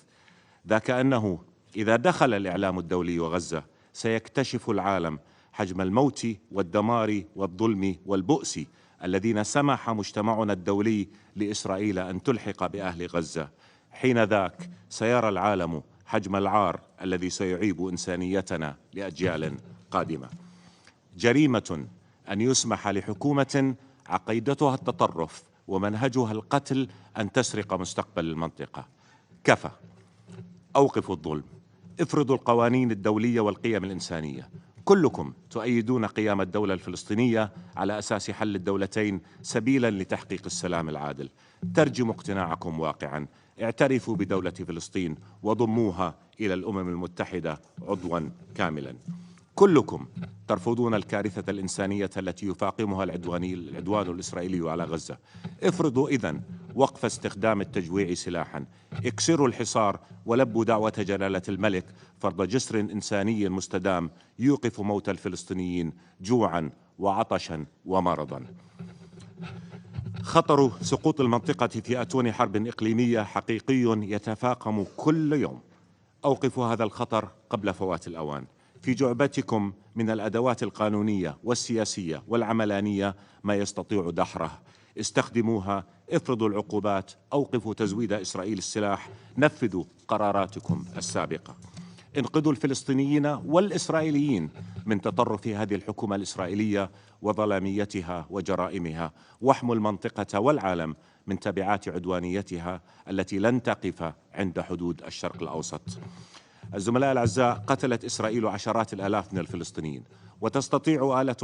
ذاك أنه إذا دخل الإعلام الدولي غزة سيكتشف العالم حجم الموت والدمار والظلم والبؤس الذين سمح مجتمعنا الدولي لإسرائيل أن تلحق بأهل غزة. حين ذاك سيرى العالم حجم العار الذي سيعيب إنسانيتنا لأجيال قادمة. جريمة أن يسمح لحكومة عقيدتها التطرف ومنهجها القتل أن تسرق مستقبل المنطقة. كفى، أوقفوا الظلم، افرضوا القوانين الدولية والقيم الإنسانية. كلكم تؤيدون قيام الدولة الفلسطينية على أساس حل الدولتين سبيلا لتحقيق السلام العادل. ترجم اقتناعكم واقعا، اعترفوا بدولة فلسطين وضموها إلى الأمم المتحدة عضوا كاملا. كلكم ترفضون الكارثة الإنسانية التي يفاقمها العدوان الإسرائيلي على غزة. افرضوا إذن وقف استخدام التجويع سلاحا، اكسروا الحصار ولبوا دعوة جلالة الملك فرض جسر إنساني مستدام يوقف موت الفلسطينيين جوعا وعطشا ومرضا. خطر سقوط المنطقة في أتون حرب إقليمية حقيقي يتفاقم كل يوم. أوقفوا هذا الخطر قبل فوات الأوان. في جعبتكم من الأدوات القانونية والسياسية والعملانية ما يستطيع دحره، استخدموها، افرضوا العقوبات، أوقفوا تزويد إسرائيل السلاح، نفذوا قراراتكم السابقة. انقذوا الفلسطينيين والإسرائيليين من تطرف هذه الحكومة الإسرائيلية وظلاميتها وجرائمها، واحموا المنطقة والعالم من تبعات عدوانيتها التي لن تقف عند حدود الشرق الأوسط. الزملاء الأعزاء، قتلت إسرائيل عشرات الآلاف من الفلسطينيين، وتستطيع آلة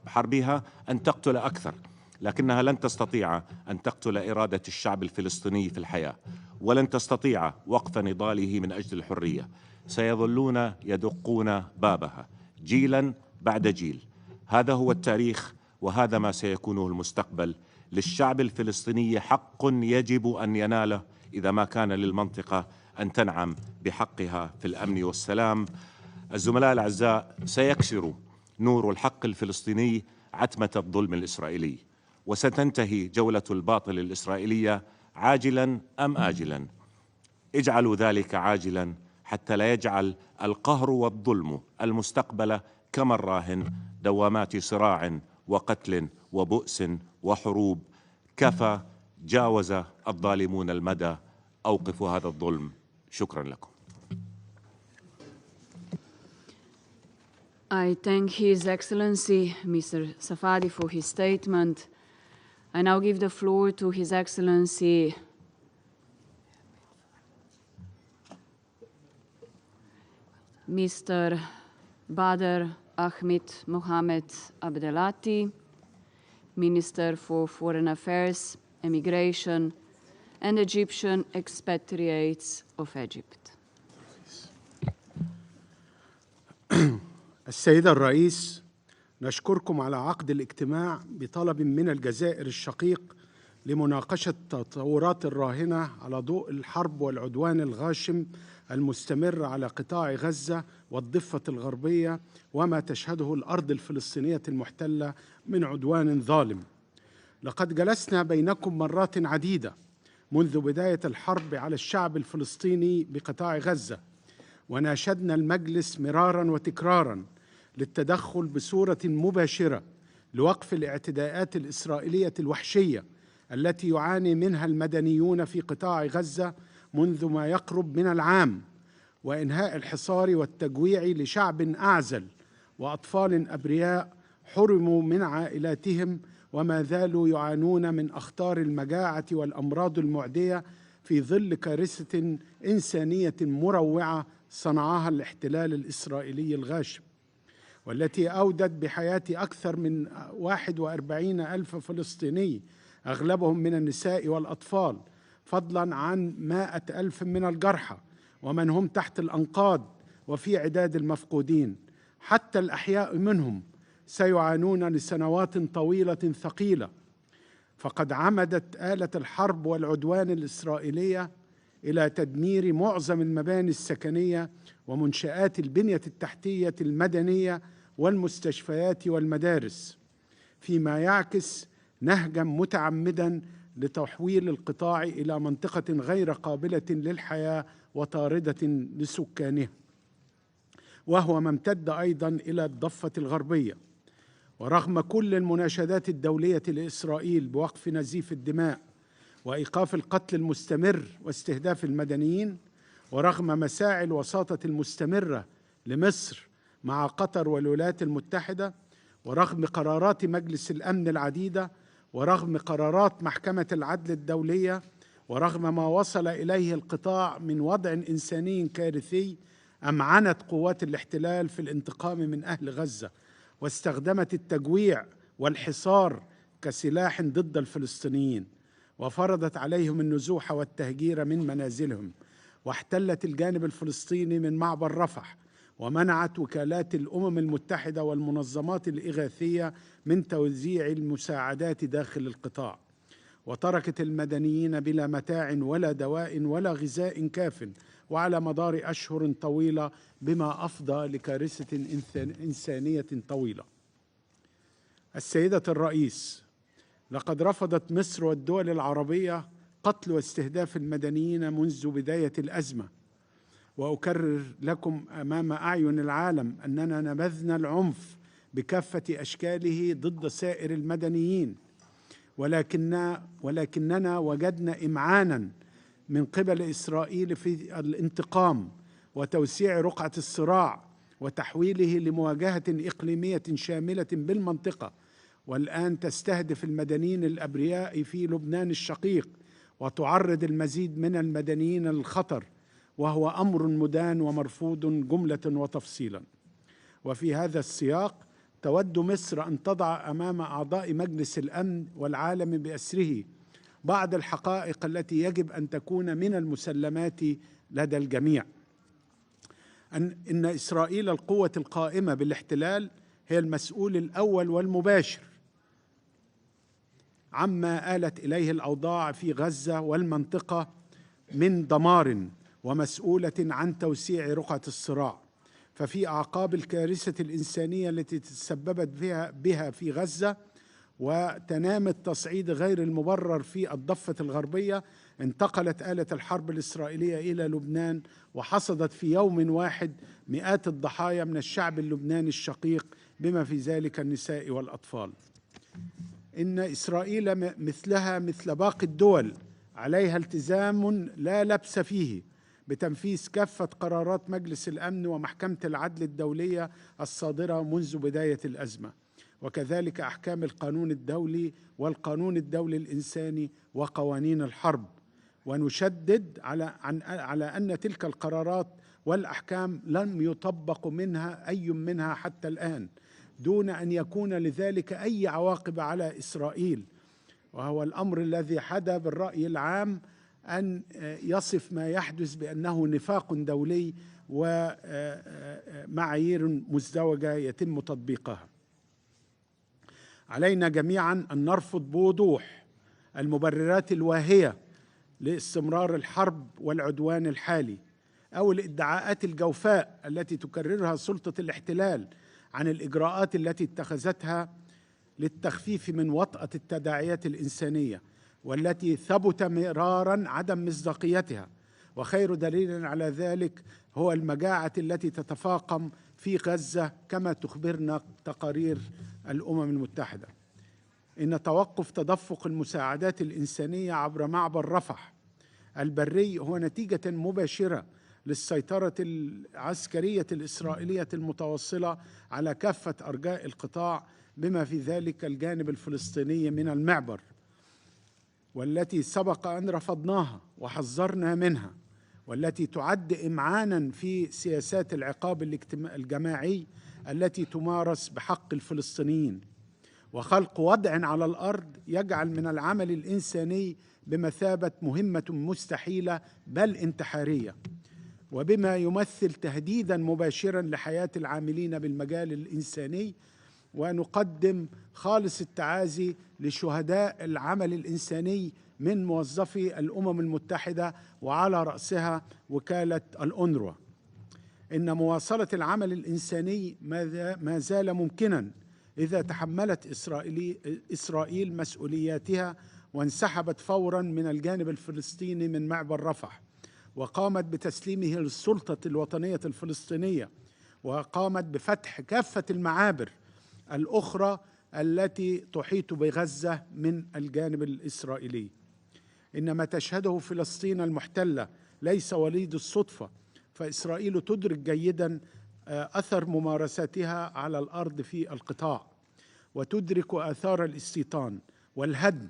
حربها أن تقتل أكثر، لكنها لن تستطيع أن تقتل إرادة الشعب الفلسطيني في الحياة، ولن تستطيع وقف نضاله من أجل الحرية. سيظلون يدقون بابها جيلا بعد جيل. هذا هو التاريخ، وهذا ما سيكونه المستقبل. للشعب الفلسطيني حق يجب أن يناله إذا ما كان للمنطقة أن تنعم بحقها في الأمن والسلام. الزملاء الأعزاء، سيكسر نور الحق الفلسطيني عتمة الظلم الإسرائيلي، وستنتهي جولة الباطل الإسرائيلية عاجلا أم آجلا. اجعلوا ذلك عاجلا حتى لا يجعل القهر والظلم المستقبل كما الراهن دوامات صراع وقتل وبؤس وحروب. كفى، جاوز الظالمون المدى، أوقفوا هذا الظلم. شكرا لكم. I thank His Excellency Mr. Safadi for his statement. I now give the floor to His Excellency Mr. Badr Ahmed Mohamed Abdelati, Minister for Foreign Affairs, Immigration, and Egyptian expatriates of Egypt. السيدة الرئيس، نشكركم على عقد الاجتماع بطلب من الجزائر الشقيق لمناقشة التطورات الراهنة على ضوء الحرب والعدوان الغاشم المستمر على قطاع غزة والضفة الغربية وما تشهده الأرض الفلسطينية المحتلة من عدوان ظالم. لقد جلسنا بينكم مرات عديدة منذ بداية الحرب على الشعب الفلسطيني بقطاع غزة، وناشدنا المجلس مرارا وتكرارا للتدخل بصورة مباشرة لوقف الاعتداءات الإسرائيلية الوحشية التي يعاني منها المدنيون في قطاع غزة منذ ما يقرب من العام، وإنهاء الحصار والتجويع لشعب أعزل وأطفال أبرياء حرموا من عائلاتهم وما زالوا يعانون من أخطار المجاعة والأمراض المعدية في ظل كارثة إنسانية مروعة صنعها الاحتلال الإسرائيلي الغاشم، والتي أودت بحياة أكثر من 41,000 فلسطيني، أغلبهم من النساء والأطفال، فضلاً عن 100,000 من الجرحى ومن هم تحت الأنقاض وفي عداد المفقودين. حتى الأحياء منهم سيعانون لسنوات طويلة ثقيلة، فقد عمدت آلة الحرب والعدوان الإسرائيلية إلى تدمير معظم المباني السكنية ومنشآت البنية التحتية المدنية والمستشفيات والمدارس، فيما يعكس نهجاً متعمداً لتحويل القطاع إلى منطقة غير قابلة للحياة وطاردة لسكانها، وهو ما امتد أيضاً إلى الضفة الغربية. ورغم كل المناشدات الدولية لإسرائيل بوقف نزيف الدماء وإيقاف القتل المستمر واستهداف المدنيين، ورغم مساعي الوساطة المستمرة لمصر مع قطر والولايات المتحدة، ورغم قرارات مجلس الأمن العديدة، ورغم قرارات محكمة العدل الدولية، ورغم ما وصل إليه القطاع من وضع إنساني كارثي، أمعنت قوات الاحتلال في الانتقام من أهل غزة، واستخدمت التجويع والحصار كسلاح ضد الفلسطينيين، وفرضت عليهم النزوح والتهجير من منازلهم، واحتلت الجانب الفلسطيني من معبر رفح، ومنعت وكالات الأمم المتحدة والمنظمات الإغاثية من توزيع المساعدات داخل القطاع، وتركت المدنيين بلا متاع ولا دواء ولا غذاء كاف وعلى مدار أشهر طويلة، بما أفضى لكارثة إنسانية طويلة. السيدة الرئيس، لقد رفضت مصر والدول العربية قتل واستهداف المدنيين منذ بداية الأزمة، وأكرر لكم أمام أعين العالم أننا نبذنا العنف بكافة أشكاله ضد سائر المدنيين، ولكننا وجدنا إمعانا من قبل إسرائيل في الانتقام وتوسيع رقعة الصراع وتحويله لمواجهة إقليمية شاملة بالمنطقة، والآن تستهدف المدنيين الأبرياء في لبنان الشقيق وتعرض المزيد من المدنيين للخطر، وهو أمر مدان ومرفوض جملة وتفصيلا. وفي هذا السياق تود مصر أن تضع أمام أعضاء مجلس الأمن والعالم بأسره بعض الحقائق التي يجب أن تكون من المسلمات لدى الجميع: إن إسرائيل القوة القائمة بالاحتلال هي المسؤول الأول والمباشر عما آلت إليه الأوضاع في غزة والمنطقة من دمار، ومسؤولة عن توسيع رقعة الصراع. ففي أعقاب الكارثة الإنسانية التي تسببت بها في غزة وتنام التصعيد غير المبرر في الضفة الغربية، انتقلت آلة الحرب الإسرائيلية إلى لبنان، وحصدت في يوم واحد مئات الضحايا من الشعب اللبناني الشقيق، بما في ذلك النساء والأطفال. إن إسرائيل مثلها مثل باقي الدول عليها التزام لا لبس فيه بتنفيذ كافة قرارات مجلس الأمن ومحكمة العدل الدولية الصادرة منذ بداية الأزمة، وكذلك أحكام القانون الدولي والقانون الدولي الإنساني وقوانين الحرب. ونشدد على أن تلك القرارات والأحكام لم يطبق أي منها حتى الآن، دون أن يكون لذلك أي عواقب على إسرائيل، وهو الأمر الذي حدا بالرأي العام أن يصف ما يحدث بأنه نفاق دولي ومعايير مزدوجة يتم تطبيقها. علينا جميعا أن نرفض بوضوح المبررات الواهية لاستمرار الحرب والعدوان الحالي، أو الادعاءات الجوفاء التي تكررها سلطة الاحتلال عن الإجراءات التي اتخذتها للتخفيف من وطأة التداعيات الإنسانية، والتي ثبت مرارا عدم مصداقيتها. وخير دليل على ذلك هو المجاعة التي تتفاقم في غزة كما تخبرنا تقارير الأمم المتحدة. إن توقف تدفق المساعدات الإنسانية عبر معبر رفح البري هو نتيجة مباشرة للسيطرة العسكرية الإسرائيلية المتواصلة على كافة أرجاء القطاع بما في ذلك الجانب الفلسطيني من المعبر، والتي سبق أن رفضناها وحذرنا منها، والتي تعد إمعانا في سياسات العقاب الجماعي التي تمارس بحق الفلسطينيين، وخلق وضع على الأرض يجعل من العمل الإنساني بمثابة مهمة مستحيلة بل انتحارية، وبما يمثل تهديدا مباشرا لحياة العاملين بالمجال الإنساني. ونقدم خالص التعازي لشهداء العمل الإنساني من موظفي الأمم المتحدة وعلى رأسها وكالة الأونروا. إن مواصلة العمل الإنساني ما زال ممكنا إذا تحملت إسرائيل مسؤولياتها وانسحبت فورا من الجانب الفلسطيني من معبر رفح، وقامت بتسليمه للسلطة الوطنية الفلسطينية، وقامت بفتح كافة المعابر الأخرى التي تحيط بغزة من الجانب الإسرائيلي. إن ما تشهده فلسطين المحتلة ليس وليد الصدفة، فإسرائيل تدرك جيدا أثر ممارساتها على الأرض في القطاع، وتدرك آثار الاستيطان والهدم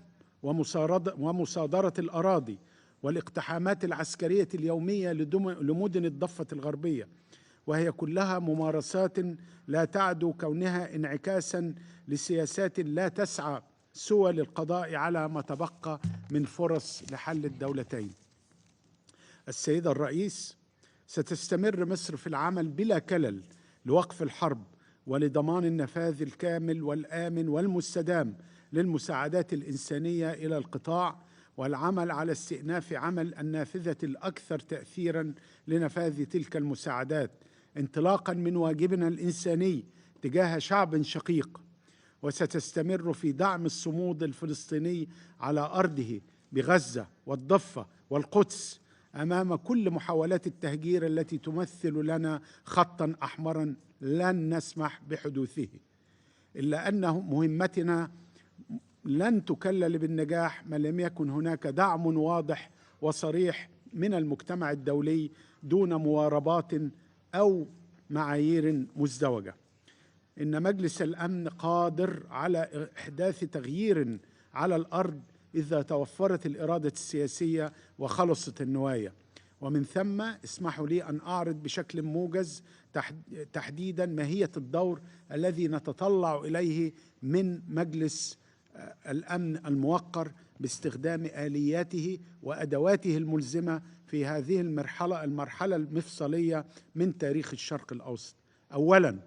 ومصادرة الأراضي والاقتحامات العسكرية اليومية لمدن الضفة الغربية، وهي كلها ممارسات لا تعدو كونها انعكاسا لسياسات لا تسعى سوى للقضاء على ما تبقى من فرص لحل الدولتين. السيد الرئيس، ستستمر مصر في العمل بلا كلل لوقف الحرب ولضمان النفاذ الكامل والآمن والمستدام للمساعدات الإنسانية إلى القطاع، والعمل على استئناف عمل النافذة الأكثر تأثيراً لنفاذ تلك المساعدات، انطلاقاً من واجبنا الإنساني تجاه شعب شقيق. وستستمر في دعم الصمود الفلسطيني على أرضه بغزة والضفة والقدس أمام كل محاولات التهجير التي تمثل لنا خطاً أحمراً لن نسمح بحدوثه، إلا أن مهمتنا لن تكلل بالنجاح ما لم يكن هناك دعم واضح وصريح من المجتمع الدولي دون مواربات أو معايير مزدوجة. إن مجلس الأمن قادر على إحداث تغيير على الأرض إذا توفرت الإرادة السياسية وخلصت النوايا، ومن ثم اسمحوا لي أن أعرض بشكل موجز تحديدا ماهية الدور الذي نتطلع إليه من مجلس الأمن الموقر باستخدام آلياته وأدواته الملزمة في هذه المرحلة المفصلية من تاريخ الشرق الأوسط. أولاً،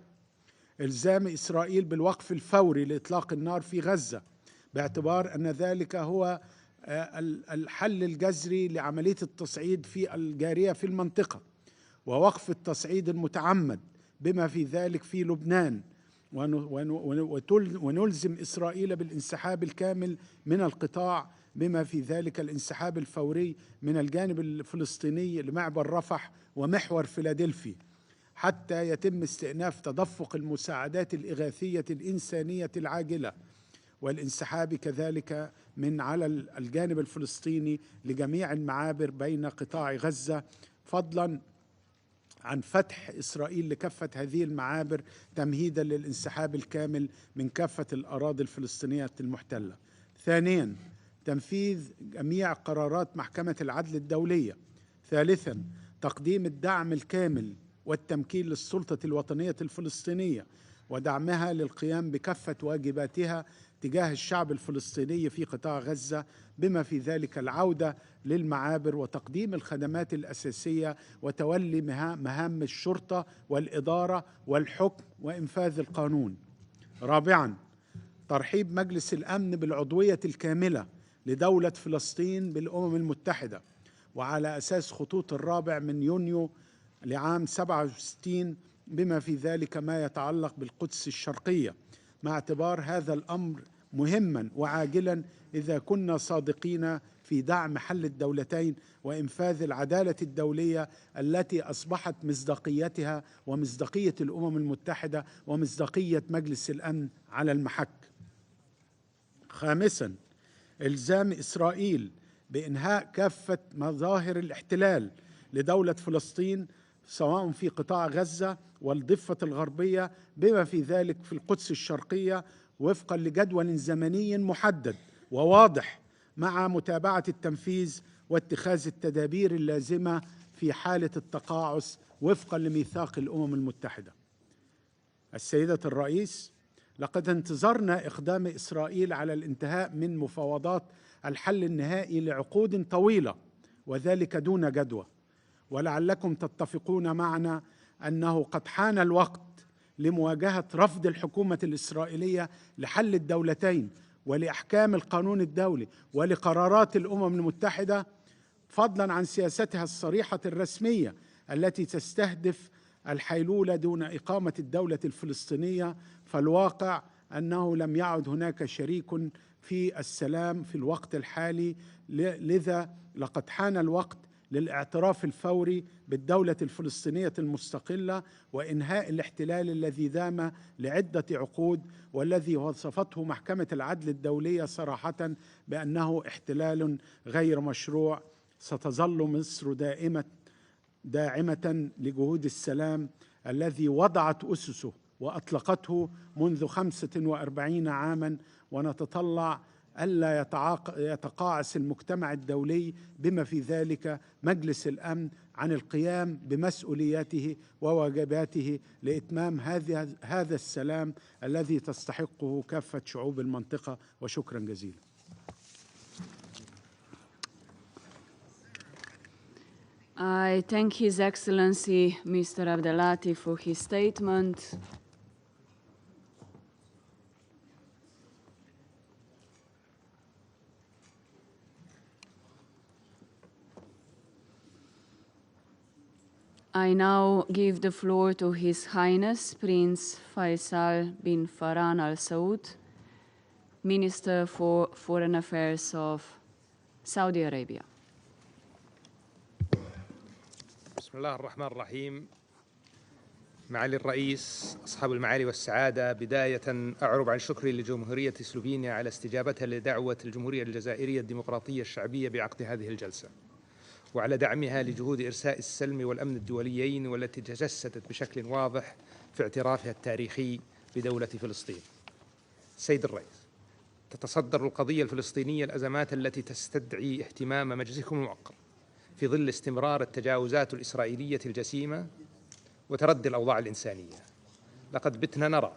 إلزام إسرائيل بالوقف الفوري لإطلاق النار في غزة، باعتبار أن ذلك هو الحل الجذري لعملية التصعيد في الجارية في المنطقة، ووقف التصعيد المتعمد بما في ذلك في لبنان، ونلزم إسرائيل بالانسحاب الكامل من القطاع بما في ذلك الانسحاب الفوري من الجانب الفلسطيني لمعبر رفح ومحور فيلادلفي، حتى يتم استئناف تدفق المساعدات الإغاثية الإنسانية العاجلة، والانسحاب كذلك من على الجانب الفلسطيني لجميع المعابر بين قطاع غزة، فضلاً عن فتح إسرائيل لكافة هذه المعابر تمهيداً للانسحاب الكامل من كافة الأراضي الفلسطينية المحتلة. ثانياً، تنفيذ جميع قرارات محكمة العدل الدولية. ثالثاً، تقديم الدعم الكامل والتمكين للسلطة الوطنية الفلسطينية ودعمها للقيام بكافة واجباتها تجاه الشعب الفلسطيني في قطاع غزة، بما في ذلك العودة للمعابر وتقديم الخدمات الأساسية وتولي مهام الشرطة والإدارة والحكم وإنفاذ القانون. رابعاً، ترحيب مجلس الأمن بالعضوية الكاملة لدولة فلسطين بالأمم المتحدة، وعلى أساس خطوط الرابع من يونيو لعام 67 بما في ذلك ما يتعلق بالقدس الشرقية، مع اعتبار هذا الأمر مهما وعاجلا إذا كنا صادقين في دعم حل الدولتين وإنفاذ العدالة الدولية التي أصبحت مصداقيتها ومصداقية الأمم المتحدة ومصداقية مجلس الأمن على المحك. خامساً، إلزام إسرائيل بإنهاء كافة مظاهر الاحتلال لدولة فلسطين سواء في قطاع غزة والضفة الغربية بما في ذلك في القدس الشرقية وفقاً لجدول زمني محدد وواضح مع متابعة التنفيذ واتخاذ التدابير اللازمة في حالة التقاعس وفقاً لميثاق الأمم المتحدة. السيدة الرئيس، لقد انتظرنا إقدام إسرائيل على الانتهاء من مفاوضات الحل النهائي لعقود طويلة وذلك دون جدوى، ولعلكم تتفقون معنا أنه قد حان الوقت لمواجهة رفض الحكومة الإسرائيلية لحل الدولتين ولأحكام القانون الدولي ولقرارات الأمم المتحدة، فضلاً عن سياستها الصريحة الرسمية التي تستهدف الحيلولة دون إقامة الدولة الفلسطينية. فالواقع أنه لم يعد هناك شريك في السلام في الوقت الحالي، لذا لقد حان الوقت للاعتراف الفوري بالدولة الفلسطينية المستقلة وإنهاء الاحتلال الذي دام لعدة عقود والذي وصفته محكمة العدل الدولية صراحة بأنه احتلال غير مشروع. ستظل مصر داعمة لجهود السلام الذي وضعت أسسه وأطلقته منذ 45 عاماً، ونتطلع ألا يتقاعس المجتمع الدولي بما في ذلك مجلس الأمن عن القيام بمسؤولياته وواجباته لإتمام هذا السلام الذي تستحقه كافة شعوب المنطقة. وشكراً جزيلاً. I thank His Excellency Mr. Abdelati for his statement. I now give the floor to His Highness Prince Faisal bin Farhan Al Saud, Minister for Foreign Affairs of Saudi Arabia. بسم الله الرحمن الرحيم. معالي الرئيس، أصحاب المعالي والسعادة، بداية أعرب عن شكري لجمهورية سلوفينيا على استجابتها لدعوة الجمهورية الجزائرية الديمقراطية الشعبية بعقد هذه الجلسة، وعلى دعمها لجهود إرساء السلم والأمن الدوليين والتي تجسدت بشكل واضح في اعترافها التاريخي بدولة فلسطين. سيد الرئيس، تتصدر القضية الفلسطينية الأزمات التي تستدعي اهتمام مجلسكم الموقر في ظل استمرار التجاوزات الإسرائيلية الجسيمة وتردي الأوضاع الإنسانية. لقد بتنا نرى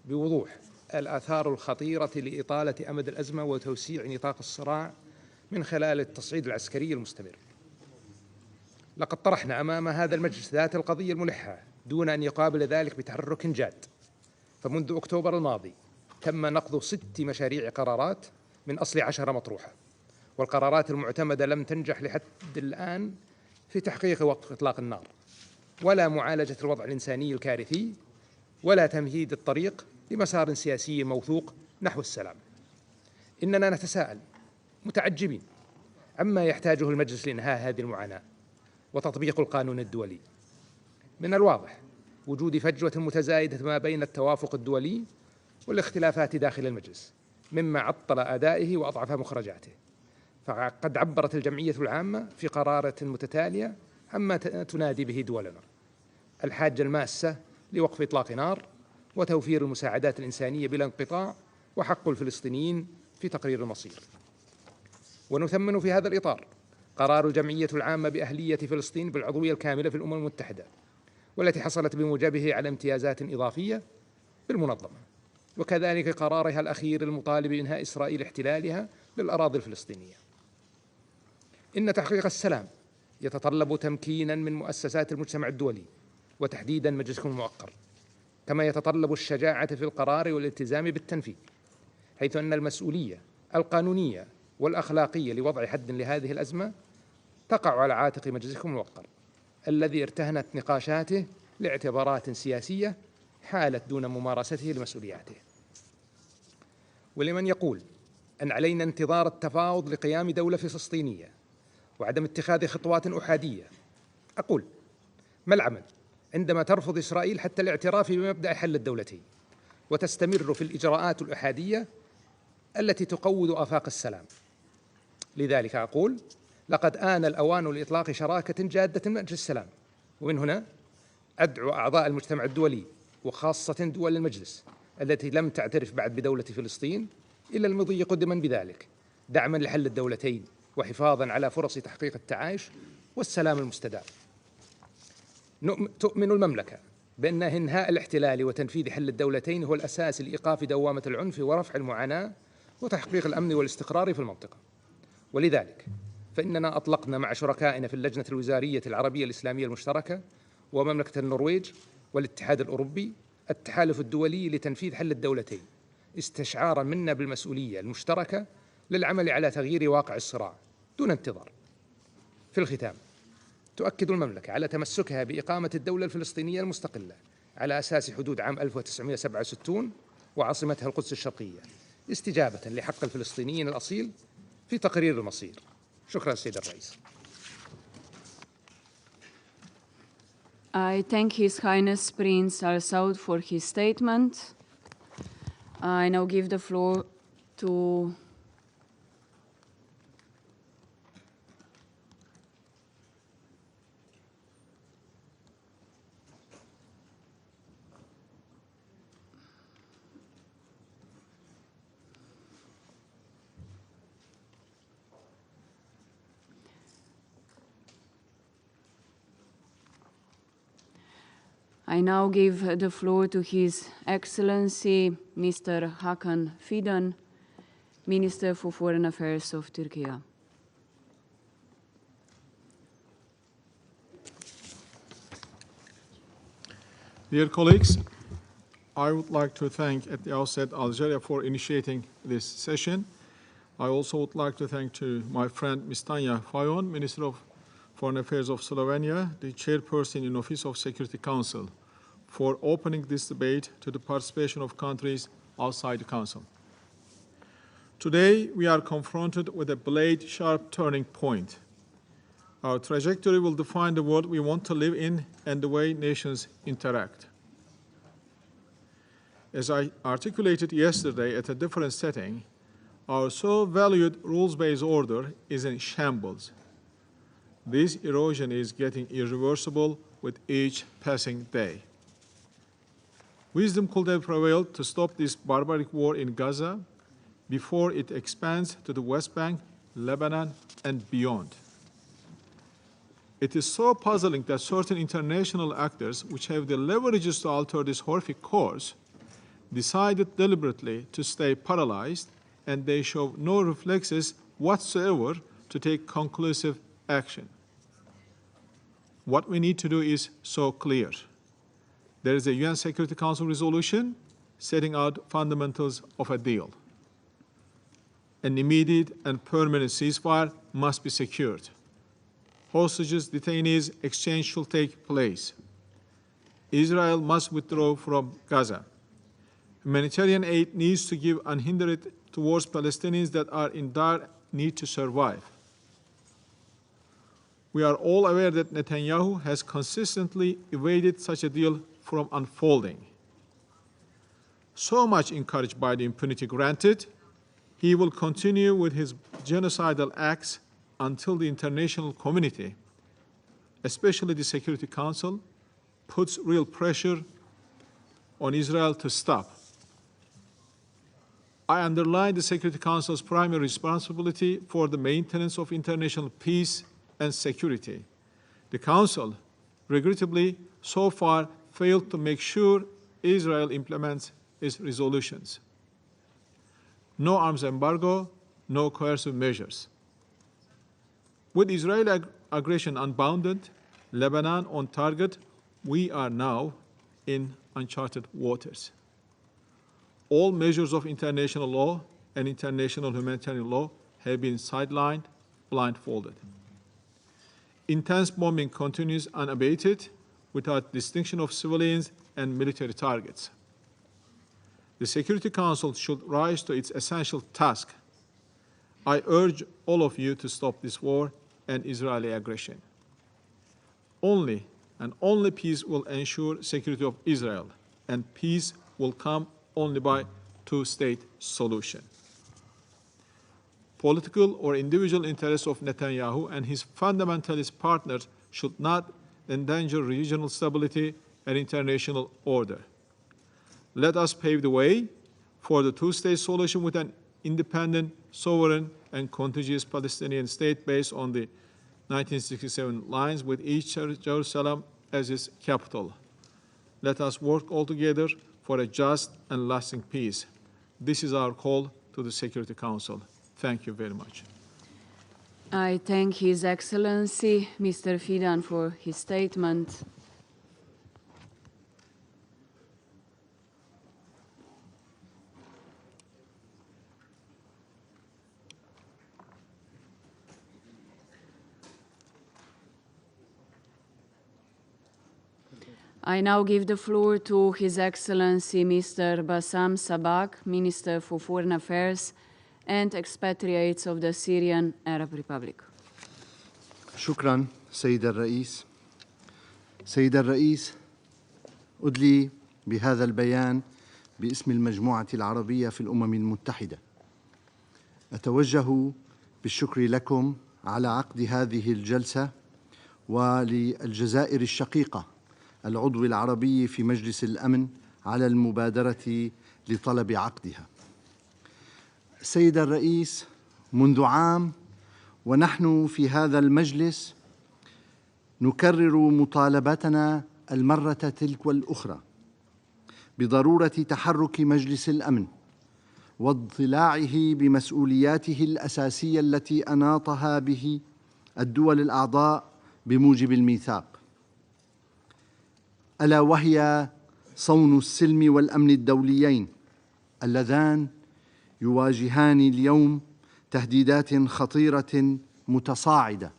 بوضوح الآثار الخطيرة لإطالة أمد الأزمة وتوسيع نطاق الصراع من خلال التصعيد العسكري المستمر. لقد طرحنا أمام هذا المجلس ذات القضية الملحة دون أن يقابل ذلك بتحرك جاد. فمنذ أكتوبر الماضي تم نقض 6 مشاريع قرارات من أصل 10 مطروحة، والقرارات المعتمدة لم تنجح لحد الآن في تحقيق وقف إطلاق النار ولا معالجة الوضع الإنساني الكارثي ولا تمهيد الطريق لمسار سياسي موثوق نحو السلام. إننا نتساءل متعجبين عما يحتاجه المجلس لإنهاء هذه المعاناة وتطبيق القانون الدولي. من الواضح وجود فجوة متزايدة ما بين التوافق الدولي والاختلافات داخل المجلس، مما عطل أدائه وأضعف مخرجاته. فقد عبرت الجمعية العامة في قرارات متتالية عما تنادي به دولنا: الحاجة الماسة لوقف إطلاق نار وتوفير المساعدات الإنسانية بلا انقطاع وحق الفلسطينيين في تقرير المصير. ونثمن في هذا الإطار قرار الجمعية العامة بأهلية فلسطين بالعضوية الكاملة في الأمم المتحدة، والتي حصلت بموجبه على امتيازات إضافية بالمنظمة، وكذلك قرارها الأخير المطالب بإنهاء إسرائيل احتلالها للأراضي الفلسطينية. إن تحقيق السلام يتطلب تمكينا من مؤسسات المجتمع الدولي وتحديدا مجلسكم الموقر، كما يتطلب الشجاعة في القرار والالتزام بالتنفيذ، حيث أن المسؤولية القانونية والأخلاقية لوضع حد لهذه الأزمة تقع على عاتق مجلسكم الموقر، الذي ارتهنت نقاشاته لاعتبارات سياسية حالت دون ممارسته لمسؤولياته. ولمن يقول أن علينا انتظار التفاوض لقيام دولة فلسطينية وعدم اتخاذ خطوات أحادية، أقول: ما العمل عندما ترفض إسرائيل حتى الاعتراف بمبدأ حل الدولتين وتستمر في الإجراءات الأحادية التي تقوض آفاق السلام. لذلك أقول لقد آن الأوان لإطلاق شراكة جادة من أجل السلام، ومن هنا أدعو أعضاء المجتمع الدولي وخاصة دول المجلس التي لم تعترف بعد بدولة فلسطين إلى المضي قدما بذلك، دعما لحل الدولتين وحفاظا على فرص تحقيق التعايش والسلام المستدام. تؤمن المملكة بأن إنهاء الاحتلال وتنفيذ حل الدولتين هو الأساس لإيقاف دوامة العنف ورفع المعاناة وتحقيق الأمن والاستقرار في المنطقة. ولذلك فإننا أطلقنا مع شركائنا في اللجنة الوزارية العربية الإسلامية المشتركة ومملكة النرويج والاتحاد الأوروبي التحالف الدولي لتنفيذ حل الدولتين، استشعارا منا بالمسؤولية المشتركة للعمل على تغيير واقع الصراع دون انتظار. في الختام، تؤكد المملكة على تمسكها بإقامة الدولة الفلسطينية المستقلة على أساس حدود عام 1967 وعاصمتها القدس الشرقية، استجابة لحق الفلسطينيين الأصيل في تقرير المصير. شكرا سيد الرئيس. I thank His Highness Prince Al Saud for his statement. I now give the floor to I now give the floor to His Excellency Mr. Hakan Fidan, Minister for Foreign Affairs of Turkey. Dear colleagues, I would like to thank at the outset Algeria for initiating this session. I also would like to thank to my friend Ms. Tanja Fajon, Minister of Foreign Affairs of Slovenia, the chairperson in Office of Security Council, for opening this debate to the participation of countries outside the Council. Today, we are confronted with a blade-sharp turning point. Our trajectory will define the world we want to live in and the way nations interact. As I articulated yesterday at a different setting, our so valued rules-based order is in shambles. This erosion is getting irreversible with each passing day. Wisdom could have prevailed to stop this barbaric war in Gaza before it expands to the West Bank, Lebanon, and beyond. It is so puzzling that certain international actors, which have the leverages to alter this horrific course, decided deliberately to stay paralyzed, and they show no reflexes whatsoever to take conclusive action. What we need to do is so clear. There is a UN Security Council resolution setting out fundamentals of a deal. An immediate and permanent ceasefire must be secured. Hostages, detainees, exchange should take place. Israel must withdraw from Gaza. Humanitarian aid needs to give unhindered towards Palestinians that are in dire need to survive. We are all aware that Netanyahu has consistently evaded such a deal from unfolding. So much encouraged by the impunity granted, he will continue with his genocidal acts until the international community, especially the Security Council, puts real pressure on Israel to stop. I underline the Security Council's primary responsibility for the maintenance of international peace and security. The Council, regrettably, so far failed to make sure Israel implements its resolutions. No arms embargo, no coercive measures. With Israeli aggression unbounded, Lebanon on target, we are now in uncharted waters. All measures of international law and international humanitarian law have been sidelined, blindfolded. Intense bombing continues unabated without distinction of civilians and military targets. The Security Council should rise to its essential task. I urge all of you to stop this war and Israeli aggression. Only and only peace will ensure security of Israel, and peace will come only by two-state solution. political or individual interests of Netanyahu and his fundamentalist partners should not endanger regional stability and international order. Let us pave the way for the two-state solution with an independent, sovereign, and contiguous Palestinian state based on the 1967 lines with each Jerusalem as its capital. Let us work all together for a just and lasting peace. This is our call to the Security Council. Thank you very much. I thank His Excellency, Mr. Fidan, for his statement. I now give the floor to His Excellency Mr. Bassam Sabag, Minister for Foreign Affairs and Expatriates of the Syrian Arab Republic. شكرا سيد الرئيس. سيد الرئيس، أدلي بهذا البيان باسم المجموعة العربية في الأمم المتحدة. أتوجه بالشكر لكم على عقد هذه الجلسة وللجزائر الشقيقة العضو العربي في مجلس الأمن على المبادرة لطلب عقدها. سيد الرئيس، منذ عام ونحن في هذا المجلس نكرر مطالبتنا المرة تلك والأخرى بضرورة تحرك مجلس الأمن واضلاعه بمسؤولياته الأساسية التي أناطها به الدول الأعضاء بموجب الميثاق، ألا وهي صون السلم والأمن الدوليين اللذان يواجهان اليوم تهديدات خطيرة متصاعدة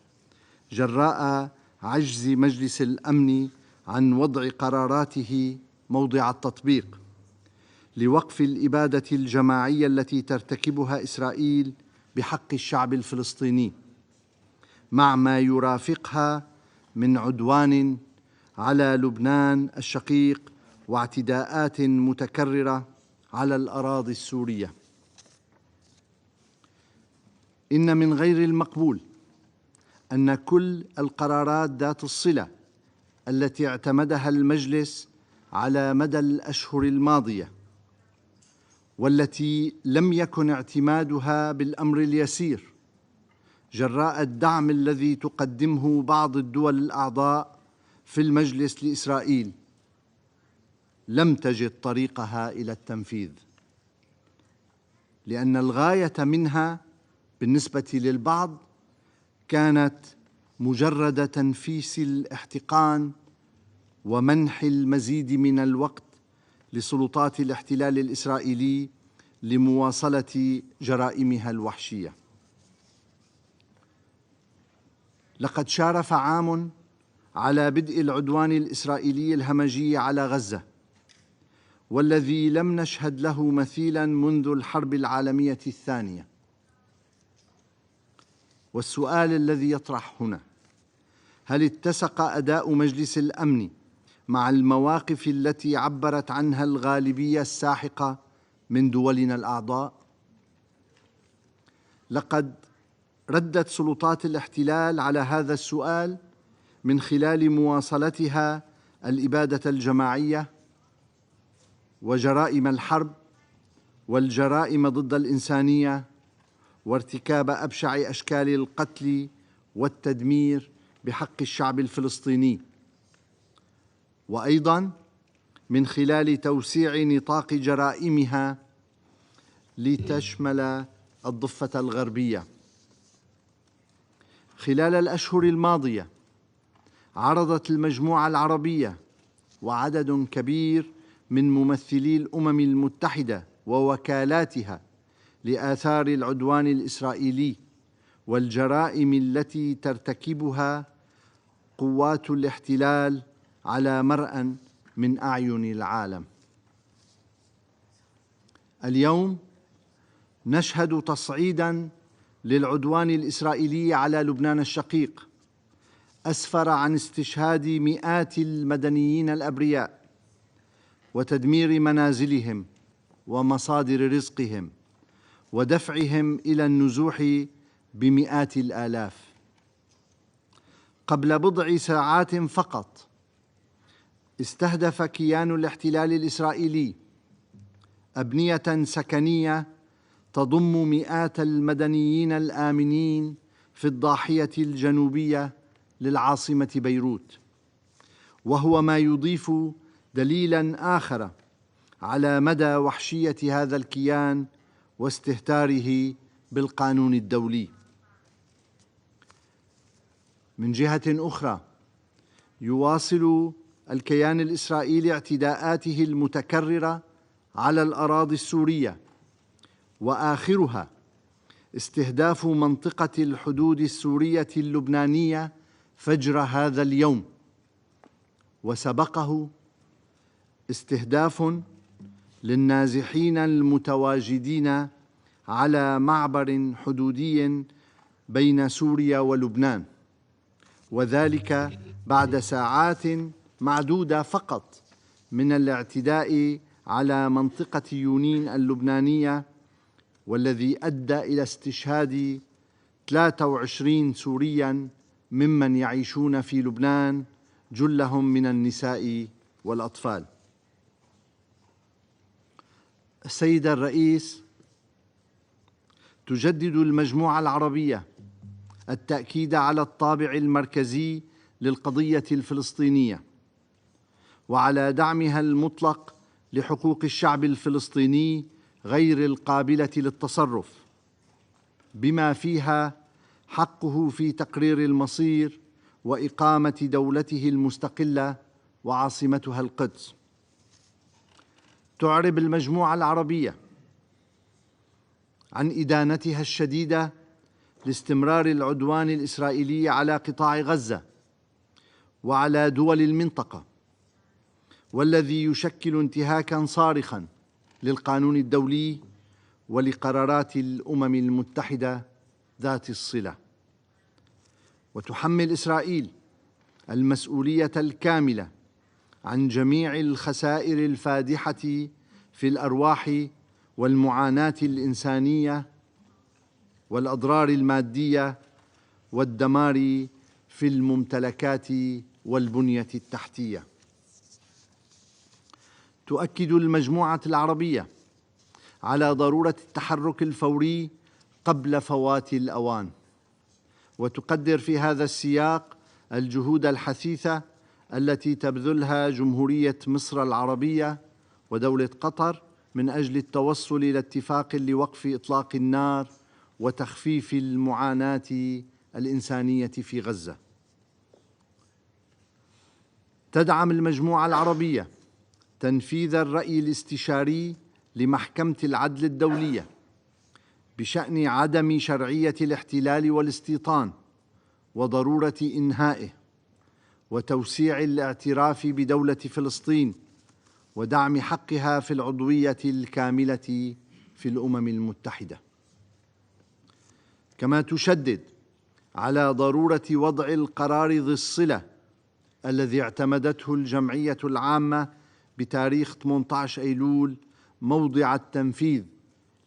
جراء عجز مجلس الأمن عن وضع قراراته موضع التطبيق لوقف الإبادة الجماعية التي ترتكبها إسرائيل بحق الشعب الفلسطيني، مع ما يرافقها من عدوان على لبنان الشقيق واعتداءات متكررة على الأراضي السورية. إن من غير المقبول أن كل القرارات ذات الصلة التي اعتمدها المجلس على مدى الأشهر الماضية والتي لم يكن اعتمادها بالأمر اليسير جراء الدعم الذي تقدمه بعض الدول الأعضاء في المجلس لإسرائيل لم تجد طريقها إلى التنفيذ، لأن الغاية منها بالنسبة للبعض كانت مجرد تنفيس الاحتقان ومنح المزيد من الوقت لسلطات الاحتلال الإسرائيلي لمواصلة جرائمها الوحشية. لقد شارف عام على بدء العدوان الإسرائيلي الهمجي على غزة، والذي لم نشهد له مثيلا منذ الحرب العالمية الثانية. والسؤال الذي يطرح هنا: هل اتسق أداء مجلس الأمن مع المواقف التي عبرت عنها الغالبية الساحقة من دولنا الأعضاء؟ لقد ردت سلطات الاحتلال على هذا السؤال من خلال مواصلتها الإبادة الجماعية وجرائم الحرب والجرائم ضد الإنسانية وارتكاب أبشع أشكال القتل والتدمير بحق الشعب الفلسطيني، وأيضاً من خلال توسيع نطاق جرائمها لتشمل الضفة الغربية. خلال الأشهر الماضية عرضت المجموعة العربية وعدد كبير من ممثلي الأمم المتحدة ووكالاتها لآثار العدوان الإسرائيلي والجرائم التي ترتكبها قوات الاحتلال على مرأى من أعين العالم. اليوم نشهد تصعيداً للعدوان الإسرائيلي على لبنان الشقيق أسفر عن استشهاد مئات المدنيين الأبرياء وتدمير منازلهم ومصادر رزقهم ودفعهم إلى النزوح بمئات الآلاف. قبل بضع ساعات فقط استهدف كيان الاحتلال الإسرائيلي أبنية سكنية تضم مئات المدنيين الآمنين في الضاحية الجنوبية للعاصمة بيروت، وهو ما يضيف دليلاً آخر على مدى وحشية هذا الكيان واستهتاره بالقانون الدولي. من جهة أخرى، يواصل الكيان الإسرائيلي اعتداءاته المتكررة على الأراضي السورية، وآخرها استهداف منطقة الحدود السورية اللبنانية فجر هذا اليوم، وسبقه استهداف للنازحين المتواجدين على معبر حدودي بين سوريا ولبنان، وذلك بعد ساعات معدودة فقط من الاعتداء على منطقة يونين اللبنانية، والذي أدى إلى استشهاد 23 سورياً ممن يعيشون في لبنان، جلهم من النساء والأطفال. السيد الرئيس، تجدد المجموعة العربية التأكيد على الطابع المركزي للقضية الفلسطينية وعلى دعمها المطلق لحقوق الشعب الفلسطيني غير القابلة للتصرف، بما فيها حقه في تقرير المصير وإقامة دولته المستقلة وعاصمتها القدس. تعرب المجموعة العربية عن إدانتها الشديدة لاستمرار العدوان الإسرائيلي على قطاع غزة وعلى دول المنطقة، والذي يشكل انتهاكاً صارخاً للقانون الدولي ولقرارات الأمم المتحدة ذات الصلة. وتحمل إسرائيل المسؤولية الكاملة عن جميع الخسائر الفادحة في الأرواح والمعاناة الإنسانية والأضرار المادية والدمار في الممتلكات والبنية التحتية. تؤكد المجموعة العربية على ضرورة التحرك الفوري قبل فوات الأوان، وتقدر في هذا السياق الجهود الحثيثة التي تبذلها جمهورية مصر العربية ودولة قطر من أجل التوصل إلى اتفاق لوقف إطلاق النار وتخفيف المعاناة الإنسانية في غزة. تدعم المجموعة العربية تنفيذ الرأي الاستشاري لمحكمة العدل الدولية بشأن عدم شرعية الاحتلال والاستيطان وضرورة إنهائه، وتوسيع الاعتراف بدولة فلسطين ودعم حقها في العضوية الكاملة في الأمم المتحدة. كما تشدد على ضرورة وضع القرار ذي الصلة الذي اعتمدته الجمعية العامة بتاريخ 18 أيلول موضع التنفيذ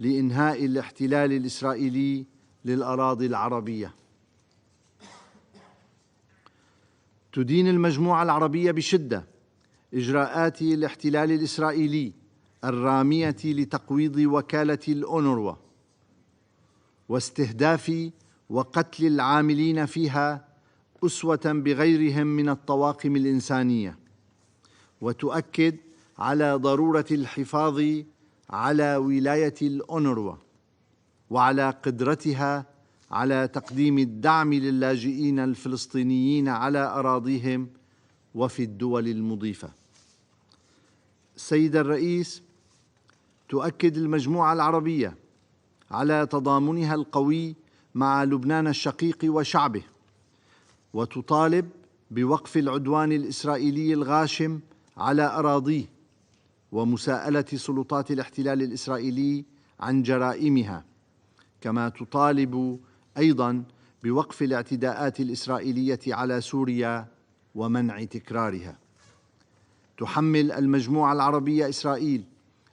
لإنهاء الاحتلال الإسرائيلي للأراضي العربية. تدين المجموعة العربية بشدة إجراءات الاحتلال الإسرائيلي الرامية لتقويض وكالة الأونروا واستهداف وقتل العاملين فيها أسوة بغيرهم من الطواقم الإنسانية، وتؤكد على ضرورة الحفاظ على ولاية الأونروا وعلى قدرتها على تقديم الدعم للاجئين الفلسطينيين على أراضيهم وفي الدول المضيفة. السيد الرئيس، تؤكد المجموعة العربية على تضامنها القوي مع لبنان الشقيق وشعبه، وتطالب بوقف العدوان الإسرائيلي الغاشم على أراضيه ومساءلة سلطات الاحتلال الإسرائيلي عن جرائمها، كما تطالب أيضاً بوقف الاعتداءات الإسرائيلية على سوريا ومنع تكرارها. تحمل المجموعة العربية إسرائيل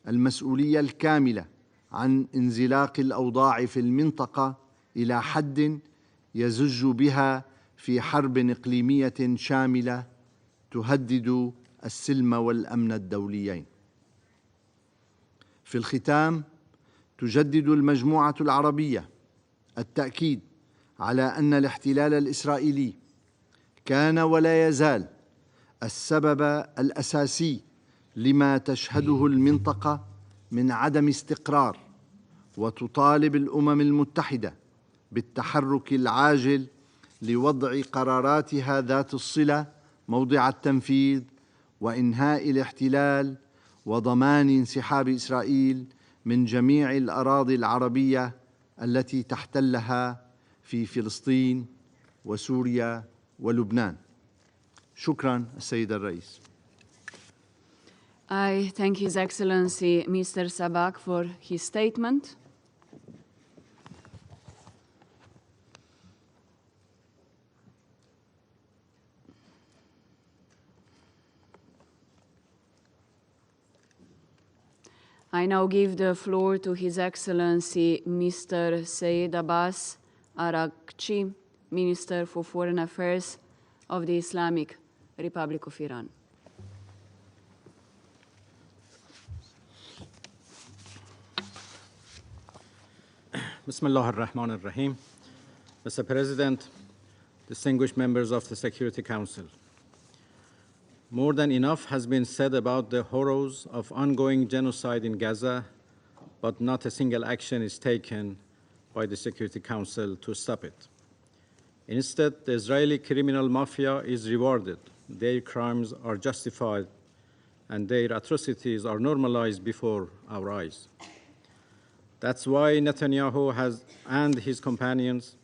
المسؤولية الكاملة عن انزلاق الأوضاع في المنطقة إلى حد يزج بها في حرب إقليمية شاملة تهدد السلم والأمن الدوليين. في الختام، تجدد المجموعة العربية التأكيد على أن الاحتلال الإسرائيلي كان ولا يزال السبب الأساسي لما تشهده المنطقة من عدم استقرار، وتطالب الأمم المتحدة بالتحرك العاجل لوضع قراراتها ذات الصلة موضع التنفيذ وإنهاء الاحتلال وضمان انسحاب إسرائيل من جميع الأراضي العربية التي تحتلها في فلسطين وسوريا ولبنان. شكرا السيد الرئيس. I thank His Excellency Mr. Sabak for his statement. I now give the floor to His Excellency Mr. Saeed Abbas Araghchi, Minister for Foreign Affairs of the Islamic Republic of Iran. Bismillah ar-Rahman ar-Rahim. Mr. President, distinguished members of the Security Council, more than enough has been said about the horrors of ongoing genocide in Gaza, but not a single action is taken by the Security Council to stop it. Instead, the Israeli criminal mafia is rewarded, their crimes are justified, and their atrocities are normalized before our eyes. That's why Netanyahu and his companions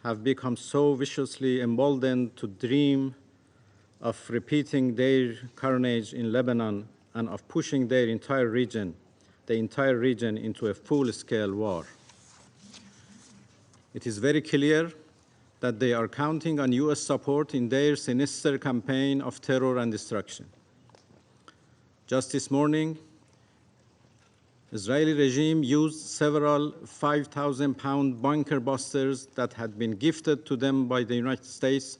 have become so viciously emboldened to dream of repeating their carnage in Lebanon and of pushing the entire region into a full-scale war. It is very clear that they are counting on US support in their sinister campaign of terror and destruction. Just this morning, Israeli regime used several 5,000-pound bunker busters that had been gifted to them by the United States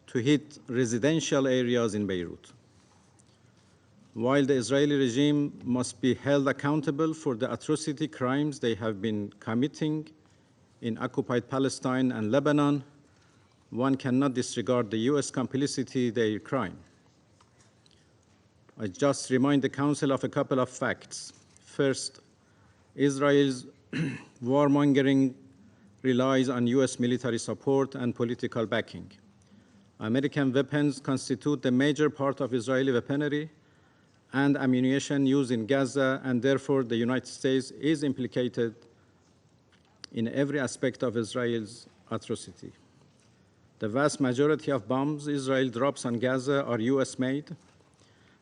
to hit residential areas in Beirut. While the Israeli regime must be held accountable for the atrocity crimes they have been committing in occupied Palestine and Lebanon, one cannot disregard the US complicity in their crime. I just remind the Council of a couple of facts. First, Israel's warmongering relies on US military support and political backing. American weapons constitute the major part of Israeli weaponry and ammunition used in Gaza, and therefore the United States is implicated in every aspect of Israel's atrocity. The vast majority of bombs Israel drops on Gaza are US-made.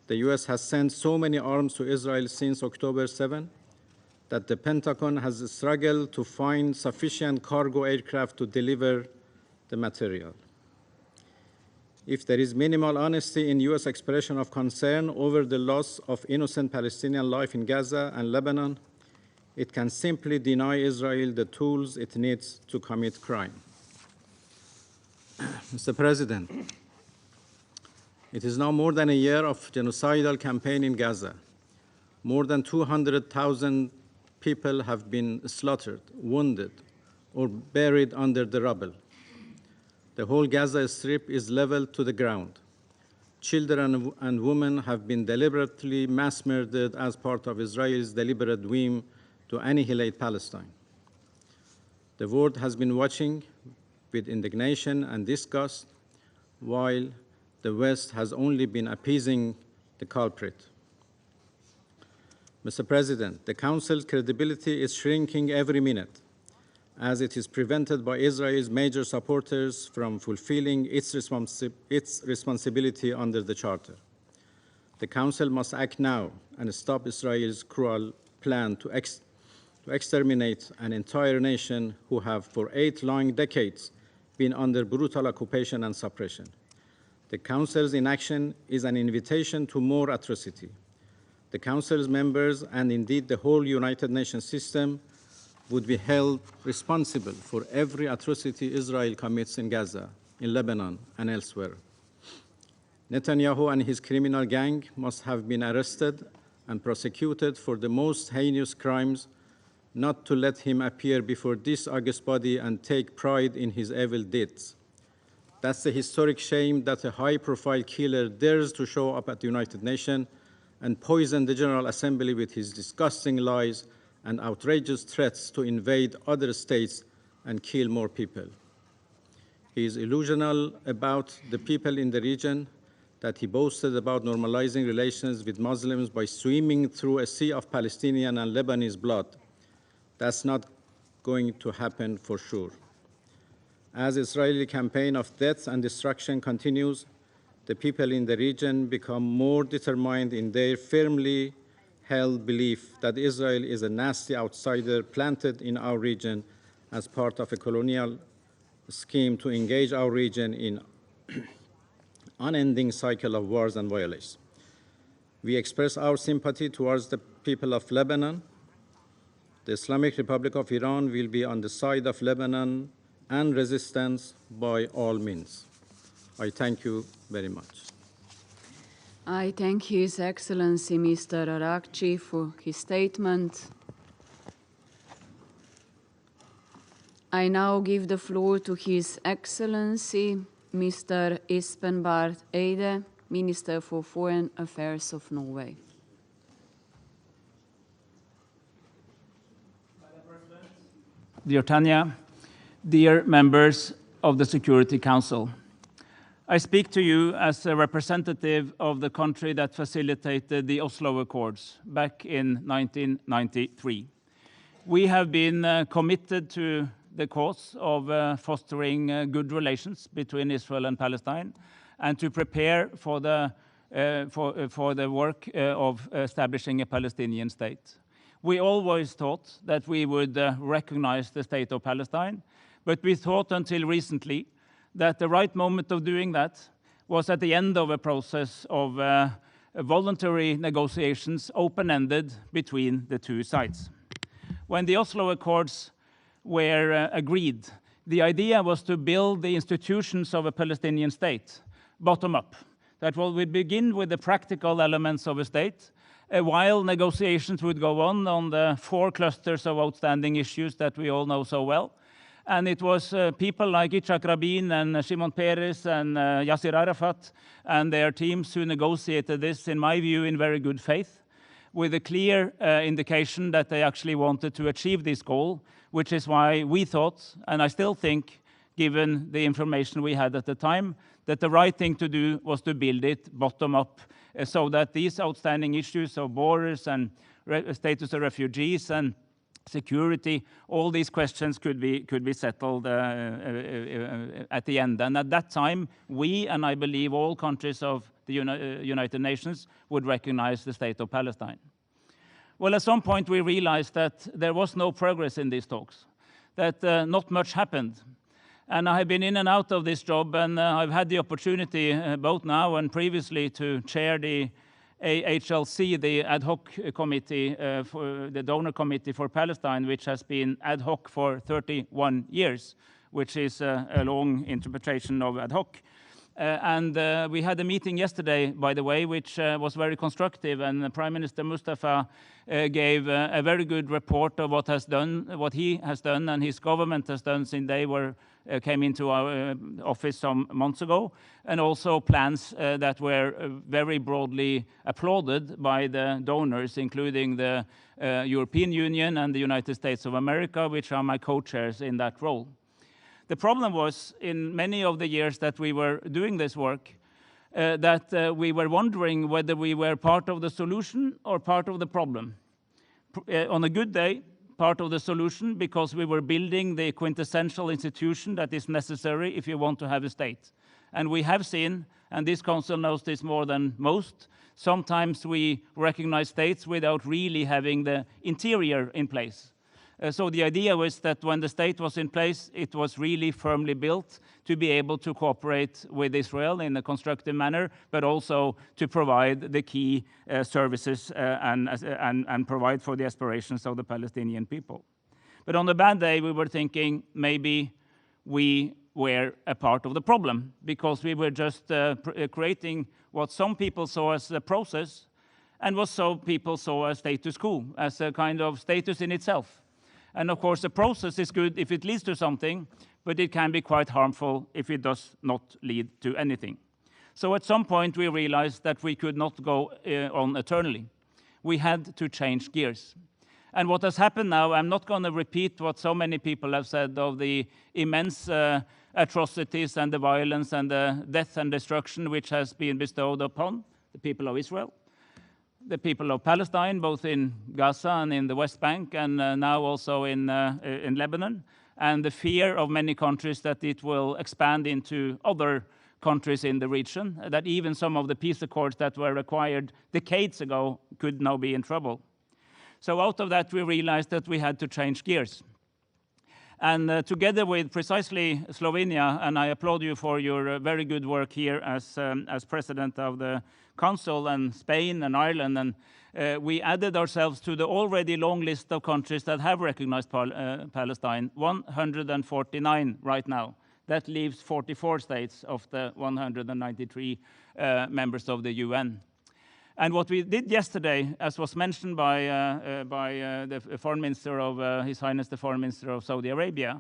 The US has sent so many arms to Israel since October 7 that the Pentagon has struggled to find sufficient cargo aircraft to deliver the material. If there is minimal honesty in US expression of concern over the loss of innocent Palestinian life in Gaza and Lebanon, it can simply deny Israel the tools it needs to commit crime. Mr. President, it is now more than a year of genocidal campaign in Gaza. More than 200,000 people have been slaughtered, wounded, or buried under the rubble. The whole Gaza Strip is leveled to the ground. Children and women have been deliberately mass murdered as part of Israel's deliberate whim to annihilate Palestine. The world has been watching with indignation and disgust, while the West has only been appeasing the culprit. Mr. President, the Council's credibility is shrinking every minute as it is prevented by Israel's major supporters from fulfilling its responsibility under the Charter. The Council must act now and stop Israel's cruel plan to exterminate an entire nation who have for 8 long decades been under brutal occupation and suppression. The Council's inaction is an invitation to more atrocity. the Council's members, and indeed the whole United Nations system would be held responsible for every atrocity Israel commits in Gaza, in Lebanon, and elsewhere. Netanyahu and his criminal gang must have been arrested and prosecuted for the most heinous crimes, not to let him appear before this august body and take pride in his evil deeds. That's the historic shame that a high-profile killer dares to show up at the United Nations and poison the General Assembly with his disgusting lies and outrageous threats to invade other states and kill more people. He is illusional about the people in the region, that he boasted about normalizing relations with Muslims by swimming through a sea of Palestinian and Lebanese blood. That's not going to happen for sure. As Israeli campaign of death and destruction continues, the people in the region become more determined in their firmly held belief that Israel is a nasty outsider planted in our region as part of a colonial scheme to engage our region in unending cycle of wars and violence. We express our sympathy towards the people of Lebanon. The Islamic Republic of Iran will be on the side of Lebanon and resistance by all means. I thank you very much. I thank His Excellency Mr. Arakci for his statement. I now give the floor to His Excellency Mr. Espen Barth Eide, Minister for Foreign Affairs of Norway. Dear Tanya, dear members of the Security Council, I speak to you as a representative of the country that facilitated the Oslo Accords back in 1993. We have been committed to the cause of fostering good relations between Israel and Palestine and to prepare for the work of establishing a Palestinian state. We always thought that we would recognize the state of Palestine, but we thought until recently that the right moment of doing that was at the end of a process of voluntary negotiations, open-ended, between the two sides. When the Oslo Accords were agreed, the idea was to build the institutions of a Palestinian state, bottom up. That would begin with the practical elements of a state, while negotiations would go on the 4 clusters of outstanding issues that we all know so well. And it was people like Yitzhak Rabin and Shimon Peres and Yasser Arafat and their teams who negotiated this, in my view, in very good faith, with a clear indication that they actually wanted to achieve this goal, which is why we thought, and I still think, given the information we had at the time, that the right thing to do was to build it bottom up, so that these outstanding issues of borders and status of refugees and security, all these questions could be settled at the end. And at that time, we, and I believe all countries of the United Nations, would recognize the state of Palestine. Well, at some point we realized that there was no progress in these talks, that not much happened. And I have been in and out of this job, and I've had the opportunity, both now and previously, to chair the AHLC, the ad hoc committee, for the donor committee for Palestine, which has been ad hoc for 31 years, which is a long interpretation of ad hoc. And we had a meeting yesterday, by the way, which was very constructive, and Prime Minister Mustafa gave a very good report of what he has done and his government has done since they came into our office some months ago, and also plans that were very broadly applauded by the donors, including the European Union and the United States of America, which are my co-chairs in that role. The problem was, in many of the years that we were doing this work, that we were wondering whether we were part of the solution or part of the problem. On a good day, part of the solution, because we were building the quintessential institution that is necessary if you want to have a state. And we have seen, and this council knows this more than most, sometimes we recognize states without really having the interior in place. So the idea was that when the state was in place, it was really firmly built to be able to cooperate with Israel in a constructive manner, but also to provide the key services and provide for the aspirations of the Palestinian people. But on the bad day, we were thinking maybe we were a part of the problem, because we were just creating what some people saw as a process and what some people saw as status quo, as a kind of status in itself. And of course, the process is good if it leads to something, but it can be quite harmful if it does not lead to anything. So at some point, we realized that we could not go on eternally. We had to change gears. And what has happened now, I'm not going to repeat what so many people have said of the immense atrocities and the violence and the death and destruction which has been bestowed upon the people of Israel, the people of Palestine, both in Gaza and in the West Bank, and now also in Lebanon, and the fear of many countries that it will expand into other countries in the region, that even some of the peace accords that were acquired decades ago could now be in trouble. So out of that, we realized that we had to change gears. And together with precisely Slovenia, and I applaud you for your very good work here as president of the Council, and Spain and Ireland, and we added ourselves to the already long list of countries that have recognized Palestine, 149 right now. That leaves 44 states of the 193 members of the UN. And what we did yesterday, as was mentioned by the Foreign Minister of His Highness the Foreign Minister of Saudi Arabia,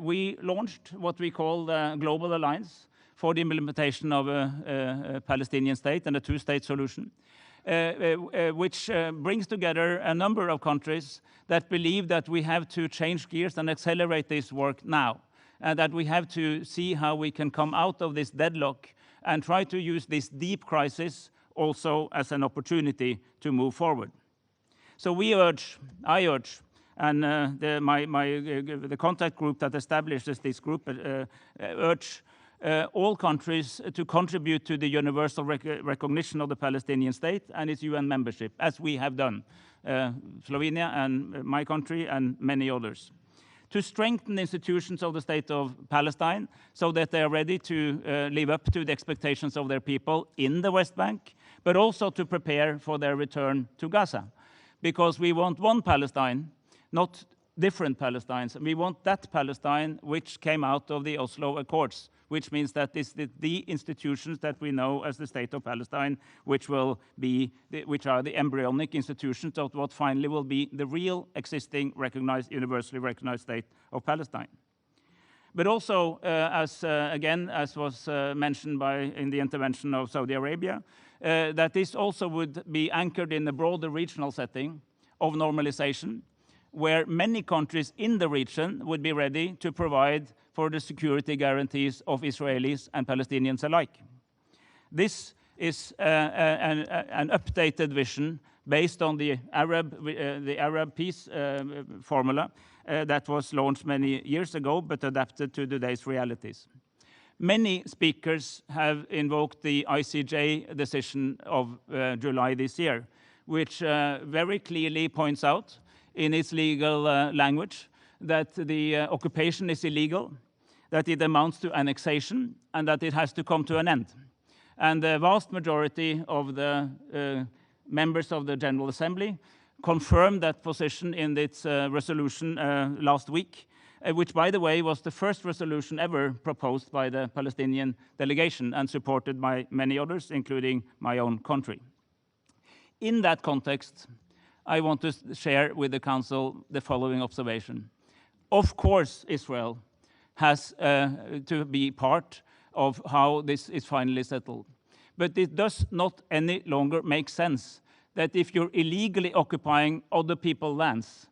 we launched what we call the Global Alliance for the implementation of a Palestinian state and a two-state solution, which brings together a number of countries that believe that we have to change gears and accelerate this work now, and that we have to see how we can come out of this deadlock and try to use this deep crisis also as an opportunity to move forward. So I urge, and the contact group that establishes this group urge all countries to contribute to the universal recognition of the Palestinian state and its UN membership, as we have done, Slovenia and my country and many others. To strengthen the institutions of the state of Palestine so that they are ready to live up to the expectations of their people in the West Bank, but also to prepare for their return to Gaza. Because we want one Palestine, not different Palestines. We want that Palestine which came out of the Oslo Accords, which means that it's the institutions that we know as the state of Palestine, which are the embryonic institutions of what finally will be the real existing universally recognized state of Palestine. But also, as was mentioned in the intervention of Saudi Arabia, that this also would be anchored in a broader regional setting of normalization, where many countries in the region would be ready to provide for the security guarantees of Israelis and Palestinians alike. This is an updated vision based on the Arab peace formula that was launched many years ago, but adapted to today's realities. Many speakers have invoked the ICJ decision of July this year, which very clearly points out in its legal language that the occupation is illegal, that it amounts to annexation, and that it has to come to an end. And the vast majority of the members of the General Assembly confirmed that position in its resolution last week, which, by the way, was the first resolution ever proposed by the Palestinian delegation and supported by many others, including my own country. In that context, I want to share with the Council the following observation. Of course, Israel has to be part of how this is finally settled. But it does not any longer make sense that if you're illegally occupying other people's lands,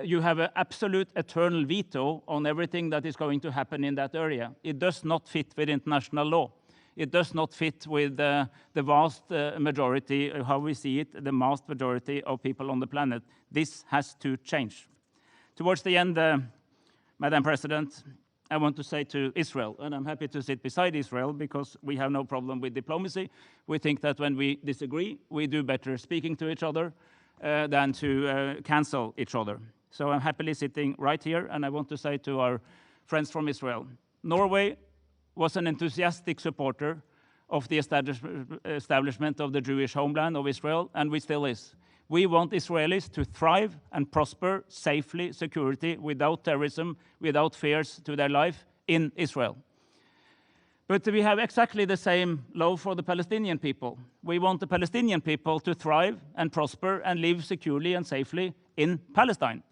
you have an absolute eternal veto on everything that is going to happen in that area. It does not fit with international law. It does not fit with the vast majority, how we see it, the vast majority of people on the planet. This has to change. Towards the end, Madam President, I want to say to Israel, and I'm happy to sit beside Israel because we have no problem with diplomacy. We think that when we disagree, we do better speaking to each other than to cancel each other. So I'm happily sitting right here, and I want to say to our friends from Israel, Norway was an enthusiastic supporter of the establishment of the Jewish homeland of Israel, and we still is. We want Israelis to thrive and prosper safely, security, without terrorism, without fears to their life in Israel. But we have exactly the same love for the Palestinian people. We want the Palestinian people to thrive and prosper and live securely and safely in Palestine.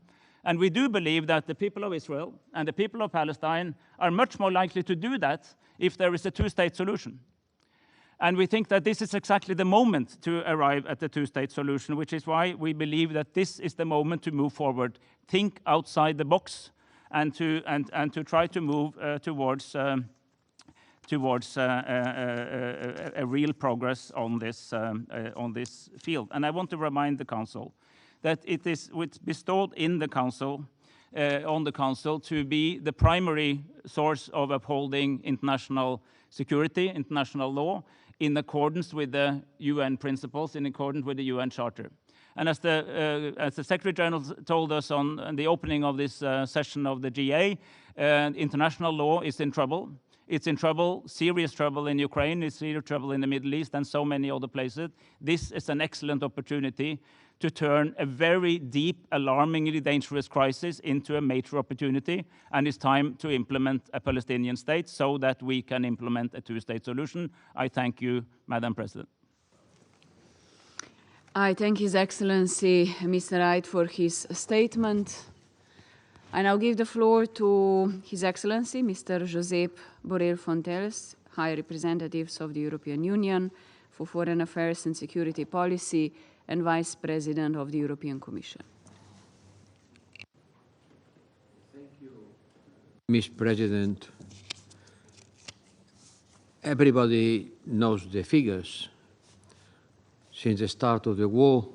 And we do believe that the people of Israel and the people of Palestine are much more likely to do that if there is a two-state solution. And we think that this is exactly the moment to arrive at the two-state solution, which is why we believe that this is the moment to move forward, think outside the box, and to try to move towards a real progress on this field. And I want to remind the Council that it is bestowed in the Council, on the Council to be the primary source of upholding international security, international law, in accordance with the UN principles, in accordance with the UN Charter. And as the Secretary General told us on the opening of this session of the GA, international law is in trouble. It's in trouble, serious trouble in Ukraine, it's serious trouble in the Middle East and so many other places. This is an excellent opportunity to turn a very deep, alarmingly dangerous crisis into a major opportunity, and it's time to implement a Palestinian state so that we can implement a two-state solution. I thank you, Madam President. I thank His Excellency, Mr. Wright, for his statement. I now give the floor to His Excellency, Mr. Josep Borrell Fontelles, High Representatives of the European Union for Foreign Affairs and Security Policy, and Vice President of the European Commission. Thank you, Mr. President. Everybody knows the figures. Since the start of the war,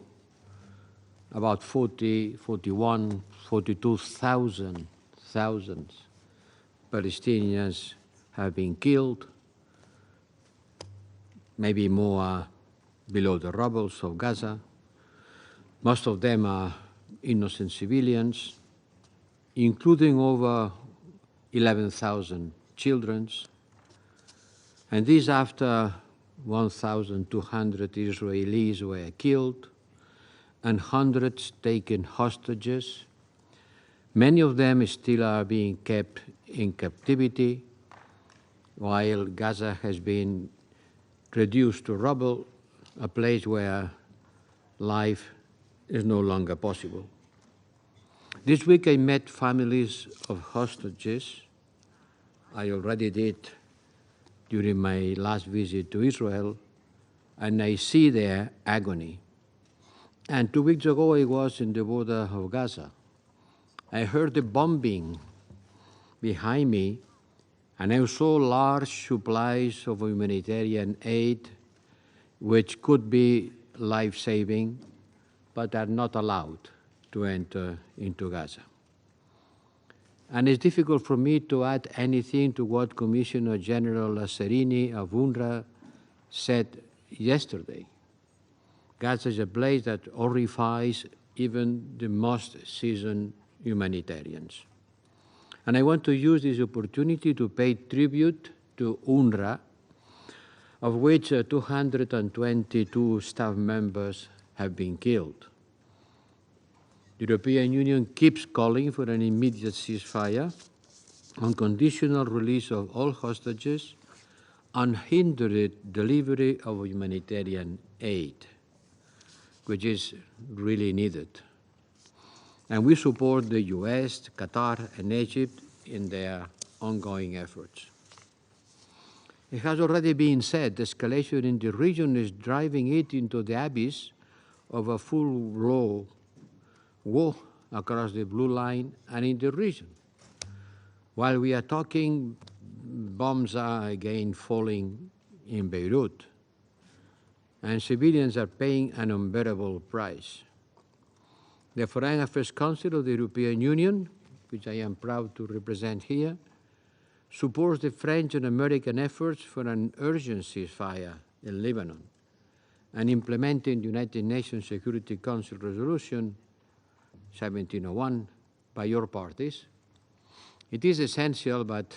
about 42,000 Palestinians have been killed, maybe more below the rubble of Gaza. Most of them are innocent civilians, including over 11,000 children. And this after 1,200 Israelis were killed and hundreds taken hostages. Many of them still are being kept in captivity, while Gaza has been reduced to rubble, a place where life is no longer possible. This week I met families of hostages. I already did during my last visit to Israel, and I see their agony. And 2 weeks ago I was in the border of Gaza. I heard the bombing behind me, and I saw large supplies of humanitarian aid which could be life-saving, but are not allowed to enter into Gaza. And it's difficult for me to add anything to what Commissioner General Lasserini of UNRWA said yesterday. Gaza is a place that horrifies even the most seasoned humanitarians. And I want to use this opportunity to pay tribute to UNRWA, of which 222 staff members have been killed. The European Union keeps calling for an immediate ceasefire, unconditional release of all hostages, unhindered delivery of humanitarian aid, which is really needed. And we support the US, Qatar, and Egypt in their ongoing efforts. It has already been said, escalation in the region is driving it into the abyss of a full-blown war across the blue line and in the region. While we are talking, bombs are again falling in Beirut, and civilians are paying an unbearable price. The Foreign Affairs Council of the European Union, which I am proud to represent here, supports the French and American efforts for an urgent ceasefire in Lebanon and implementing the United Nations Security Council Resolution 1701 by your parties. It is essential, but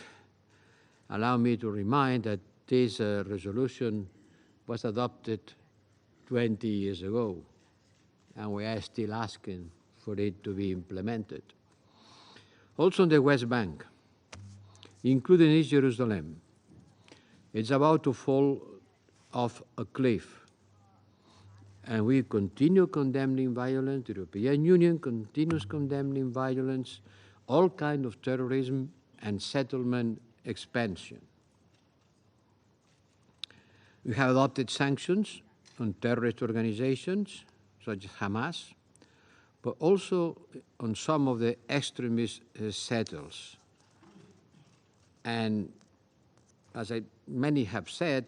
allow me to remind that this resolution was adopted 20 years ago, and we are still asking for it to be implemented. Also in the West Bank, including East Jerusalem, it's about to fall off a cliff. And we continue condemning violence. The European Union continues condemning violence, all kinds of terrorism and settlement expansion. We have adopted sanctions on terrorist organizations such as Hamas, but also on some of the extremist settles. And as many have said,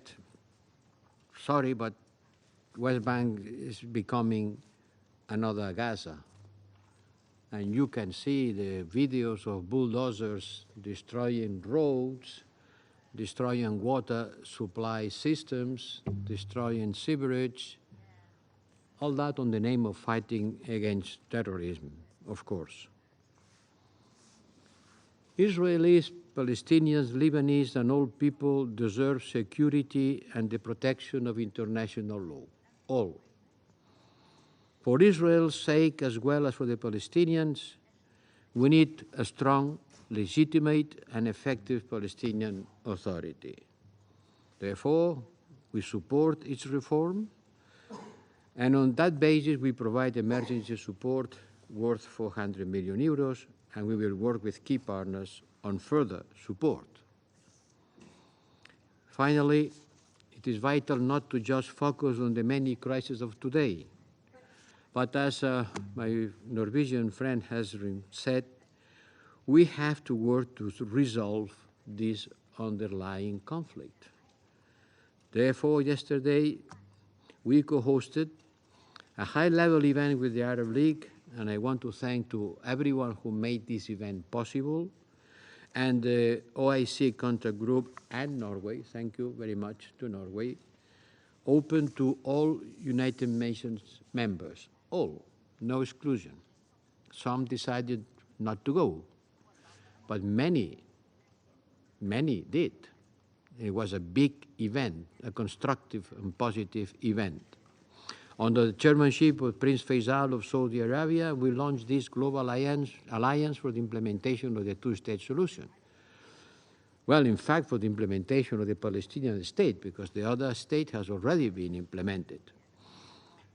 sorry, but West Bank is becoming another Gaza. And you can see the videos of bulldozers destroying roads, destroying water supply systems, destroying sewerage, all that on the name of fighting against terrorism, of course. Israelis, Palestinians, Lebanese, and all people deserve security and the protection of international law. All. For Israel's sake, as well as for the Palestinians, we need a strong, legitimate, and effective Palestinian Authority. Therefore, we support its reform, and on that basis, we provide emergency support worth 400 million euros, and we will work with key partners on further support. Finally, it is vital not to just focus on the many crises of today, but as my Norwegian friend has said, we have to work to resolve this underlying conflict. Therefore, yesterday, we co-hosted a high-level event with the Arab League, and I want to thank to everyone who made this event possible, and the OIC contact group and Norway, thank you very much to Norway, open to all United Nations members, all, no exclusion. Some decided not to go, but many did. It was a big event, a constructive and positive event. Under the chairmanship of Prince Faisal of Saudi Arabia, we launched this global alliance for the implementation of the two-state solution. Well, in fact, for the implementation of the Palestinian state, because the other state has already been implemented.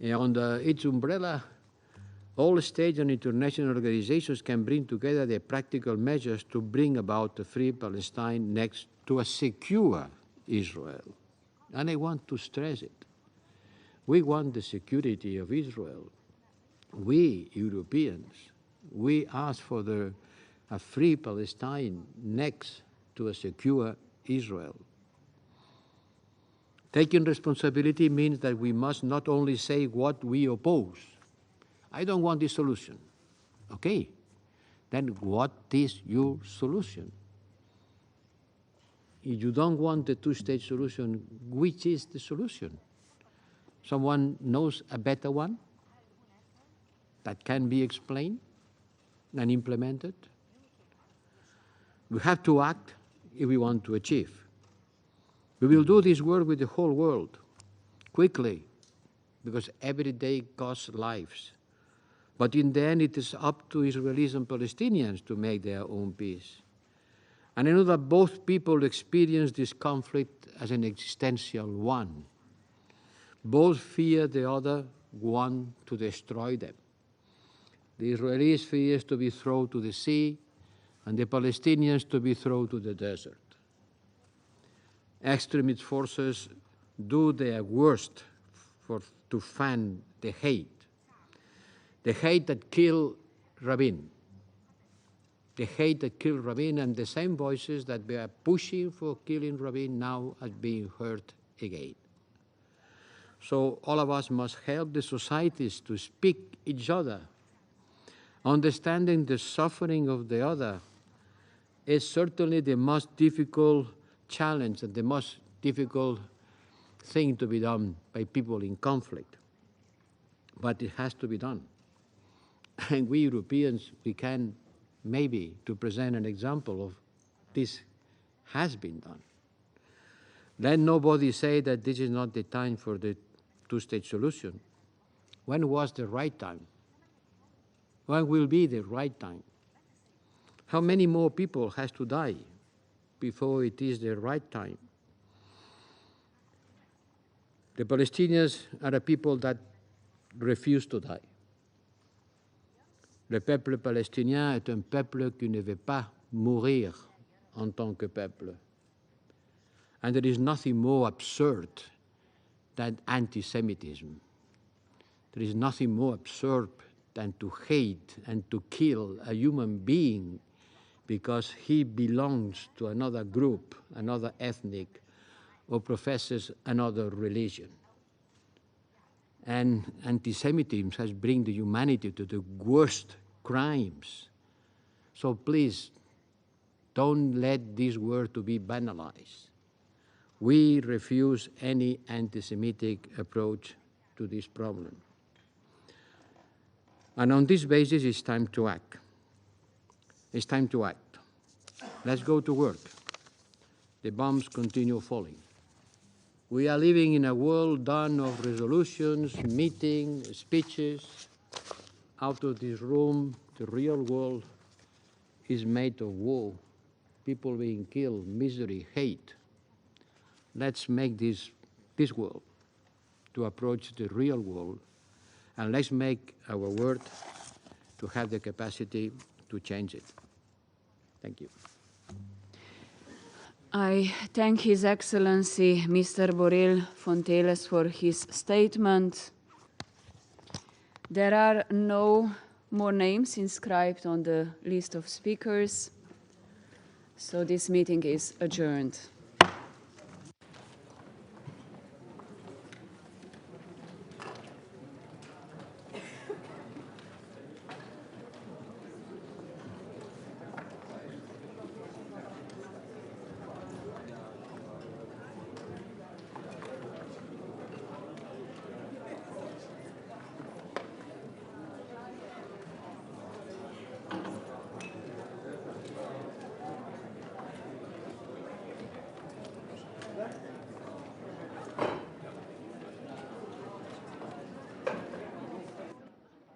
And under its umbrella, all states and international organizations can bring together their practical measures to bring about a free Palestine next to a secure Israel. And I want to stress it. We want the security of Israel. We, Europeans, we ask for a free Palestine next to a secure Israel. Taking responsibility means that we must not only say what we oppose. I don't want this solution. Okay, then what is your solution? If you don't want the two-state solution, which is the solution? Someone knows a better one that can be explained and implemented? We have to act if we want to achieve. We will do this work with the whole world, quickly, because every day costs lives. But in the end, it is up to Israelis and Palestinians to make their own peace. And I know that both people experience this conflict as an existential one. Both fear the other want to destroy them. The Israelis fear to be thrown to the sea, and the Palestinians to be thrown to the desert. Extremist forces do their worst to fan the hate that killed Rabin, and the same voices that were pushing for killing Rabin now are being heard again. So all of us must help the societies to speak each other. Understanding the suffering of the other is certainly the most difficult challenge and the most difficult thing to be done by people in conflict. But it has to be done. And we Europeans, we can maybe to present an example of this has been done. Let nobody say that this is not the time for the two-state solution. When was the right time? When will be the right time? How many more people has to die before it is the right time? The Palestinians are a people that refuse to die. Le peuple palestinien est un peuple qui ne veut pas mourir en tant que peuple. And there is nothing more absurd than anti-Semitism. There is nothing more absurd than to hate and to kill a human being because he belongs to another group, another ethnic, or professes another religion. And anti-Semitism has brought the humanity to the worst crimes. So please, don't let this word to be banalized. We refuse any anti-Semitic approach to this problem. And on this basis, it's time to act. It's time to act. Let's go to work. The bombs continue falling. We are living in a world done of resolutions, meetings, speeches. Out of this room, the real world is made of war, people being killed, misery, hate. Let's make this world to approach the real world, and let's make our word to have the capacity to change it. Thank you. I thank His Excellency Mr. Borrell Fonteles for his statement. There are no more names inscribed on the list of speakers, so this meeting is adjourned.